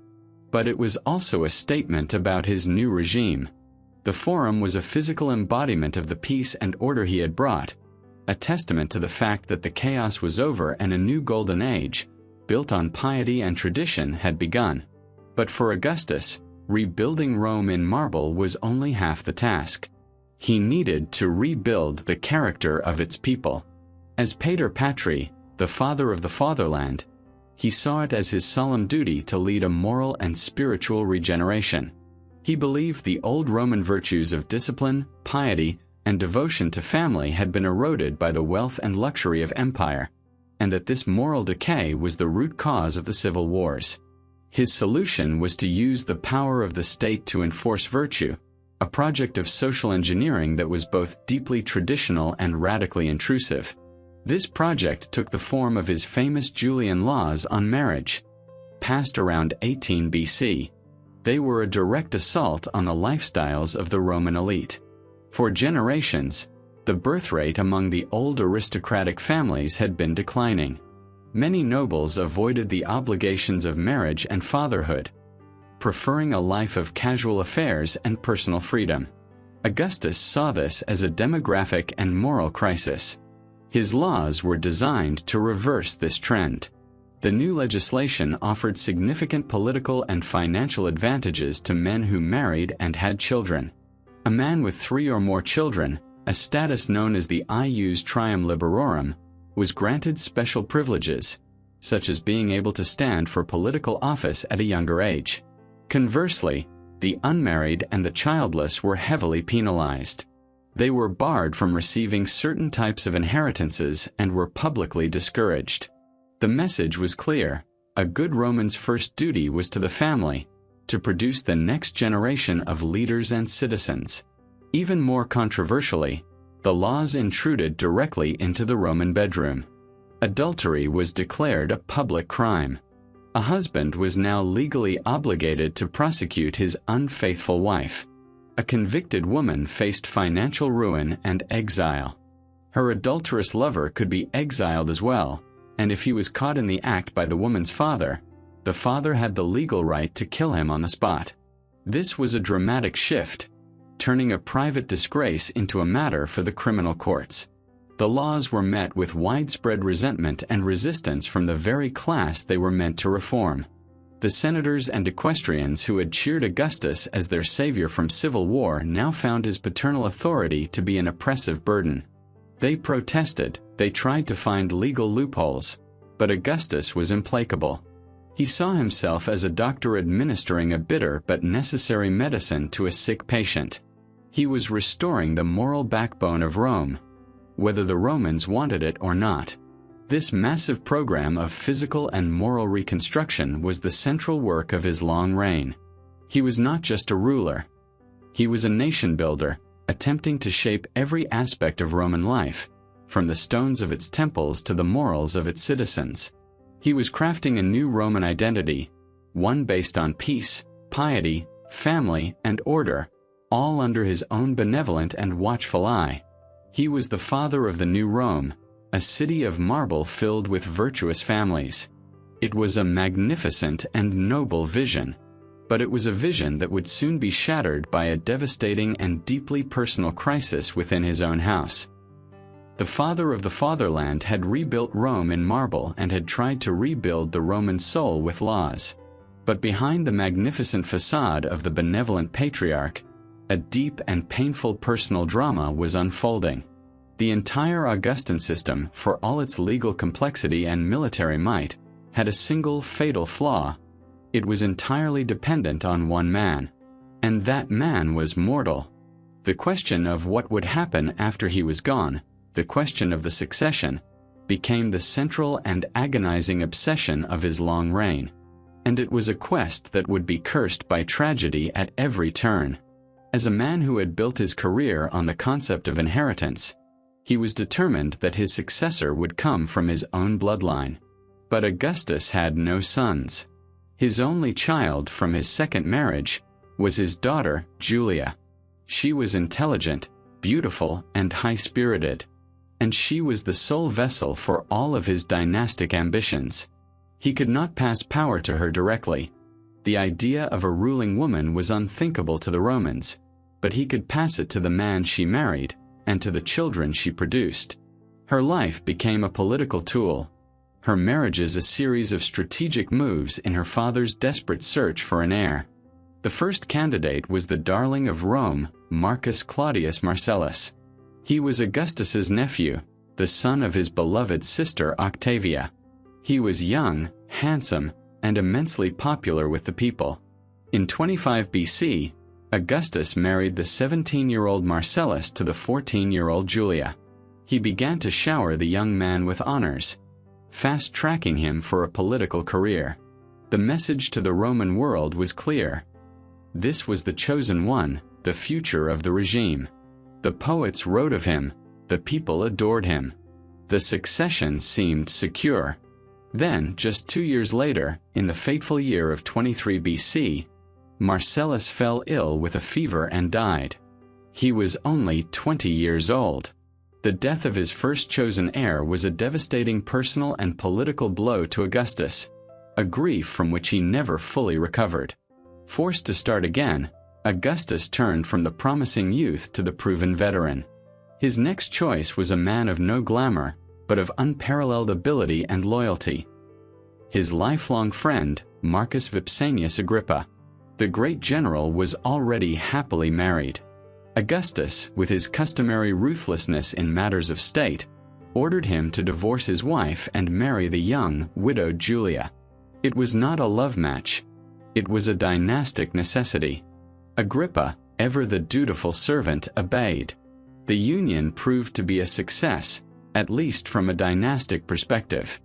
But it was also a statement about his new regime. The Forum was a physical embodiment of the peace and order he had brought, a testament to the fact that the chaos was over and a new golden age, built on piety and tradition, had begun. But for Augustus, rebuilding Rome in marble was only half the task. He needed to rebuild the character of its people. As Pater Patri, the father of the fatherland, he saw it as his solemn duty to lead a moral and spiritual regeneration. He believed the old Roman virtues of discipline, piety, and devotion to family had been eroded by the wealth and luxury of empire, and that this moral decay was the root cause of the civil wars. His solution was to use the power of the state to enforce virtue, a project of social engineering that was both deeply traditional and radically intrusive. This project took the form of his famous Julian laws on marriage, passed around 18 BC. They were a direct assault on the lifestyles of the Roman elite. For generations, the birth rate among the old aristocratic families had been declining. Many nobles avoided the obligations of marriage and fatherhood, preferring a life of casual affairs and personal freedom. Augustus saw this as a demographic and moral crisis. His laws were designed to reverse this trend. The new legislation offered significant political and financial advantages to men who married and had children. A man with 3 or more children, a status known as the ius trium liberorum, was granted special privileges, such as being able to stand for political office at a younger age. Conversely, the unmarried and the childless were heavily penalized. They were barred from receiving certain types of inheritances and were publicly discouraged. The message was clear. A good Roman's first duty was to the family, to produce the next generation of leaders and citizens. Even more controversially, the laws intruded directly into the Roman bedroom. Adultery was declared a public crime. A husband was now legally obligated to prosecute his unfaithful wife. A convicted woman faced financial ruin and exile. Her adulterous lover could be exiled as well, and if he was caught in the act by the woman's father, the father had the legal right to kill him on the spot. This was a dramatic shift, turning a private disgrace into a matter for the criminal courts. The laws were met with widespread resentment and resistance from the very class they were meant to reform. The senators and equestrians who had cheered Augustus as their savior from civil war now found his paternal authority to be an oppressive burden. They protested, they tried to find legal loopholes, but Augustus was implacable. He saw himself as a doctor administering a bitter but necessary medicine to a sick patient. He was restoring the moral backbone of Rome, whether the Romans wanted it or not. This massive program of physical and moral reconstruction was the central work of his long reign. He was not just a ruler. He was a nation builder, attempting to shape every aspect of Roman life, from the stones of its temples to the morals of its citizens. He was crafting a new Roman identity, one based on peace, piety, family, and order, all under his own benevolent and watchful eye. He was the father of the new Rome, a city of marble filled with virtuous families. It was a magnificent and noble vision, but it was a vision that would soon be shattered by a devastating and deeply personal crisis within his own house. The father of the fatherland had rebuilt Rome in marble and had tried to rebuild the Roman soul with laws. But behind the magnificent facade of the benevolent patriarch, A deep and painful personal drama was unfolding. The entire Augustan system, for all its legal complexity and military might, had a single fatal flaw. It was entirely dependent on one man. And that man was mortal. The question of what would happen after he was gone, the question of the succession, became the central and agonizing obsession of his long reign. And it was a quest that would be cursed by tragedy at every turn. As a man who had built his career on the concept of inheritance, he was determined that his successor would come from his own bloodline. But Augustus had no sons. His only child from his second marriage was his daughter, Julia. She was intelligent, beautiful, and high-spirited, and she was the sole vessel for all of his dynastic ambitions. He could not pass power to her directly. The idea of a ruling woman was unthinkable to the Romans, but he could pass it to the man she married and to the children she produced. Her life became a political tool, her marriages a series of strategic moves in her father's desperate search for an heir. The first candidate was the darling of Rome, Marcus Claudius Marcellus. He was Augustus's nephew, the son of his beloved sister Octavia. He was young, handsome, and immensely popular with the people. In 25 BC, Augustus married the 17-year-old Marcellus to the 14-year-old Julia. He began to shower the young man with honors, fast-tracking him for a political career. The message to the Roman world was clear. This was the chosen one, the future of the regime. The poets wrote of him, the people adored him. The succession seemed secure. Then, just 2 years later, in the fateful year of 23 BC, Marcellus fell ill with a fever and died. He was only 20 years old. The death of his first chosen heir was a devastating personal and political blow to Augustus, a grief from which he never fully recovered. Forced to start again, Augustus turned from the promising youth to the proven veteran. His next choice was a man of no glamour, but of unparalleled ability and loyalty. His lifelong friend, Marcus Vipsanius Agrippa. The great general was already happily married. Augustus, with his customary ruthlessness in matters of state, ordered him to divorce his wife and marry the young, widowed Julia. It was not a love match. It was a dynastic necessity. Agrippa, ever the dutiful servant, obeyed. The union proved to be a success, at least from a dynastic perspective.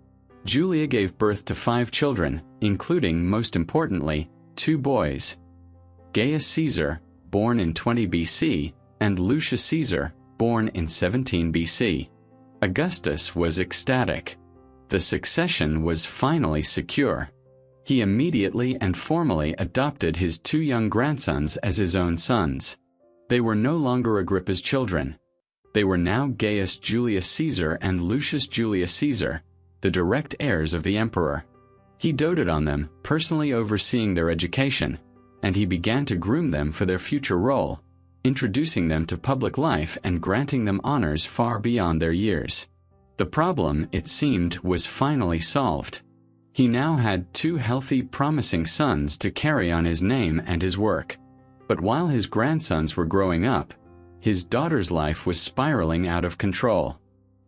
Julia gave birth to 5 children, including, most importantly, 2 boys. Gaius Caesar, born in 20 BC, and Lucius Caesar, born in 17 BC. Augustus was ecstatic. The succession was finally secure. He immediately and formally adopted his 2 young grandsons as his own sons. They were no longer Agrippa's children. They were now Gaius Julius Caesar and Lucius Julius Caesar, the direct heirs of the emperor. He doted on them, personally overseeing their education, and he began to groom them for their future role, introducing them to public life and granting them honors far beyond their years. The problem, it seemed, was finally solved. He now had 2 healthy, promising sons to carry on his name and his work. But while his grandsons were growing up, his daughter's life was spiraling out of control.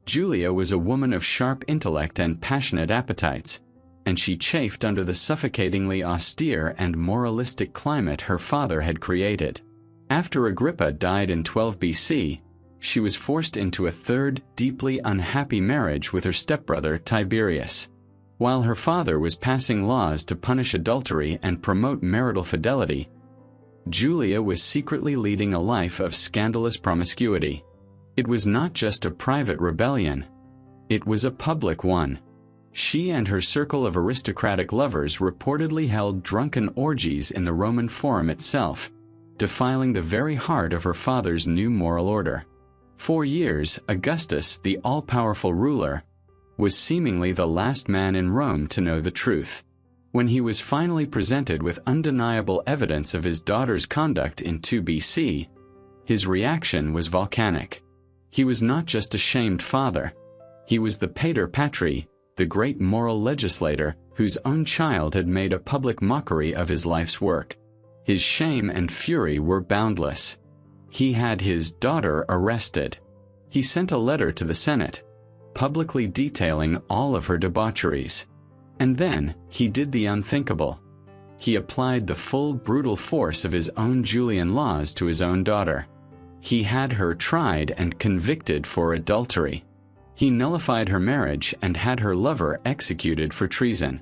Julia was a woman of sharp intellect and passionate appetites, and she chafed under the suffocatingly austere and moralistic climate her father had created. After Agrippa died in 12 BC, she was forced into a third, deeply unhappy marriage with her stepbrother Tiberius. While her father was passing laws to punish adultery and promote marital fidelity, Julia was secretly leading a life of scandalous promiscuity. It was not just a private rebellion. It was a public one. She and her circle of aristocratic lovers reportedly held drunken orgies in the Roman Forum itself, defiling the very heart of her father's new moral order. For years, Augustus, the all-powerful ruler, was seemingly the last man in Rome to know the truth. When he was finally presented with undeniable evidence of his daughter's conduct in 2 BC, his reaction was volcanic. He was not just a shamed father. He was the pater patri, the great moral legislator whose own child had made a public mockery of his life's work. His shame and fury were boundless. He had his daughter arrested. He sent a letter to the Senate, publicly detailing all of her debaucheries. And then he did the unthinkable. He applied the full brutal force of his own Julian laws to his own daughter. He had her tried and convicted for adultery. He nullified her marriage and had her lover executed for treason.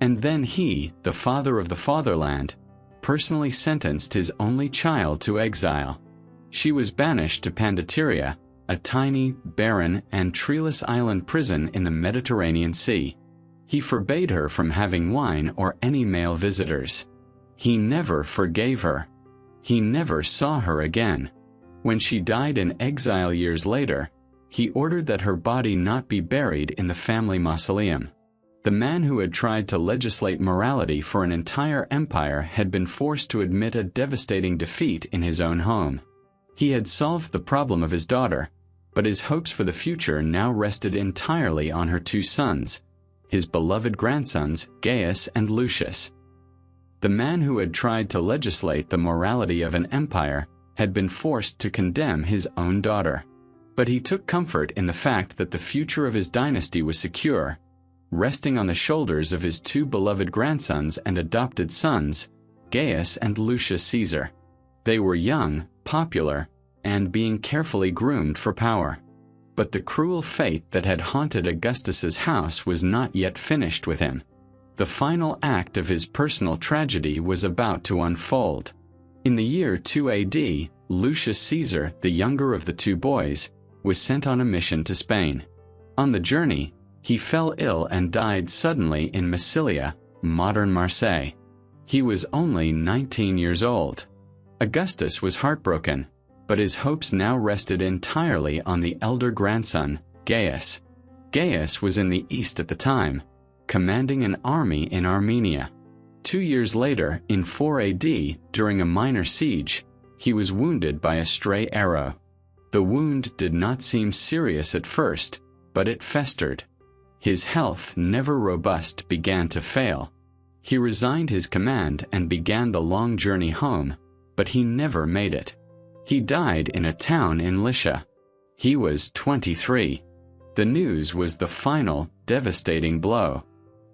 And then he, the father of the fatherland, personally sentenced his only child to exile. She was banished to Pandateria, a tiny, barren, and treeless island prison in the Mediterranean Sea. He forbade her from having wine or any male visitors. He never forgave her. He never saw her again. When she died in exile years later, he ordered that her body not be buried in the family mausoleum. The man who had tried to legislate morality for an entire empire had been forced to admit a devastating defeat in his own home. He had solved the problem of his daughter, but his hopes for the future now rested entirely on her two sons, his beloved grandsons Gaius and Lucius. The man who had tried to legislate the morality of an empire had been forced to condemn his own daughter. But he took comfort in the fact that the future of his dynasty was secure, resting on the shoulders of his two beloved grandsons and adopted sons, Gaius and Lucius Caesar. They were young, popular, and being carefully groomed for power. But the cruel fate that had haunted Augustus's house was not yet finished with him. The final act of his personal tragedy was about to unfold. In the year 2 AD, Lucius Caesar, the younger of the two boys, was sent on a mission to Spain. On the journey, he fell ill and died suddenly in Massilia, modern Marseille. He was only 19 years old. Augustus was heartbroken, but his hopes now rested entirely on the elder grandson, Gaius. Gaius was in the east at the time, commanding an army in Armenia. 2 years later, in 4 AD, during a minor siege, he was wounded by a stray arrow. The wound did not seem serious at first, but it festered. His health, never robust, began to fail. He resigned his command and began the long journey home, but he never made it. He died in a town in Lycia. He was 23. The news was the final, devastating blow.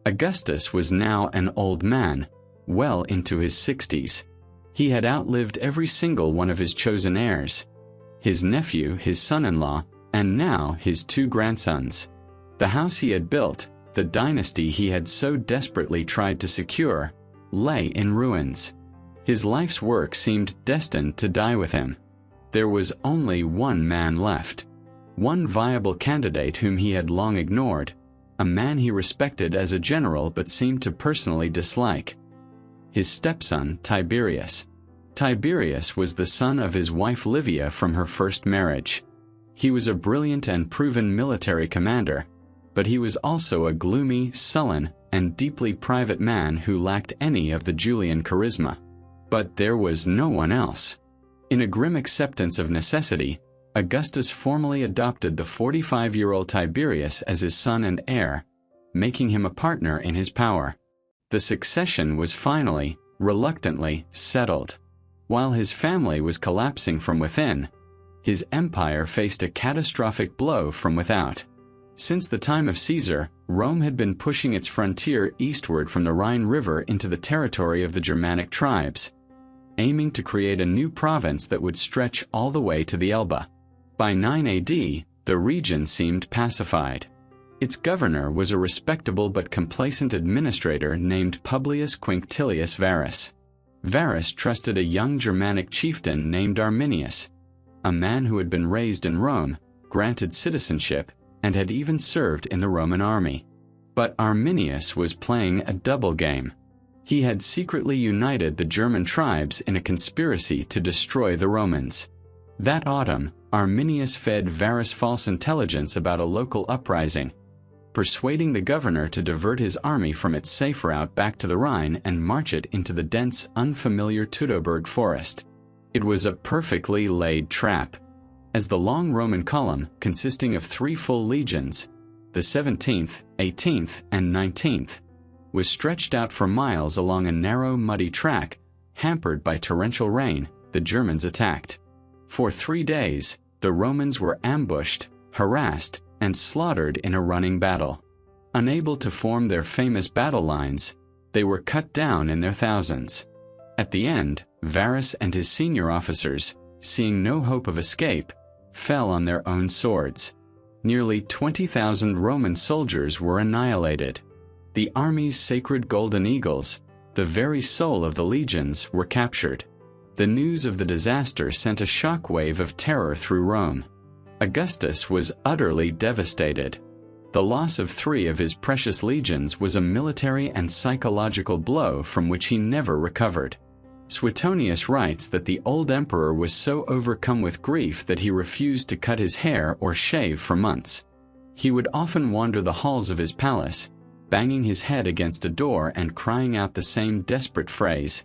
Augustus was now an old man, well into his 60s. He had outlived every single one of his chosen heirs, his nephew, his son-in-law, and now his two grandsons. The house he had built, the dynasty he had so desperately tried to secure, lay in ruins. His life's work seemed destined to die with him. There was only one man left, one viable candidate whom he had long ignored, a man he respected as a general but seemed to personally dislike. His stepson, Tiberius. Tiberius was the son of his wife Livia from her first marriage. He was a brilliant and proven military commander, but he was also a gloomy, sullen, and deeply private man who lacked any of the Julian charisma. But there was no one else. In a grim acceptance of necessity, Augustus formally adopted the 45-year-old Tiberius as his son and heir, making him a partner in his power. The succession was finally, reluctantly, settled. While his family was collapsing from within, his empire faced a catastrophic blow from without. Since the time of Caesar, Rome had been pushing its frontier eastward from the Rhine River into the territory of the Germanic tribes, aiming to create a new province that would stretch all the way to the Elbe. By 9 AD, the region seemed pacified. Its governor was a respectable but complacent administrator named Publius Quinctilius Varus. Varus trusted a young Germanic chieftain named Arminius, a man who had been raised in Rome, granted citizenship, and had even served in the Roman army. But Arminius was playing a double game. He had secretly united the German tribes in a conspiracy to destroy the Romans. That autumn, Arminius fed Varus false intelligence about a local uprising, persuading the governor to divert his army from its safe route back to the Rhine and march it into the dense, unfamiliar Teutoburg forest. It was a perfectly laid trap. As the long Roman column, consisting of 3 full legions, the 17th, 18th, and 19th, was stretched out for miles along a narrow, muddy track, hampered by torrential rain, the Germans attacked. For 3 days, the Romans were ambushed, harassed, and slaughtered in a running battle. Unable to form their famous battle lines, they were cut down in their thousands. At the end, Varus and his senior officers, seeing no hope of escape, fell on their own swords. Nearly 20,000 Roman soldiers were annihilated. The army's sacred golden eagles, the very soul of the legions, were captured. The news of the disaster sent a shockwave of terror through Rome. Augustus was utterly devastated. The loss of 3 of his precious legions was a military and psychological blow from which he never recovered. Suetonius writes that the old emperor was so overcome with grief that he refused to cut his hair or shave for months. He would often wander the halls of his palace, banging his head against a door and crying out the same desperate phrase,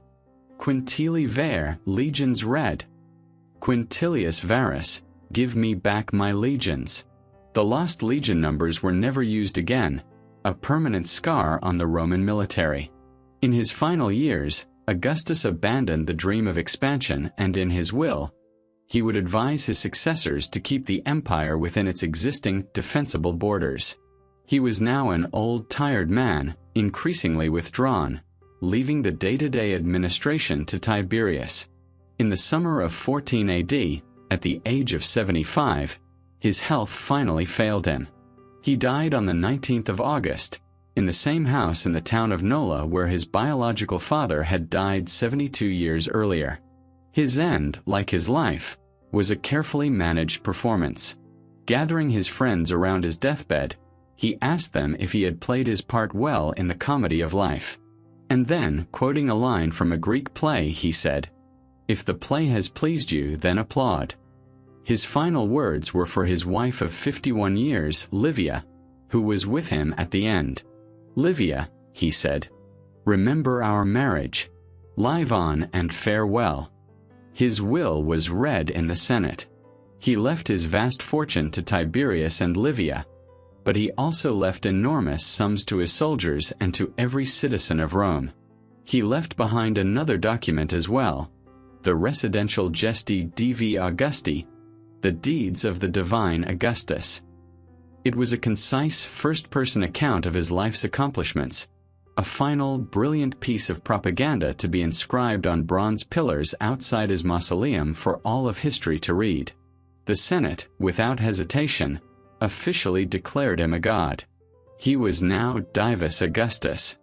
"Quintili ver, legions red. Quintilius Varus, give me back my legions." The lost legion numbers were never used again, a permanent scar on the Roman military. In his final years, Augustus abandoned the dream of expansion, and in his will, he would advise his successors to keep the empire within its existing defensible borders. He was now an old, tired man, increasingly withdrawn, leaving the day-to-day administration to Tiberius. In the summer of 14 AD, at the age of 75, his health finally failed him. He died on the 19th of August, in the same house in the town of Nola where his biological father had died 72 years earlier. His end, like his life, was a carefully managed performance. Gathering his friends around his deathbed, he asked them if he had played his part well in the comedy of life. And then, quoting a line from a Greek play, he said, "If the play has pleased you, then applaud." His final words were for his wife of 51 years, Livia, who was with him at the end. "Livia," he said, "remember our marriage. Live on and farewell." His will was read in the Senate. He left his vast fortune to Tiberius and Livia, but he also left enormous sums to his soldiers and to every citizen of Rome. He left behind another document as well, the Residential Gesti Divi Augusti, the deeds of the divine Augustus. It was a concise first-person account of his life's accomplishments, a final, brilliant piece of propaganda to be inscribed on bronze pillars outside his mausoleum for all of history to read. The Senate, without hesitation, officially declared him a god. He was now Divus Augustus.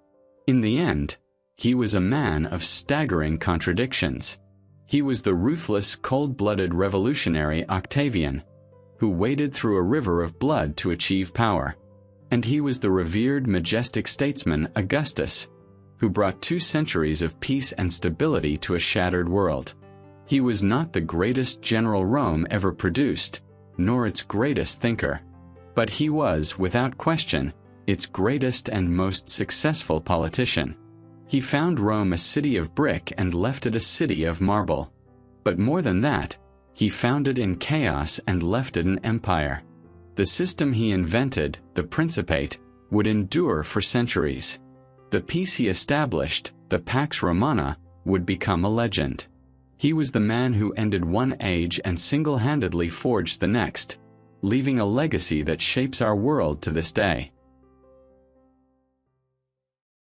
In the end, he was a man of staggering contradictions. He was the ruthless, cold-blooded revolutionary Octavian, who waded through a river of blood to achieve power. And he was the revered, majestic statesman Augustus, who brought 2 centuries of peace and stability to a shattered world. He was not the greatest general Rome ever produced, nor its greatest thinker, but he was, without question, its greatest and most successful politician. He found Rome a city of brick and left it a city of marble. But more than that, he founded in chaos and left it an empire. The system he invented, the Principate, would endure for centuries. The peace he established, the Pax Romana, would become a legend. He was the man who ended one age and single-handedly forged the next, leaving a legacy that shapes our world to this day.